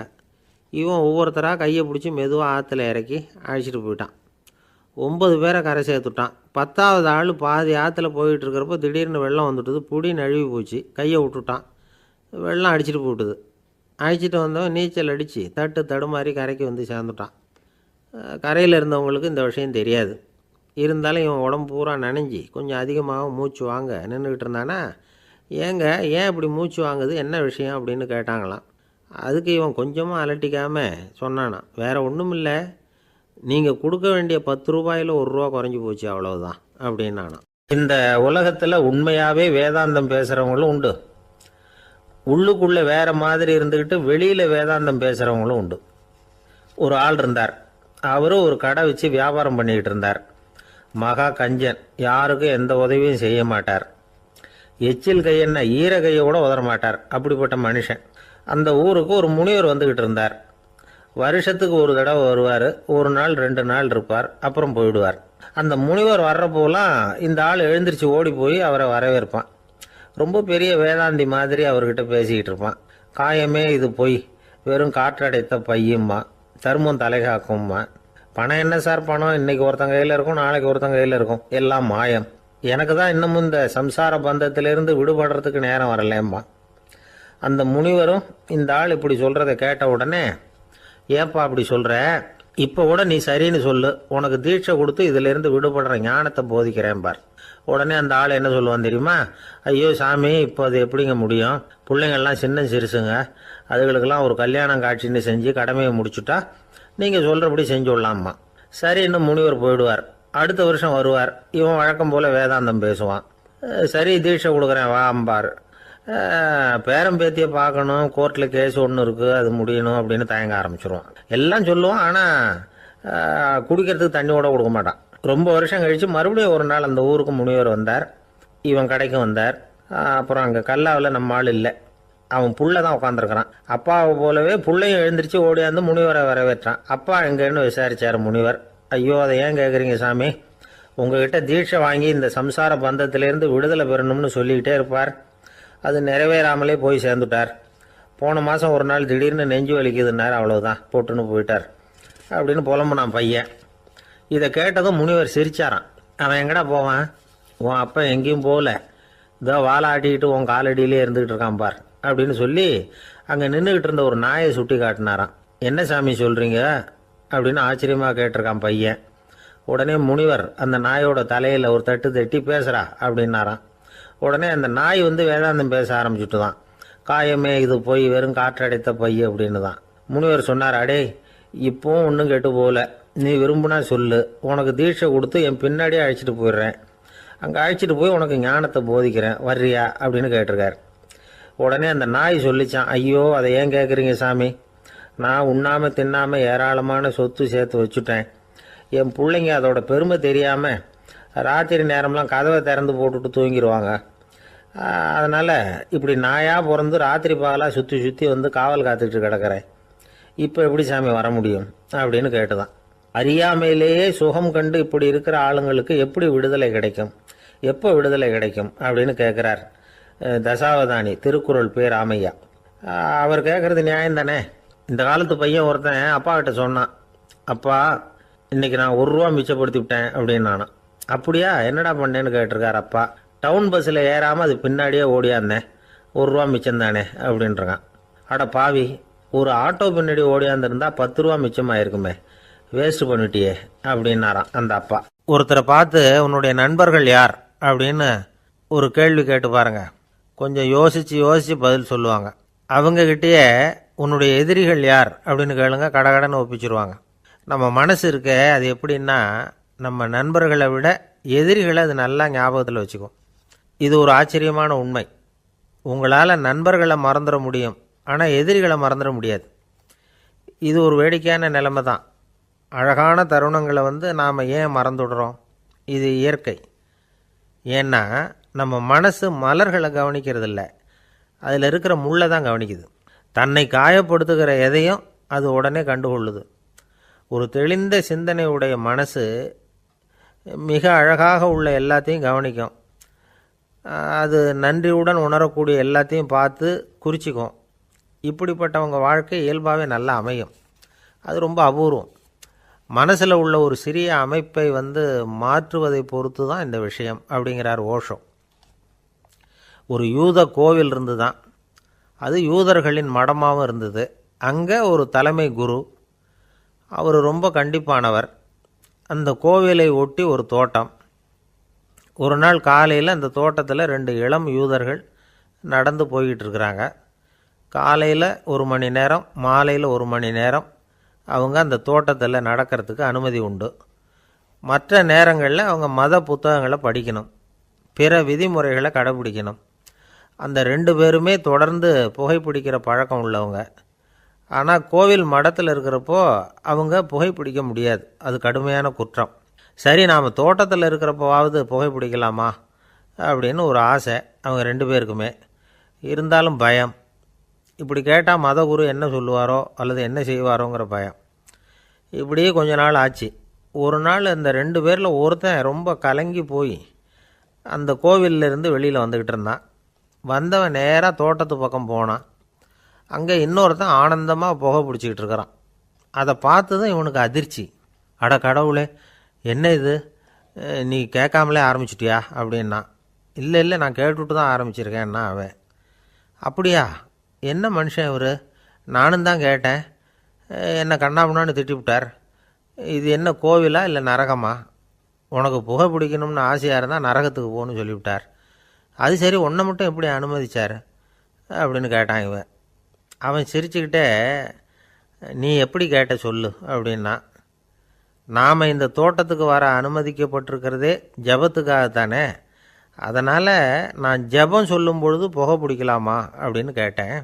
இவன் ஒவ்வொருத்தராக கையை பிடிச்சி மெதுவாக ஆற்றுல இறக்கி அழைச்சிட்டு போயிட்டான். 9 பேரை கரை சேர்த்துட்டான். 10வது ஆள் பாதி ஆற்றுல போயிட்டு இருக்கிறப்போ திடீர்னு வெள்ளம் வந்துட்டுது. புடி நழுவி போச்சு. கையை விட்டுட்டான். வெள்ளம் அடிச்சிட்டு போட்டுது. அழைச்சிட்டு வந்தவன் நீச்சல் அடித்து தட்டு தடுமாறி கரைக்கு வந்து சேர்ந்துட்டான். கரையில் இருந்தவங்களுக்கு இந்த விஷயம் தெரியாது. இருந்தாலும் இவன் உடம்பு பூரா நனைஞ்சி கொஞ்சம் அதிகமாக மூச்சு வாங்க நின்றுக்கிட்டு இருந்தானா, ஏங்க ஏன் இப்படி மூச்சு வாங்குது, என்ன விஷயம் அப்படின்னு கேட்டாங்களாம். அதுக்கு இவன் கொஞ்சமாக அலட்டிக்காமல் சொன்னானா, வேறு ஒன்றும் இல்லை, நீங்கள் கொடுக்க வேண்டிய ₹10ல் ₹1 குறைஞ்சி போச்சு அவ்வளவுதான் அப்படின்னானா. இந்த உலகத்தில் உண்மையாகவே வேதாந்தம் பேசுகிறவங்களும் உண்டு. உள்ளுக்குள்ளே வேறு மாதிரி இருந்துக்கிட்டு வெளியில் வேதாந்தம் பேசுகிறவங்களும் உண்டு. ஒரு ஆள் இருந்தார். அவரும் ஒரு கடை வச்சு வியாபாரம் பண்ணிக்கிட்டு இருந்தார். மகா கஞ்சன். யாருக்கும் எந்த உதவியும் செய்ய மாட்டார். எச்சில் கையென்ன ஈர கையை கூட உதற மாட்டார். அப்படிப்பட்ட மனுஷன். அந்த ஊருக்கு ஒரு முனிவர் வந்துக்கிட்டு இருந்தார். வருஷத்துக்கு ஒரு தடவை வருவார். 1 நாள் 2 நாள் இருப்பார், அப்புறம் போயிடுவார். அந்த முனிவர் வர்றப்போலாம் இந்த ஆள் எழுந்திரிச்சு ஓடி போய் அவரை வரவேற்பான். ரொம்ப பெரிய வேதாந்தி மாதிரி அவர்கிட்ட பேசிக்கிட்டு இருப்பான். காயமே இது பொய், வெறும் காற்றடைத்த பையும்மா, தர்மம் தலைகாக்கும்மா. பணம் என்ன சார் பணம், இன்னைக்கு ஒருத்தங்க கையில் இருக்கும், நாளைக்கு ஒருத்தங்க கையில் இருக்கும், எல்லாம் மாயம். எனக்கு தான் இன்னமும் இந்த சம்சார பந்தத்திலிருந்து விடுபடுறதுக்கு நேரம் வரலேம்மா. அந்த முனிவரும் இந்த ஆள் இப்படி சொல்கிறத கேட்ட உடனே, ஏப்பா அப்படி சொல்கிற, இப்போ கூட நீ சரின்னு சொல்லு, உனக்கு தீட்சை கொடுத்து இதிலேருந்து விடுபடுற ஞானத்தை போதிக்கிறேன் பார். உடனே அந்த ஆள் என்ன சொல்லுவான் தெரியுமா? ஐயோ சாமி, இப்போ அது எப்படிங்க முடியும், பிள்ளைங்கள்லாம் சின்ன சிறுசுங்க, அதுகளுக்கெல்லாம் ஒரு கல்யாணம் காட்சின்னு செஞ்சு கடமையை முடிச்சுட்டா நீங்கள் சொல்கிறபடி செஞ்சு விடலாமா. சரி இன்னும் முனிவர் போயிடுவார். அடுத்த வருஷம் வருவார். இவன் வழக்கம் போல் வேதாந்தம் பேசுவான். சரி தீட்சை கொடுக்குறேன் வா அம்பார். பேரம்பேத்தியை பார்க்கணும், கோர்ட்டில் கேஸ் ஒன்று இருக்குது, அது முடியணும் அப்படின்னு தயங்க ஆரம்பிச்சிருவான். எல்லாம் சொல்லுவான், ஆனால் குடிக்கிறதுக்கு தண்ணி கூட கொடுக்க மாட்டான். ரொம்ப வருஷம் கழித்து மறுபடியும் ஒரு நாள் அந்த ஊருக்கு முனிவர் வந்தார். இவன் கடைக்கு வந்தார். அப்புறம் அங்கே கல்லாவில் நம்ம ஆள் இல்லை. அவன் புள்ள தான் உட்காந்துருக்கிறான். அப்பாவை போலவே புள்ளையும் எழுந்திரிச்சு ஓடியாந்து முனிவரை வரவேற்றான். அப்பா எங்கன்னு விசாரிச்சார் முனிவர். ஐயோ அதை ஏன் கேட்குறீங்க சாமி, உங்ககிட்ட தீட்சை வாங்கி இந்த சம்சார பந்தத்திலேருந்து விடுதலை பெறணும்னு சொல்லிக்கிட்டே இருப்பார். அது நிறைவேறாமலே போய் சேர்ந்துட்டார். போன மாதம் ஒரு நாள் திடீர்னு நெஞ்சு வலிக்குதுன்னார், அவ்வளோதான் போட்டுன்னு போயிட்டார் அப்படின்னு புலம்புனான் பையன். இதை கேட்டதும் முனிவர் சிரிச்சாரான். அவன் எங்கடா போவான், உன் அப்பா எங்கேயும் போகல, இதோ வாழை ஆட்டிக்கிட்டு உன் காலடியிலே இருந்துக்கிட்டு இருக்கான் பார் அப்படின்னு சொல்லி அங்கே நின்றுக்கிட்டு இருந்த ஒரு நாயை சுட்டி காட்டினாரான். என்ன சாமி சொல்கிறீங்க அப்படின்னு ஆச்சரியமாக கேட்டிருக்கான் பையன். உடனே முனிவர் அந்த நாயோட தலையில் ஒரு தட்டு தட்டி பேசுகிறா அப்படின்னாரான். உடனே அந்த நாய் வந்து வேதாந்தம் பேச ஆரம்பிச்சுட்டு தான். காயமே இது போய் வெறும் காற்றடைத்த பை அப்படின்னு தான். முனிவர் சொன்னார், அடே இப்போவும் ஒன்றும் கெட்டு போகல. நீ விரும்புனா சொல்லு, உனக்கு தீட்சை கொடுத்து என் பின்னாடியே அழைச்சிட்டு போயிடுறேன். அங்கே அழைச்சிட்டு போய் உனக்கு ஞானத்தை போதிக்கிறேன், வர்றியா அப்படின்னு கேட்டிருக்கார். உடனே அந்த நாய் சொல்லிச்சான், ஐயோ அதை ஏன் கேட்குறீங்க சாமி, நான் உண்ணாமல் தின்னாமல் ஏராளமான சொத்து சேர்த்து வச்சுட்டேன். என் பிள்ளைங்க அதோட பெருமை தெரியாமல் ராத்திரி நேரம்லாம் கதவை திறந்து போட்டுட்டு தூங்கிடுவாங்க. அதனால் இப்படி நாயாக பிறந்து ராத்திரி பகலாக சுற்றி சுற்றி வந்து காவல் காத்துக்கிட்டு கிடக்கிறேன். இப்போ எப்படி சாமி வர முடியும் அப்படின்னு கேட்டுதான். அறியாமையிலேயே சுகம் கண்டு இப்படி இருக்கிற ஆளுங்களுக்கு எப்படி விடுதலை கிடைக்கும், எப்போ விடுதலை கிடைக்கும் அப்படின்னு கேட்குறார் தசாவதானி திருக்குறள் பேர் ராமையா. அவர் கேட்குறது நியாயம் தானே. இந்த காலத்து பையன் ஒருத்தன் அப்பா கிட்ட சொன்னான், அப்பா இன்னைக்கு நான் ₹1 மிச்சப்படுத்தி விட்டேன் அப்படின்னு. நானும் அப்படியா, என்னடா பண்ணேன்னு கேட்டிருக்கார் அப்பா. டவுன் பஸ்ஸில் ஏறாமல் அது பின்னாடியே ஓடியாந்தேன், ₹1 மிச்சம் தானே அப்படின்றான். அட பாவி, ஒரு ஆட்டோ பின்னாடி ஓடியாந்துருந்தா ₹10 மிச்சமாயிருக்குமே, வேஸ்ட் பண்ணிட்டியே அப்படின்னாராம் அந்த அப்பா. ஒருத்தரை பார்த்து உன்னுடைய நண்பர்கள் யார் அப்படின்னு ஒரு கேள்வி கேட்டு பாருங்க, கொஞ்சம் யோசித்து யோசித்து பதில் சொல்லுவாங்க. அவங்கக்கிட்டேயே உன்னுடைய எதிரிகள் யார் அப்படின்னு கேளுங்க, கடகடன்னு ஒப்பிச்சிருவாங்க. நம்ம மனசு இருக்க அது எப்படின்னா, நம்ம நண்பர்களை விட எதிரிகளை அது நல்லா ஞாபகத்தில் வச்சுக்கும். இது ஒரு ஆச்சரியமான உண்மை. உங்களால் நண்பர்களை மறந்துட முடியும், ஆனால் எதிரிகளை மறந்துட முடியாது. இது ஒரு வேடிக்கையான நிலைமை தான். அழகான தருணங்களை நாம் ஏன் மறந்துடுறோம்? இது இயற்கை. ஏன்னா நம்ம மனசு மலர்களை கவனிக்கிறதில்ல, அதில் இருக்கிற முள்ளை தான் கவனிக்குது. தன்னை காயப்படுத்துகிற எதையும் அது உடனே கண்டுகொள்ளுது. ஒரு தெளிந்த சிந்தனை உடைய மனசு மிக அழகாக உள்ள எல்லாத்தையும் கவனிக்கும். அது நன்றியுடன் உணரக்கூடிய எல்லாத்தையும் பார்த்து குறிச்சிக்கும். இப்படிப்பட்டவங்க வாழ்க்கை இயல்பாகவே நல்லா அமையும். அது ரொம்ப அபூர்வம். மனசில் உள்ள ஒரு சிறிய அமைப்பை மாற்றுவதை பொறுத்து தான் இந்த விஷயம் அப்படிங்கிறார் ஓஷோ. ஒரு யூத கோவில் இருந்து தான், அது யூதர்களின் மடமாகவும் இருந்தது. அங்கே ஒரு தலைமை குரு, அவர் ரொம்ப கண்டிப்பானவர். அந்த கோவிலை ஒட்டி ஒரு தோட்டம். ஒரு நாள் காலையில் அந்த தோட்டத்தில் 2 இளம் யூதர்கள் நடந்து போய்கிட்டு இருக்கிறாங்க. காலையில் 1 மணி நேரம், மாலையில் 1 மணி நேரம் அவங்க அந்த தோட்டத்தில் நடக்கிறதுக்கு அனுமதி உண்டு. மற்ற நேரங்களில் அவங்க மத புத்தகங்களை படிக்கணும், பிற விதிமுறைகளை கடைபிடிக்கணும். அந்த 2 பேருமே தொடர்ந்து புகைப்பிடிக்கிற பழக்கம் உள்ளவங்க. ஆனால் கோவில் மடத்தில் இருக்கிறப்போ அவங்க புகைப்பிடிக்க முடியாது, அது கடுமையான குற்றம். சரி, நாம் தோட்டத்தில் இருக்கிறப்போவாவது புகைப்பிடிக்கலாமா அப்படின்னு ஒரு ஆசை அவங்க 2 பேருக்குமே. இருந்தாலும் பயம். இப்படி கேட்டால் மதகுரு என்ன சொல்லுவாரோ அல்லது என்ன செய்வாரோங்கிற பயம். இப்படியே கொஞ்ச நாள் ஆச்சு. ஒரு நாள் இந்த 2 பேரில் ஒருத்தன் ரொம்ப கலங்கி போய் அந்த கோவிலிருந்து வெளியில் வந்துக்கிட்டு இருந்தான். வந்தவன் நேராக தோட்டத்து பக்கம் போனான். அங்கே இன்னொருத்தன் ஆனந்தமாக புகை பிடிச்சிக்கிட்டு இருக்கிறான். அதை பார்த்து தான் இவனுக்கு அதிர்ச்சி. அட கடவுளே, என்ன இது, நீ கேட்காமலே ஆரம்பிச்சிட்டியா அப்படின்னா. இல்லை இல்லை, நான் கேட்டுவிட்டு தான் ஆரம்பிச்சிருக்கேன்னா அவன். அப்படியா, என்ன மனுஷன் இவர், நானும் தான் கேட்டேன், என்ன கண்ணாபுண்ணான்னு திட்டிவிட்டார். இது என்ன கோவிலா இல்லை நரகமா? உனக்கு புகை பிடிக்கணும்னு ஆசையாக இருந்தால் நரகத்துக்கு போகணும்னு சொல்லிவிட்டார். அது சரி, உன்னை மட்டும் எப்படி அனுமதிச்சார் அப்படின்னு கேட்டான் இவன். அவன் சிரிச்சுக்கிட்டே, நீ எப்படி கேட்ட சொல்லு அப்படின்னா. நாம் இந்த தோட்டத்துக்கு வர அனுமதிக்கப்பட்டிருக்கிறதே ஜபத்துக்காகத்தானே, அதனால் நான் ஜபம் சொல்லும் பொழுது புகை பிடிக்கலாமா அப்படின்னு கேட்டேன்.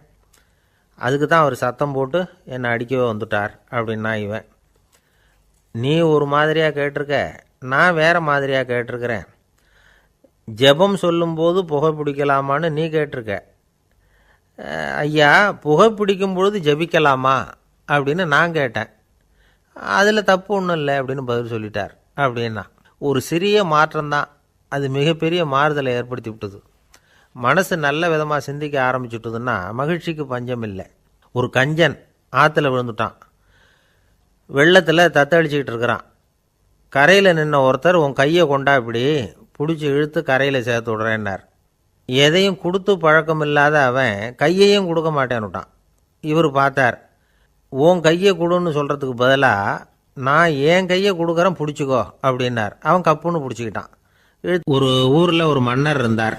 அதுக்கு தான் அவர் சத்தம் போட்டு என்னை அடிக்கவே வந்துட்டார் அப்படின்னா இவன். நீ ஒரு மாதிரியாக கேட்டிருக்க, நான் வேறு மாதிரியாக கேட்டிருக்கிறேன். ஜபம் சொல்லும்போது புகை பிடிக்கலாமான்னு நீ கேட்டிருக்க. ஐயா, புகை பிடிக்கும் பொழுது ஜபிக்கலாமா அப்படின்னு நான் கேட்டேன். அதில் தப்பு ஒன்றும் இல்லை அப்படின்னு பதில் சொல்லிட்டார் அப்படின்னா. ஒரு சிறிய மாற்றம்தான் அது மிகப்பெரிய மாறுதலை ஏற்படுத்தி விட்டது. மனசு நல்ல விதமாக சிந்திக்க ஆரம்பிச்சுட்டுதுன்னா மகிழ்ச்சிக்கு பஞ்சம் இல்லை. ஒரு கஞ்சன் ஆற்றுல விழுந்துட்டான். வெள்ளத்தில் தத்தளிச்சிக்கிட்டு இருக்கிறான். கரையில் நின்ன ஒருத்தர், உன் கையை கொண்டா இப்படி பிடிச்சி இழுத்து கரையில் சேர்த்து விடுறேன்னார். எதையும் கொடுத்து பழக்கம் இல்லாத அவன் கையையும் கொடுக்க மாட்டேன்னுட்டான். இவர் பார்த்தார், உன் கையை கொடுன்னு சொல்கிறதுக்கு பதிலாக நான் என் கையை கொடுக்குறேன் பிடிச்சிக்கோ அப்படின்னார். அவன் கப்புன்னு பிடிச்சிக்கிட்டான். ஒரு ஊரில் ஒரு மன்னர் இருந்தார்,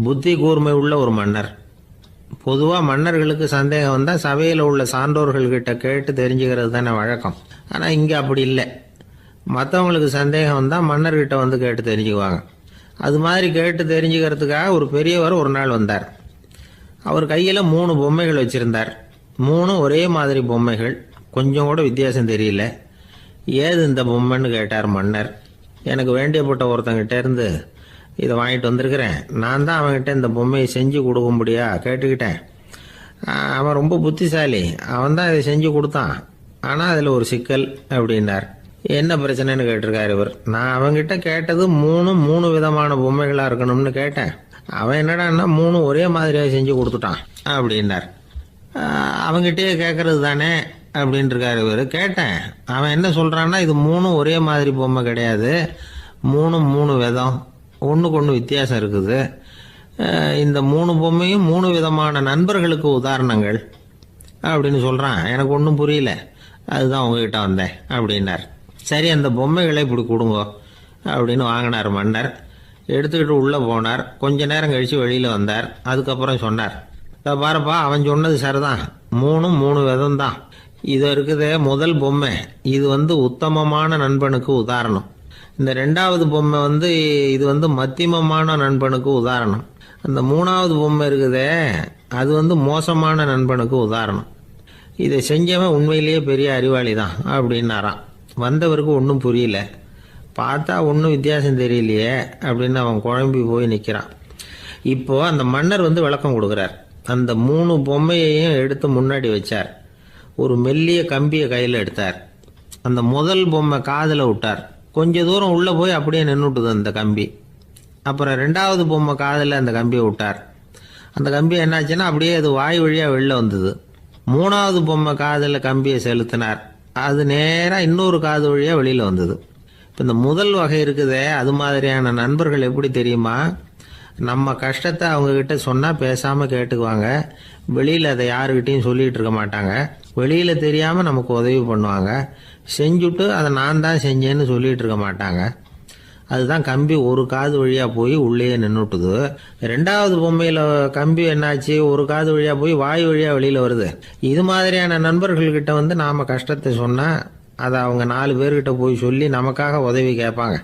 புத்தி கூர்மை உள்ள ஒரு மன்னர். பொதுவாக மன்னர்களுக்கு சந்தேகம் வந்தால் சபையில் உள்ள சான்றோர்கள்கிட்ட கேட்டு தெரிஞ்சுக்கிறது தானே வழக்கம். ஆனால் இங்கே அப்படி இல்லை. மற்றவங்களுக்கு சந்தேகம் வந்தால் மன்னர்கிட்ட வந்து கேட்டு தெரிஞ்சுக்குவாங்க. அது மாதிரி கேட்டு தெரிஞ்சுக்கிறதுக்காக ஒரு பெரியவர் ஒரு நாள் வந்தார். அவர் கையில் 3 பொம்மைகள் வச்சுருந்தார். 3 ஒரே மாதிரி பொம்மைகள், கொஞ்சம் கூட வித்தியாசம் தெரியல. ஏது இந்த பொம்மைன்னு கேட்டார் மன்னர். எனக்கு வேண்டியப்பட்ட ஒருத்தங்கிட்ட இருந்து இதை வாங்கிட்டு வந்திருக்கிறேன். நான் தான் அவன்கிட்ட இந்த பொம்மையை செஞ்சு கொடுக்கும்படியா கேட்டுக்கிட்டேன். அவன் ரொம்ப புத்திசாலி, அவன் தான் இதை செஞ்சு கொடுத்தான். ஆனால் அதில் ஒரு சிக்கல் அப்படின்னார். என்ன பிரச்சனைன்னு கேட்டிருக்காரு இவர். நான் அவன்கிட்ட கேட்டது 3 விதமான பொம்மைகளாக இருக்கணும்னு கேட்டேன். அவன் என்னடான்னா 3 ஒரே மாதிரியாக செஞ்சு கொடுத்துட்டான் அப்படின்னார். அவங்ககிட்டயே கேட்கறது தானே அப்படின்ட்டுருக்காரு இவர். கேட்டேன், அவன் என்ன சொல்கிறான்னா இது 3 ஒரே மாதிரி பொம்மை கிடையாது, 3 விதம், ஒன்றுக்கு ஒன்று வித்தியாசம் இருக்குது. இந்த 3 பொம்மையும் 3 விதமான நண்பர்களுக்கு உதாரணங்கள் அப்படின்னு சொல்கிறான். எனக்கு ஒன்றும் புரியல, அதுதான் உங்ககிட்ட வந்தேன் அப்படின்னார். சரி, அந்த பொம்மைகளை இப்படி கொடுங்க அப்படின்னு வாங்கினார் மன்னர். எடுத்துக்கிட்டு உள்ளே போனார். கொஞ்ச நேரம் கழித்து வெளியில் வந்தார். அதுக்கப்புறம் சொன்னார், பாருப்பா, அவன் சொன்னது சரிதான், 3 விதம் தான். இது இருக்குது முதல் பொம்மை, இது உத்தமமான நண்பனுக்கு உதாரணம். இந்த 2வது பொம்மை இது மத்தியமமான நண்பனுக்கு உதாரணம். அந்த 3வது பொம்மை இருக்குதே அது மோசமான நண்பனுக்கு உதாரணம். இதை செஞ்சவன் உண்மையிலேயே பெரிய அறிவாளி தான் அப்படின்னாராம். வந்தவருக்கு ஒன்றும் புரியல. பார்த்தா ஒன்றும் வித்தியாசம் தெரியலையே அப்படின்னு அவன் குழம்பி போய் நிற்கிறான். இப்போ அந்த மன்னர் விளக்கம் கொடுக்குறார். அந்த 3 பொம்மையையும் எடுத்து முன்னாடி வச்சார். ஒரு மெல்லிய கம்பியை கையில் எடுத்தார். அந்த முதல் பொம்மை காதில் விட்டார். கொஞ்ச தூரம் உள்ளே போய் அப்படியே நின்றுட்டுது அந்த கம்பி. அப்புறம் 2வது பொம்மை காதில் அந்த கம்பியை விட்டார். அந்த கம்பி என்னாச்சுன்னா அப்படியே அது வாய் வழியாக வெளில வந்தது. 3வது பொம்மை காதில் கம்பியை செலுத்தினார். அது நேராக இன்னொரு காது வழியாக வெளியில் வந்தது. இப்போ இந்த முதல் வகை இருக்குதே, அது மாதிரியான நண்பர்கள் எப்படி தெரியுமா? நம்ம கஷ்டத்தை அவங்கக்கிட்ட சொன்னால் பேசாமல் கேட்டுக்குவாங்க. வெளியில் அதை யாருக்கிட்டையும் சொல்லிகிட்டு இருக்க மாட்டாங்க. வெளியில் தெரியாமல் நமக்கு உதவி பண்ணுவாங்க. செஞ்சுட்டு அதை நான் தான் செஞ்சேன்னு சொல்லிகிட்டு இருக்க மாட்டாங்க. அதுதான் கம்பி ஒரு காது வழியாக போய் உள்ளேயே நின்றுட்டுது. 2வது பொம்மையில் கம்பி என்னாச்சு, ஒரு காது வழியாக போய் வாய் வழியாக வெளியில் வருது. இது மாதிரியான நண்பர்கள்கிட்ட நாம் கஷ்டத்தை சொன்னால் அதை அவங்க 4 பேர்கிட்ட போய் சொல்லி நமக்காக உதவி கேட்பாங்க.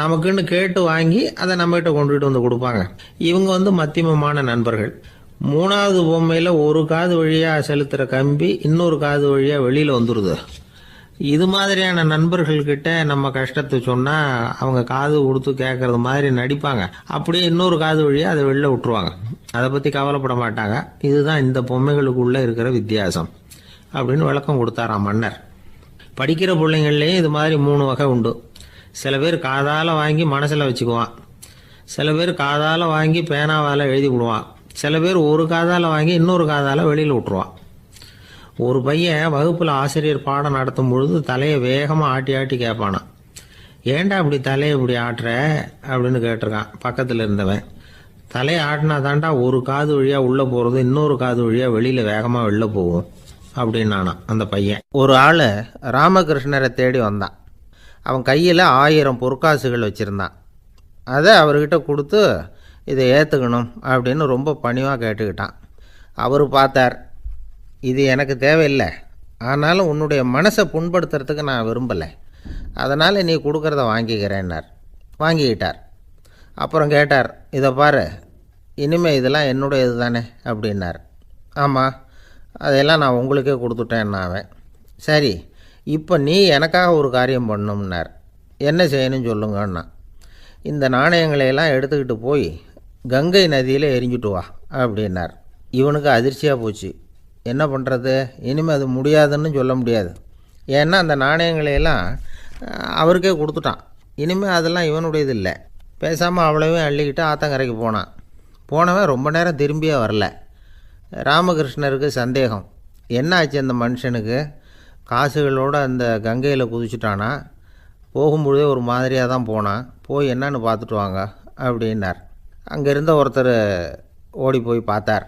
நமக்குன்னு கேட்டு வாங்கி அதை நம்மகிட்ட கொண்டுகிட்டு கொடுப்பாங்க. இவங்க மத்தியமமான நண்பர்கள். 3வது பொம்மையில் ஒரு காது வழியாக செலுத்துகிற கம்பி இன்னொரு காது வழியாக வெளியில் வந்துடுது. இது மாதிரியான நண்பர்கள்கிட்ட நம்ம கஷ்டத்தை சொன்னால் அவங்க காது கொடுத்து கேட்கறது மாதிரி நடிப்பாங்க. அப்படியே இன்னொரு காது வழியாக அதை வெளில விட்டுருவாங்க. அதை பற்றி கவலைப்பட மாட்டாங்க. இதுதான் இந்த பொம்மைகளுக்குள்ளே இருக்கிற வித்தியாசம் அப்படின்னு விளக்கம் கொடுத்தாராம் மன்னர். படிக்கிற பிள்ளைங்கள்லேயும் இது மாதிரி 3 வகை உண்டு. சில பேர் காதால் வாங்கி மனசில் வச்சுக்குவான். சில பேர் காதால் வாங்கி பேனாவால் எழுதி விடுவான். சில பேர் ஒரு காதால் வாங்கி இன்னொரு காதால் வெளியில் விட்டுருவான். ஒரு பையன் வகுப்பில் ஆசிரியர் பாடம் நடத்தும் பொழுது தலையை வேகமாக ஆட்டி ஆட்டி கேட்பானான். ஏன்டா இப்படி தலையை இப்படி ஆட்டுற அப்படின்னு கேட்டிருக்கான் பக்கத்தில் இருந்தவன். தலையை ஆட்டினா தாண்டா ஒரு காது வழியாக உள்ளே போகிறது, இன்னொரு காது வழியாக வெளியில் வேகமாக வெளில போகும் அப்படின்னானான் அந்த பையன். ஒரு ஆள் ராமகிருஷ்ணரை தேடி வந்தான். அவன் கையில் 1000 பொற்காசுகள் வச்சுருந்தான். அதை அவர்கிட்ட கொடுத்து இதை ஏற்றுக்கணும் அப்படின்னு ரொம்ப பணிவாக கேட்டுக்கிட்டான். அவர் பார்த்தார், இது எனக்கு தேவையில்லை, ஆனாலும் உன்னுடைய மனசை புண்படுத்துறதுக்கு நான் விரும்பலை, அதனால் நீ கொடுக்குறத வாங்கிக்கிறேன்னார். வாங்கிக்கிட்டார். அப்புறம் கேட்டார், இதை பாரு, இனிமேல் இதெல்லாம் என்னுடையது தானே அப்படின்னார். ஆமாம், அதையெல்லாம் நான் உங்களுக்கே கொடுத்துட்டேன்னா அவன். சரி, இப்போ நீ எனக்காக ஒரு காரியம் பண்ணணும்னார். என்ன செய்யணும்னு சொல்லுங்கன்னா, இந்த நாணயங்களையெல்லாம் எடுத்துக்கிட்டு போய் கங்கை நதியில் எரிஞ்சுட்டு வா அப்படின்னார். இவனுக்கு அதிர்ச்சியாக போச்சு. என்ன பண்ணுறது, இனிமேல் அது முடியாதுன்னு சொல்ல முடியாது. ஏன்னா அந்த நாணயங்களையெல்லாம் அவருக்கே கொடுத்துட்டான். இனிமேல் அதெல்லாம் இவனுடையது இல்லை. பேசாமல் அவ்வளவே அள்ளிக்கிட்டு ஆத்தங்கரைக்கு போனான். போனவன் ரொம்ப நேரம் திரும்பியே வரல. ராமகிருஷ்ணருக்கு சந்தேகம், என்ன ஆச்சு அந்த மனுஷனுக்கு, காசுகளோடு அந்த கங்கையில் குதிச்சுட்டானா, போகும்பொழுதே ஒரு மாதிரியாக தான் போனான், போய் என்னன்னு பார்த்துட்டு வாங்க அப்படின்னார். அங்கே இருந்த ஒருத்தர் ஓடி போய் பார்த்தார்.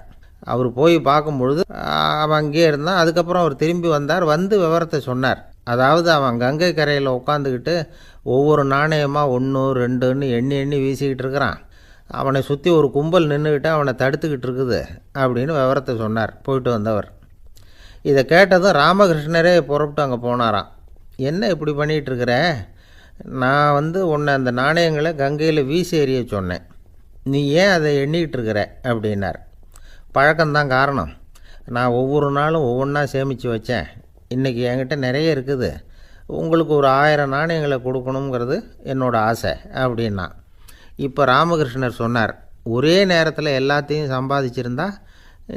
அவர் போய் பார்க்கும்பொழுது அவன் அங்கேயே இருந்தான். அதுக்கப்புறம் அவர் திரும்பி வந்தார். வந்து விவரத்தை சொன்னார். அதாவது அவன் கங்கை கரையில் உட்காந்துக்கிட்டு ஒவ்வொரு நாணயமாக 1 2ன்னு எண்ணி எண்ணி வீசிக்கிட்டு இருக்கிறான். அவனை சுற்றி ஒரு கும்பல் நின்றுக்கிட்டு அவனை தடுத்துக்கிட்டு இருக்குது அப்படின்னு விவரத்தை சொன்னார் போயிட்டு வந்தவர். இதை கேட்டதும் ராமகிருஷ்ணரே புறப்பட்டு அங்கே போனாராம். என்ன இப்படி பண்ணிகிட்டு இருக்கிற? நான் உன்னை அந்த நாணயங்களை கங்கையில் வீசி எறிய சொன்னேன், நீ ஏன் அதை எண்ணிக்கிட்டு இருக்கிற அப்படின்னார். பழக்கம்தான் காரணம், நான் ஒவ்வொரு நாளும் ஒவ்வொன்றா சேமித்து வச்சேன், இன்றைக்கி என்கிட்ட நிறைய இருக்குது, உங்களுக்கு ஒரு 1000 நாணயங்களை கொடுக்கணுங்கிறது என்னோடய ஆசை அப்படின்னா. இப்போ ராமகிருஷ்ணர் சொன்னார், ஒரே நேரத்தில் எல்லாத்தையும் சம்பாதிச்சிருந்தா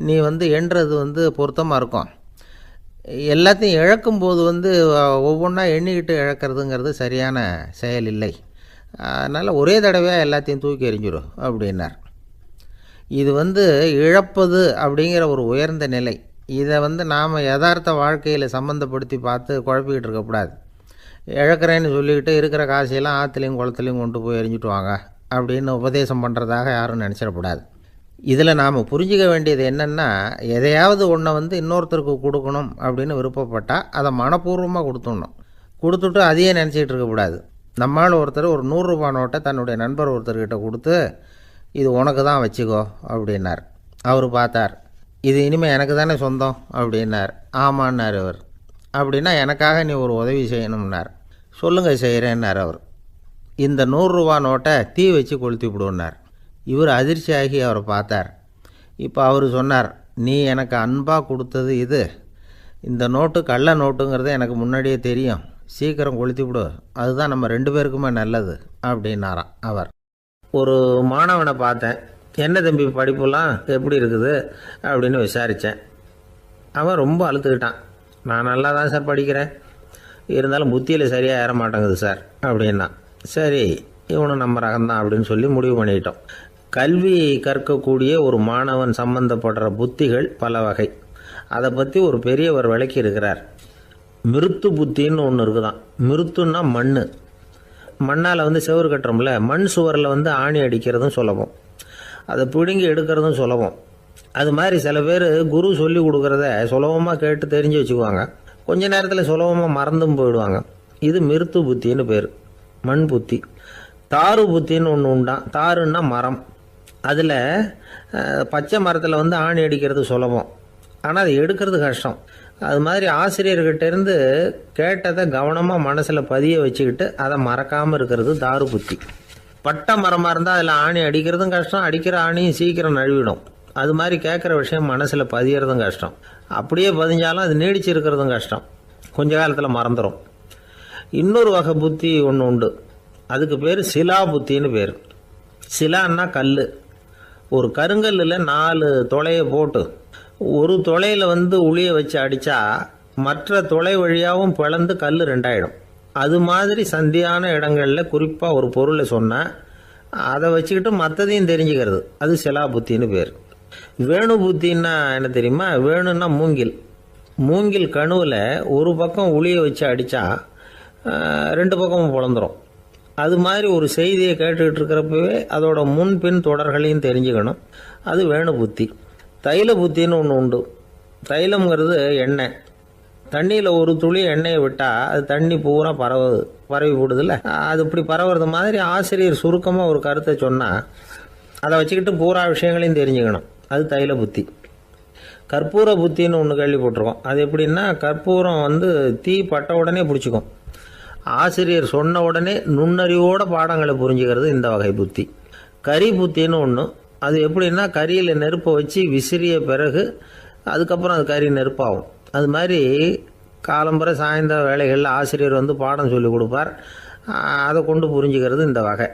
நீ எண்ணுறது பொருத்தமாக இருக்கும். எல்லாத்தையும் இழக்கும்போது ஒவ்வொன்றா எண்ணிக்கிட்டு இழக்கிறதுங்கிறது சரியான செயல் இல்லை. அதனால் ஒரே தடவையாக எல்லாத்தையும் தூக்கி எறிஞ்சிடும் அப்படின்னார். இது இழப்பது அப்படிங்கிற ஒரு உயர்ந்த நிலை. இதை நாம் யதார்த்த வாழ்க்கையில் சம்மந்தப்படுத்தி பார்த்து குழப்பிக்கிட்டு இருக்கக்கூடாது. இழக்கிறேன்னு சொல்லிக்கிட்டு இருக்கிற காசையெல்லாம் ஆற்றுலையும் குளத்துலையும் கொண்டு போய் எறிஞ்சிட்டு வாங்க அப்படின்னு உபதேசம் பண்ணுறதாக யாரும் நினச்சிடக்கூடாது. இதில் நாம் புரிஞ்சிக்க வேண்டியது என்னென்னா, எதையாவது ஒன்றை இன்னொருத்தருக்கு கொடுக்கணும் அப்படின்னு விருப்பப்பட்டால் அதை மனப்பூர்வமாக கொடுத்துடணும். கொடுத்துட்டு அதையே நினச்சிக்கிட்டு இருக்கக்கூடாது. நம்மால் ஒருத்தர் ஒரு 100 ரூபா நோட்டை தன்னுடைய நண்பர் ஒருத்தர்கிட்ட கொடுத்து, இது உனக்கு தான் வச்சுக்கோ அப்படின்னார். அவர் பார்த்தார், இது இனிமேல் எனக்கு தானே சொந்தம் அப்படின்னார். ஆமான்னார் அவர். அப்படின்னா எனக்காக நீ ஒரு உதவி செய்யணும்னார். சொல்லுங்கள் செய்கிறேன்னார் அவர். இந்த 100 ரூபா நோட்டை தீ வச்சு கொளுத்தி விடுன்னார். இவர் அதிர்ச்சியாகி அவரை பார்த்தார். இப்போ அவர் சொன்னார், நீ எனக்கு அன்பாக கொடுத்தது இது, இந்த நோட்டு கள்ள நோட்டுங்கிறது எனக்கு முன்னாடியே தெரியும், சீக்கிரம் கொளுத்தி விடு, அதுதான் நம்ம 2 பேருக்குமே நல்லது அப்படின்னாராம் அவர். ஒரு மாணவனை பார்த்தேன், என்ன தம்பி படிப்புலாம் எப்படி இருக்குது அப்படின்னு விசாரித்தேன். அவன் ரொம்ப அழுத்துக்கிட்டான். நான் நல்லா தான் சார் படிக்கிறேன், இருந்தாலும் புத்தியில் சரியாக ஏற மாட்டேங்குது சார் அப்படின்னா. சரி, இவனும் நம்ம ரகம்தான் அப்படின்னு சொல்லி முடிவு பண்ணிட்டோம். கல்வி கற்கக்கூடிய ஒரு மாணவன் சம்பந்தப்படுற புத்திகள் பல வகை. அதை பற்றி ஒரு பெரியவர் விளக்கி இருக்கிறார். மிருத்து புத்தின்னு ஒன்று இருக்குதான். மிருத்துன்னா மண். மண்ணால் செவுறு கட்டுறோம்ல, மண் சுவரில் ஆணி அடிக்கிறதும் சுலபம், அதை பிடுங்கி எடுக்கிறதும் சுலபம். அது மாதிரி சில பேர் குரு சொல்லி கொடுக்குறத சுலபமாக கேட்டு தெரிஞ்சு வச்சுக்குவாங்க, கொஞ்ச நேரத்தில் சுலபமாக மறந்தும் போயிடுவாங்க. இது மிருத்து புத்தின்னு பேர், மண் புத்தி. தாரு புத்தின்னு ஒன்று உண்டான். தாருன்னா மரம். அதில் பச்சை மரத்தில் ஆணி அடிக்கிறது சுலபம், ஆனால் அது எடுக்கிறது கஷ்டம். அது மாதிரி ஆசிரியர்கிட்டேருந்து கேட்டதை கவனமாக மனசில் பதிய வச்சுக்கிட்டு அதை மறக்காமல் இருக்கிறது தாரு புத்தி. பட்டை மரமாக இருந்தால் அதில் ஆணி அடிக்கிறதும் கஷ்டம், அடிக்கிற ஆணியும் சீக்கிரம் நழுவிடும். அது மாதிரி கேட்குற விஷயம் மனசில் பதியறதும் கஷ்டம், அப்படியே பதிஞ்சாலும் அது நீடிச்சு இருக்கிறதும் கஷ்டம், கொஞ்ச காலத்தில் மறந்துடும். இன்னொரு வகை புத்தி ஒன்று உண்டு, அதுக்கு பேர் சிலா புத்தின்னு பேர். சிலான்னா கல். ஒரு கருங்கல்லில் 4 துளையை போட்டு ஒரு துளையில் உளியை வச்சு அடித்தா மற்ற துளை வழியாகவும் பிளந்து கல் 2 ஆகிடும். அது மாதிரி சந்தியான இடங்களில் குறிப்பாக ஒரு பொருளை சொன்னால் அதை வச்சுக்கிட்டு மற்றதையும் தெரிஞ்சுக்கிறது, அது சிலா புத்தின்னு பேர். வேணு புத்தின்னா என்ன தெரியுமா? வேணுன்னா மூங்கில். மூங்கில் கணுவில் ஒரு பக்கம் உளியை வச்சு அடித்தா 2 பக்கமும் பிளந்துடும். அது மாதிரி ஒரு செய்தியை கேட்டுக்கிட்டு இருக்கிறப்பவே அதோட முன்பின் தொடர்களையும் தெரிஞ்சுக்கணும், அது வேணு புத்தி. தைல புத்தின்னு ஒன்று உண்டு. தைலம்ங்கிறது எண்ணெய். தண்ணியில் ஒரு துளி எண்ணெயை விட்டால் அது தண்ணி பூரா பரவி போடுதில்ல, அது இப்படி பரவுறது மாதிரி ஆசிரியர் சுருக்கமாக ஒரு கருத்தை சொன்னால் அதை வச்சுக்கிட்டு பூரா விஷயங்களையும் தெரிஞ்சுக்கணும், அது தைல புத்தி. கற்பூர புத்தின்னு ஒன்று கேள்விப்பட்டிருக்கோம். அது எப்படின்னா, கற்பூரம் தீ பட்ட உடனே பிடிச்சிக்கும். ஆசிரியர் சொன்ன உடனே நுண்ணறிவோட பாடங்களை புரிஞ்சுக்கிறது இந்த வகை புத்தி. கரி புத்தின்னு ஒன்று. அது எப்படின்னா, கரியில் நெருப்பை வச்சு விசிறிய பிறகு அதுக்கப்புறம் அது கறி நெருப்பாகும். அது மாதிரி காலம்பரை சாயந்தர வேலைகளில் ஆசிரியர் பாடம் சொல்லி கொடுப்பார், அதை கொண்டு புரிஞ்சுக்கிறது இந்த வகை.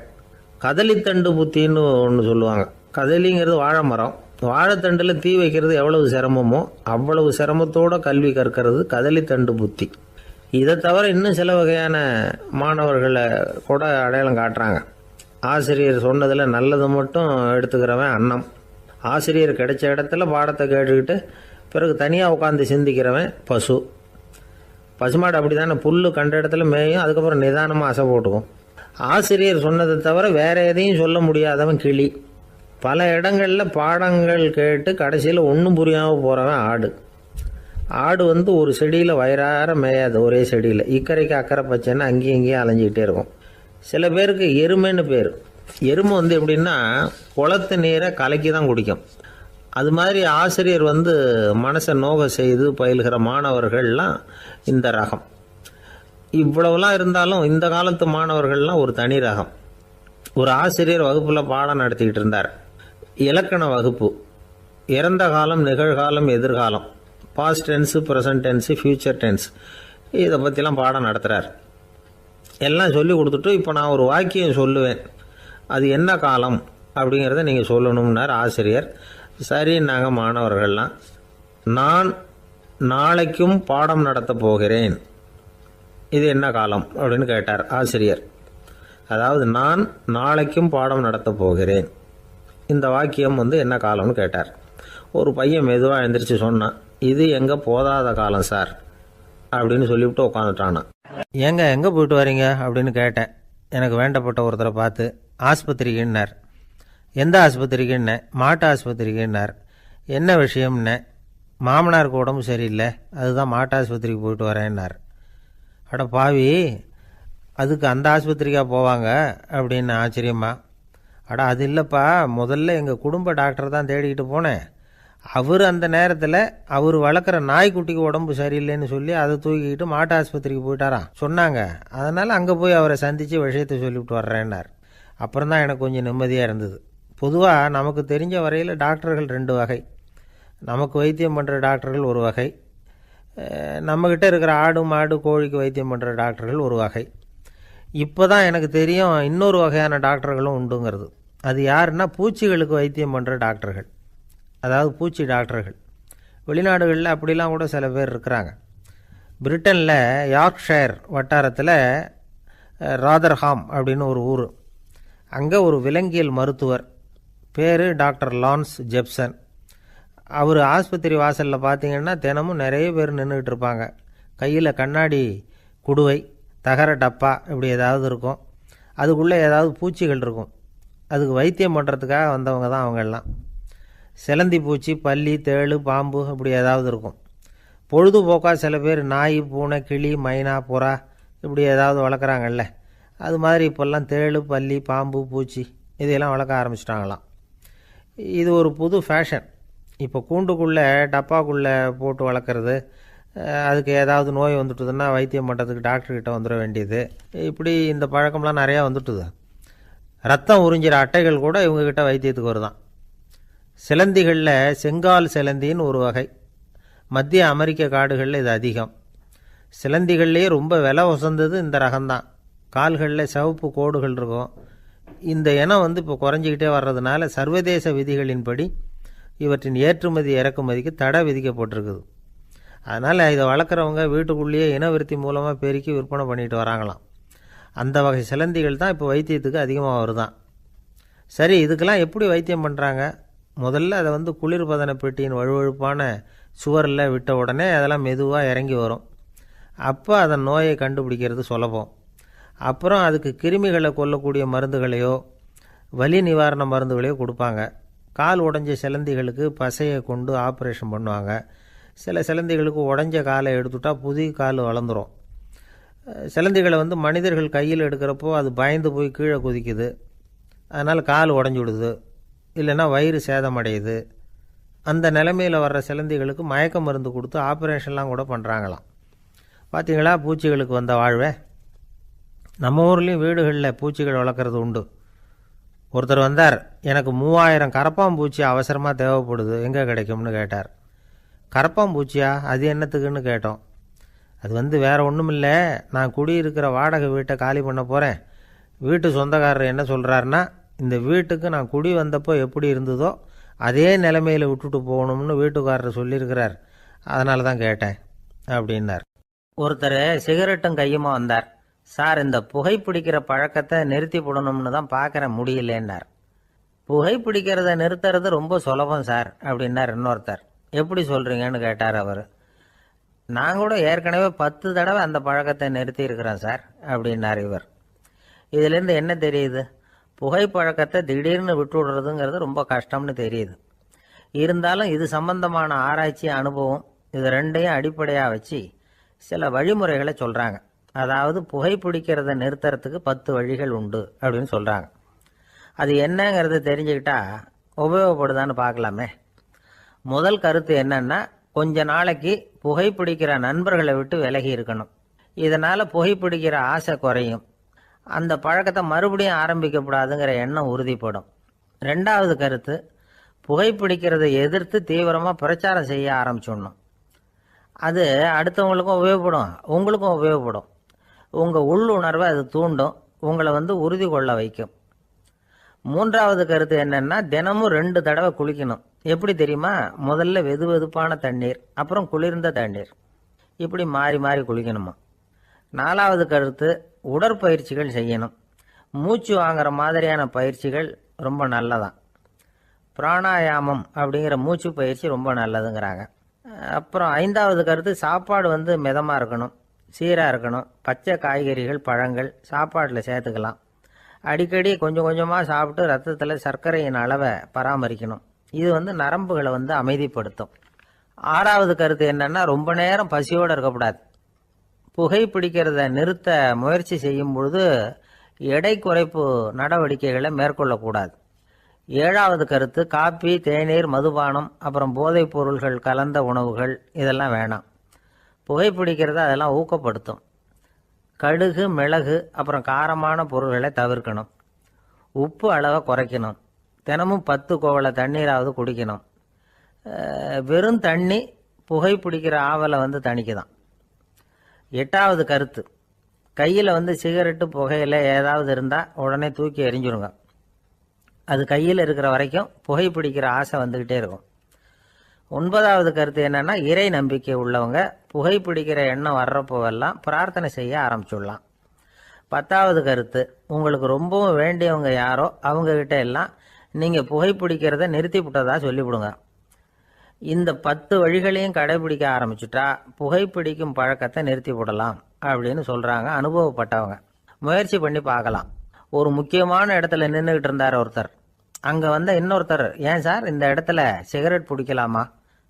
கதலித்தண்டு புத்தின்னு ஒன்று சொல்லுவாங்க. கதலிங்கிறது வாழை மரம். வாழைத்தண்டில் தீ வைக்கிறது எவ்வளவு சிரமமோ அவ்வளவு சிரமத்தோடு கல்வி கற்கிறது கதலித்தண்டு புத்தி. இதை தவிர இன்னும் சில வகையான மாணவர்களை கூட அடையாளம் காட்டுறாங்க. ஆசிரியர் சொன்னதில் நல்லது மட்டும் எடுத்துக்கிறவன் அன்னம். ஆசிரியர் கிடைச்ச இடத்துல பாடத்தை கேட்டுக்கிட்டு பிறகு தனியாக உட்காந்து சிந்திக்கிறவன் பசு. பசுமாடு அப்படி தானே, புல் கண்ட இடத்துல மேயும், அதுக்கப்புறம் நிதானமாக அசை போட்டுக்கும். ஆசிரியர் சொன்னதை தவிர வேற எதையும் சொல்ல முடியாதவன் கிளி. பல இடங்களில் பாடங்கள் கேட்டு கடைசியில் ஒன்றும் புரியாமல் போகிறவன் ஆடு. ஆடு ஒரு செடியில் வயிறார மேயாது, ஒரே செடியில். இக்கரைக்கு அக்கறை பச்சைன்னா அங்கேயும் இங்கேயும் அலைஞ்சிக்கிட்டே இருக்கும். சில பேருக்கு எருமைன்னு பேர். எறும்பு வந்து எப்படின்னா குளத்து நீரை கலக்கி தான் குடிக்கும். அது மாதிரி ஆசிரியர் வந்து மனசை நோக செய்து பயில்கிற மாணவர்கள்லாம் இந்த ரகம். இவ்வளவுலாம் இருந்தாலும் இந்த காலத்து மாணவர்கள்லாம் ஒரு தனி ரகம். ஒரு ஆசிரியர் வகுப்பில் பாடம் நடத்திக்கிட்டு இருந்தார். இலக்கண வகுப்பு. இறந்த காலம், நிகழ்காலம், எதிர்காலம், past tense, present tense, future tense, இதை பற்றிலாம் பாடம் நடத்துகிறார். எல்லாம் சொல்லி கொடுத்துட்டு இப்போ நான் ஒரு வாக்கியம் சொல்லுவேன், அது என்ன காலம் அப்படிங்கிறத நீங்கள் சொல்லணும்னார் ஆசிரியர். சரின்னாங்க மாணவர்கள்லாம். நான் நாளைக்கும் பாடம் நடத்தப் போகிறேன், இது என்ன காலம் அப்படின்னு கேட்டார் ஆசிரியர். அதாவது நான் நாளைக்கும் பாடம் நடத்தப் போகிறேன், இந்த வாக்கியம் வந்து என்ன காலம்னு கேட்டார். ஒரு பையன் மெதுவாக எழுந்திரிச்சு சொன்னான், இது எங்கே போதாத காலம் சார் அப்படின்னு சொல்லிவிட்டு உட்காந்துட்டானா. ஏங்க எங்கே போயிட்டு வரீங்க அப்படின்னு கேட்டேன். எனக்கு வேண்டப்பட்ட ஒருத்தரை பார்த்து. ஆஸ்பத்திரிக்குன்னார். எந்த ஆஸ்பத்திரிக்குன்னே? மாட்டு ஆஸ்பத்திரிக்குன்னார். என்ன விஷயம்னே? மாமனாருக்கு உடம்பு சரியில்லை, அதுதான் மாட்டு ஆஸ்பத்திரிக்கு போயிட்டு வரேன்னார். அட பாவி, அதுக்கு அந்த ஆஸ்பத்திரிக்காக போவாங்க அப்படின்னு ஆச்சரியமா. அட அது இல்லைப்பா, முதல்ல எங்கள் குடும்ப டாக்டர் தான் தேடிக்கிட்டு போனேன். அவர் அந்த நேரத்தில் அவர் வளர்க்குற நாய்க்குட்டிக்கு உடம்பு சரியில்லைன்னு சொல்லி அதை தூக்கிக்கிட்டு மாட்டு ஆஸ்பத்திரிக்கு போயிட்டாராம் சொன்னாங்க. அதனால் அங்கே போய் அவரை சந்தித்து விஷயத்தை சொல்லிவிட்டு வர்றேன்னார். அப்புறம் தான் எனக்கு கொஞ்சம் நிம்மதியாக இருந்தது. பொதுவாக நமக்கு தெரிஞ்ச வரையில் டாக்டர்கள் 2 வகை. நமக்கு வைத்தியம் பண்ணுற டாக்டர்கள் ஒரு வகை, நம்மக்கிட்ட இருக்கிற ஆடு மாடு கோழிக்கு வைத்தியம் பண்ணுற டாக்டர்கள் ஒரு வகை. இப்போ தான் எனக்கு தெரியும் இன்னொரு வகையான டாக்டர்களும் உண்டுங்கிறது. அது யாருன்னா பூச்சிகளுக்கு வைத்தியம் பண்ணுற டாக்டர்கள், அதாவது பூச்சி டாக்டர்கள். வெளிநாடுகளில் அப்படிலாம் கூட சில பேர் இருக்கிறாங்க. பிரிட்டனில் யார்க்ஷயர் வட்டாரத்தில் ராதர்ஹாம் அப்படின்னு ஒரு ஊர். அங்கே ஒரு விலங்கியல் மருத்துவர், பேர் டாக்டர் லான்ஸ் ஜெப்சன். அவர் ஆஸ்பத்திரி வாசலில் பார்த்தீங்கன்னா தினமும் நிறைய பேர் நின்றுக்கிட்டு இருப்பாங்க. கையில் கண்ணாடி குடுவை, தகர டப்பா இப்படி ஏதாவது இருக்கும். அதுக்குள்ளே ஏதாவது பூச்சிகள் இருக்கும். அதுக்கு வைத்தியம் பண்ணுறதுக்காக வந்தவங்க தான் அவங்கெல்லாம். சிலந்தி பூச்சி, பல்லி, தேளு, பாம்பு இப்படி ஏதாவது இருக்கும். பொழுதுபோக்காக சில பேர் நாய், பூனை, கிளி, மைனா, புறா இப்படி ஏதாவது வளர்க்குறாங்கல்ல, அது மாதிரி இப்போல்லாம் தேளு, பல்லி, பாம்பு, பூச்சி இதையெல்லாம் வளர்க்க ஆரம்பிச்சிட்டாங்களாம். இது ஒரு புது ஃபேஷன். இப்போ கூண்டுக்குள்ளே டப்பாக்குள்ளே போட்டு வளர்க்குறது, அதுக்கு ஏதாவது நோய் வந்துட்டுதுன்னா வைத்தியம் பண்ணுறதுக்கு டாக்டர்கிட்ட வந்துட வேண்டியது, இப்படி இந்த பழக்கம்லாம் நிறையா வந்துட்டுது. ரத்தம் உறிஞ்சிற அட்டைகள் கூட இவங்ககிட்ட வைத்தியத்துக்கு வருதான். சிலந்திகளில் செங்கால் சிலந்தின்னு ஒரு வகை. மத்திய அமெரிக்க காடுகளில் இது அதிகம். சிலந்திகள்லேயே ரொம்ப விலை உசந்தது இந்த ரகம்தான். கால்களில் சிவப்பு கோடுகள் இருக்கும். இந்த இனம் வந்து இப்போ குறைஞ்சிக்கிட்டே வர்றதுனால சர்வதேச விதிகளின்படி இவற்றின் ஏற்றுமதி இறக்குமதிக்கு தடை விதிக்கப்பட்டிருக்குது. அதனால் இதை வளர்க்குறவங்க வீட்டுக்குள்ளேயே இனவிருத்தி மூலமாக பெருக்கி விற்பனை பண்ணிட்டு வராங்களாம். அந்த வகை சிலந்திகள் தான் இப்போ வைத்தியத்துக்கு அதிகமாக வருதான். சரி, இதுக்கெல்லாம் எப்படி வைத்தியம் பண்ணுறாங்க? முதல்ல அதை வந்து குளிர்பதன பெட்டியின் வழுவழுப்பான சுவரில் விட்ட உடனே அதெல்லாம் மெதுவாக இறங்கி வரும். அப்போ அதன் நோயை கண்டுபிடிக்கிறது சுலபம். அப்புறம் அதுக்கு கிருமிகளை கொல்லக்கூடிய மருந்துகளையோ வலி நிவாரண மருந்துகளையோ கொடுப்பாங்க. கால் உடைஞ்ச சிலந்திகளுக்கு பசையை கொண்டு ஆப்ரேஷன் பண்ணுவாங்க. சில சிலந்திகளுக்கு உடைஞ்ச காலை எடுத்துட்டா புதிய கால் வளர்ந்துடும். சிலந்திகளை வந்து மனிதர்கள் கையில் எடுக்கிறப்போ அது பயந்து போய் கீழே குதிக்குது, அதனால் கால் உடஞ்சி விடுது, இல்லைன்னா வயிறு சேதமடையுது. அந்த நிலைமையில் வர்ற சிலந்திகளுக்கு மயக்க மருந்து கொடுத்து ஆப்ரேஷன்லாம் கூட பண்ணுறாங்களாம். பார்த்தீங்களா பூச்சிகளுக்கு வந்த வாழ்வே. நம்ம ஊர்லேயும் வீடுகளில் பூச்சிகள் வளர்க்குறது உண்டு. ஒருத்தர் வந்தார், எனக்கு 3000 கரப்பாம்பூச்சி அவசரமாக தேவைப்படுது, எங்கே கிடைக்கும்னு கேட்டார். கரப்பாம்பூச்சியா, அது என்னத்துக்குன்னு கேட்டோம். அது வந்து வேறு ஒன்றும் இல்லை, நான் குடியிருக்கிற வாடகை வீட்டை காலி பண்ண போகிறேன். வீட்டு சொந்தக்காரர் என்ன சொல்கிறாருன்னா, இந்த வீட்டுக்கு நான் குடி வந்தப்போ எப்படி இருந்ததோ அதே நிலைமையில் விட்டுட்டு போகணும்னு வீட்டுக்காரர் சொல்லியிருக்கிறார், அதனால தான் கேட்டேன் அப்படின்னார். ஒருத்தர் சிகரெட்டும் கையுமா வந்தார். சார், இந்த புகைப்பிடிக்கிற பழக்கத்தை நிறுத்தி போடணும்னு தான் பார்க்குறேன், முடியலன்னார். புகைப்பிடிக்கிறத நிறுத்துறது ரொம்ப சுலபம் சார் அப்படின்னார் இன்னொருத்தர். எப்படி சொல்கிறீங்கன்னு கேட்டார் அவர். நான் கூட ஏற்கனவே 10 தடவை அந்த பழக்கத்தை நிறுத்தி இருக்கிறேன் சார் அப்படின்னார் இவர். இதுலேருந்து என்ன தெரியுது? புகைப்பழக்கத்தை திடீர்னு விட்டு விடுறதுங்கிறது ரொம்ப கஷ்டம்னு தெரியுது. இருந்தாலும் இது சம்பந்தமான ஆராய்ச்சி, அனுபவம், இது ரெண்டையும் அடிப்படையாக வச்சு சில வழிமுறைகளை சொல்கிறாங்க. அதாவது புகைப்பிடிக்கிறத நிறுத்துறதுக்கு 10 வழிகள் உண்டு அப்படின்னு சொல்கிறாங்க. அது என்னங்கிறத தெரிஞ்சுக்கிட்டா உபயோகப்படுதான்னு பார்க்கலாமே. முதல் கருத்து என்னன்னா, கொஞ்ச நாளைக்கு புகைப்பிடிக்கிற நண்பர்களை விட்டு விலகி இருக்கணும். இதனால் புகைப்பிடிக்கிற ஆசை குறையும். அந்த பழக்கத்தை மறுபடியும் ஆரம்பிக்கப்படாதுங்கிற எண்ணம் உறுதிப்படும். ரெண்டாவது கருத்து, புகைப்பிடிக்கிறதை எதிர்த்து தீவிரமாக பிரச்சாரம் செய்ய ஆரம்பிச்சிடணும். அது அடுத்தவங்களுக்கும் உபயோகப்படும், உங்களுக்கும் உபயோகப்படும். உங்கள் உள்ளுணர்வை அது தூண்டும், உங்களை உறுதி கொள்ள வைக்கும். மூன்றாவது கருத்து என்னன்னா, தினமும் 2 தடவை குளிக்கணும். எப்படி தெரியுமா? முதல்ல வெது வெதுப்பான தண்ணீர், அப்புறம் குளிர்ந்த தண்ணீர், இப்படி மாறி மாறி குளிக்கணுமா. நாலாவது கருத்து, உடற்பயிற்சிகள் செய்யணும். மூச்சு வாங்குற மாதிரியான பயிற்சிகள் ரொம்ப நல்லதான். பிராணாயாமம் அப்படிங்கிற மூச்சு பயிற்சி ரொம்ப நல்லதுங்கிறாங்க. அப்புறம் ஐந்தாவது கருத்து, சாப்பாடு மிதமாக இருக்கணும், சீராக இருக்கணும். பச்சை காய்கறிகள், பழங்கள் சாப்பாட்டில் சேர்த்துக்கலாம். அடிக்கடி கொஞ்சம் கொஞ்சமாக சாப்பிட்டு ரத்தத்தில் சர்க்கரையின் அளவை பராமரிக்கணும். இது நரம்புகளை அமைதிப்படுத்தும். ஆறாவது கருத்து என்னன்னா, ரொம்ப நேரம் பசியோடு இருக்கக்கூடாது. புகைப்பிடிக்கிறத நிறுத்த முயற்சி செய்யும் பொழுது எடை குறைப்பு நடவடிக்கைகளை மேற்கொள்ளக்கூடாது. ஏழாவது கருத்து, காப்பி, தேநீர், மதுபானம், அப்புறம் போதைப் பொருள்கள் கலந்த உணவுகள் இதெல்லாம் வேணாம். புகைப்பிடிக்கிறத அதெல்லாம் ஊக்கப்படுத்தும். கடுகு, மிளகு, அப்புறம் காரமான பொருள்களை தவிர்க்கணும். உப்பு அளவை குறைக்கணும். தினமும் 10 கோவள தண்ணீராவது குடிக்கணும். வெறும் தண்ணி புகைப்பிடிக்கிற ஆவலை தணிக்குதான். எட்டாவது கருத்து, கையில் சிகரெட்டு, புகையில ஏதாவது இருந்தால் உடனே தூக்கி எறிஞ்சிருங்க. அது கையில் இருக்கிற வரைக்கும் புகைப்பிடிக்கிற ஆசை வந்துக்கிட்டே இருக்கும். 9வது கருத்து என்னன்னா, இறை நம்பிக்கை உள்ளவங்க புகைப்பிடிக்கிற எண்ணம் வர்றப்போவெல்லாம் பிரார்த்தனை செய்ய ஆரம்பிச்சுடலாம். 10வது கருத்து, உங்களுக்கு ரொம்பவும் வேண்டியவங்க யாரோ அவங்கக்கிட்ட எல்லாம் நீங்கள் புகைப்பிடிக்கிறத நிறுத்தி விட்டதா சொல்லிவிடுங்க. இந்த 10 வழிகளையும் கடைபிடிக்க ஆரம்பிச்சுட்டா புகைப்பிடிக்கும் பழக்கத்தை நிறுத்தி விடலாம் அப்படின்னு சொல்கிறாங்க அனுபவப்பட்டவங்க. முயற்சி பண்ணி பார்க்கலாம். ஒரு முக்கியமான இடத்துல நின்றுக்கிட்டு இருந்தார் ஒருத்தர். அங்கே இன்னொருத்தர், ஏன் சார் இந்த இடத்துல சிகரெட் பிடிக்கலாமா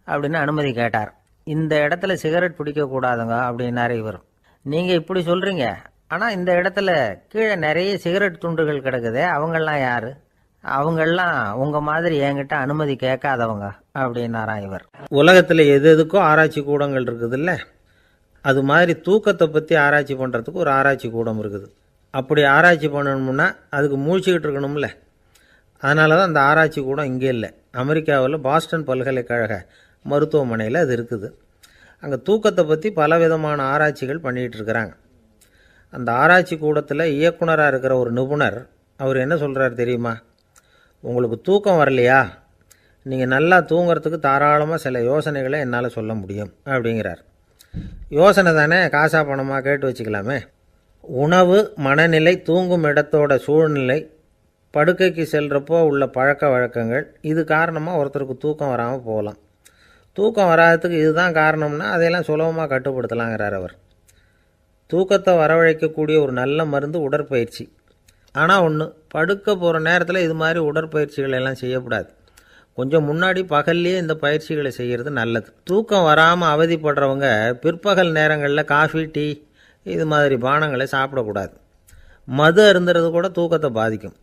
அப்படின்னு அனுமதி கேட்டார். இந்த இடத்துல சிகரெட் பிடிக்கக்கூடாதுங்க அப்படின்னாரு இவர். நீங்கள் இப்படி சொல்கிறீங்க, ஆனால் இந்த இடத்துல கீழே நிறைய சிகரெட் துண்டுகள் கிடக்குதே, அவங்கெல்லாம் யார்? அவங்கெல்லாம் உங்கள் மாதிரி என்கிட்ட அனுமதி கேட்காதவங்க அப்படின்னாராம் இவர். உலகத்தில் எது எதுக்கோ ஆராய்ச்சி கூடங்கள் இருக்குதுல்ல, அது மாதிரி தூக்கத்தை பற்றி ஆராய்ச்சி பண்ணுறதுக்கு ஒரு ஆராய்ச்சி கூடம் இருக்குது. அப்படி ஆராய்ச்சி பண்ணணும்னா அதுக்கு மூழ்கிக்கிட்டு இருக்கணும்ல. அதனால தான் அந்த ஆராய்ச்சி கூடம் இங்கே இல்லை. அமெரிக்காவில் பாஸ்டன் பல்கலைக்கழக மருத்துவமனையில் அது இருக்குது. அங்கே தூக்கத்தை பற்றி பலவிதமான ஆராய்ச்சிகள் பண்ணிகிட்டு இருக்கிறாங்க. அந்த ஆராய்ச்சி கூடத்தில் இயக்குனராக இருக்கிற ஒரு நிபுணர், அவர் என்ன சொல்கிறார் தெரியுமா? உங்களுக்கு தூக்கம் வரலையா, நீங்கள் நல்லா தூங்கிறதுக்கு தாராளமாக சில யோசனைகளை என்னால் சொல்ல முடியும் அப்படிங்கிறார். யோசனை தானே, காசா பணமாக கேட்டு வச்சுக்கலாமே. உணவு, மனநிலை, தூங்கும் இடத்தோட சூழ்நிலை, படுக்கைக்கு செல்கிறப்போ உள்ள பழக்க வழக்கங்கள், இது காரணமாக ஒருத்தருக்கு தூக்கம் வராமல் போகலாம். தூக்கம் வராததுக்கு இதுதான் காரணம்னா அதையெல்லாம் சுலபமாக கட்டுப்படுத்தலாங்கிறார் அவர். தூக்கத்தை வரவழைக்கக்கூடிய ஒரு நல்ல மருந்து உடற்பயிற்சி. ஆனால் ஒன்று, படுக்க போகிற நேரத்தில் இது மாதிரி உடற்பயிற்சிகள் எல்லாம் செய்யக்கூடாது. கொஞ்சம் முன்னாடி பகல்லையே இந்த பயிற்சிகளை செய்கிறது நல்லது. தூக்கம் வராமல் அவதிப்படுறவங்க பிற்பகல் நேரங்களில் காஃபி, டீ இது மாதிரி பானங்களை சாப்பிடக்கூடாது. மது அருந்துறது கூட தூக்கத்தை பாதிக்கும்.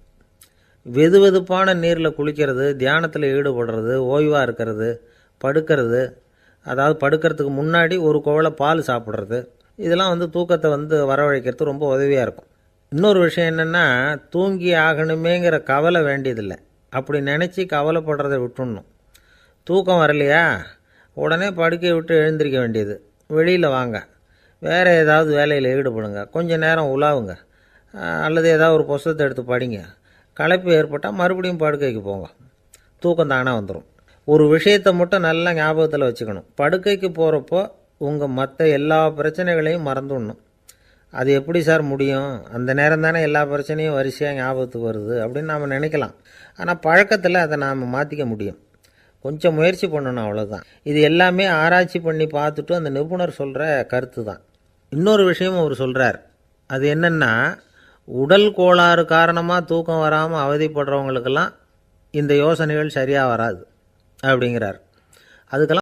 வெது வெதுப்பான நீரில் குளிக்கிறது, தியானத்தில் ஈடுபடுறது, ஓய்வாக இருக்கிறது, படுக்கிறது, அதாவது படுக்கிறதுக்கு முன்னாடி ஒரு குவளை பால் சாப்பிட்றது, இதெல்லாம் தூக்கத்தை வரவழைக்கிறது ரொம்ப உதவியாக இருக்கும். இன்னொரு விஷயம் என்னென்னா, தூங்கி ஆகணுமேங்கிற கவலை வேண்டியதில்லை. அப்படி நினச்சி கவலைப்படுறதை விட்டுடணும். தூக்கம் வரலையா, உடனே படுக்கையை விட்டு எழுந்திருக்க வேண்டியது. வெளியில் வாங்க, வேறு ஏதாவது வேலையில் ஈடுபடுங்க, கொஞ்சம் நேரம் உலாவுங்க, அல்லது ஏதாவது ஒரு புத்தகத்தை எடுத்து படிங்க. களைப்பு ஏற்பட்டால் மறுபடியும் படுக்கைக்கு போங்க. தூக்கம் தானே வந்துடும். ஒரு விஷயத்தை மட்டும் நல்லா ஞாபகத்தில் வச்சுக்கணும். படுக்கைக்கு போகிறப்போ உங்கள் மற்ற எல்லா பிரச்சனைகளையும் மறந்துடணும். அது எப்படி சார் முடியும்? அந்த நேரம் தானே எல்லா பிரச்சனையும் வரிசையாக ஞாபகத்துக்கு வருது அப்படின்னு நாம் நினைக்கலாம். ஆனால் பழக்கத்தில் அதை நாம் மாற்றிக்க முடியும். கொஞ்சம் முயற்சி பண்ணணும், அவ்வளோதான். இது எல்லாமே ஆராய்ச்சி பண்ணி பார்த்துட்டு அந்த நிபுணர் சொல்கிற கருத்து தான். இன்னொரு விஷயமும் அவர் சொல்கிறார். அது என்னென்னா, உடல் கோளாறு காரணமாக தூக்கம் வராமல் அவதிப்படுறவங்களுக்கெல்லாம் இந்த யோசனைகள் சரியாக வராது அப்படிங்கிறார். அதுக்கெல்லாம்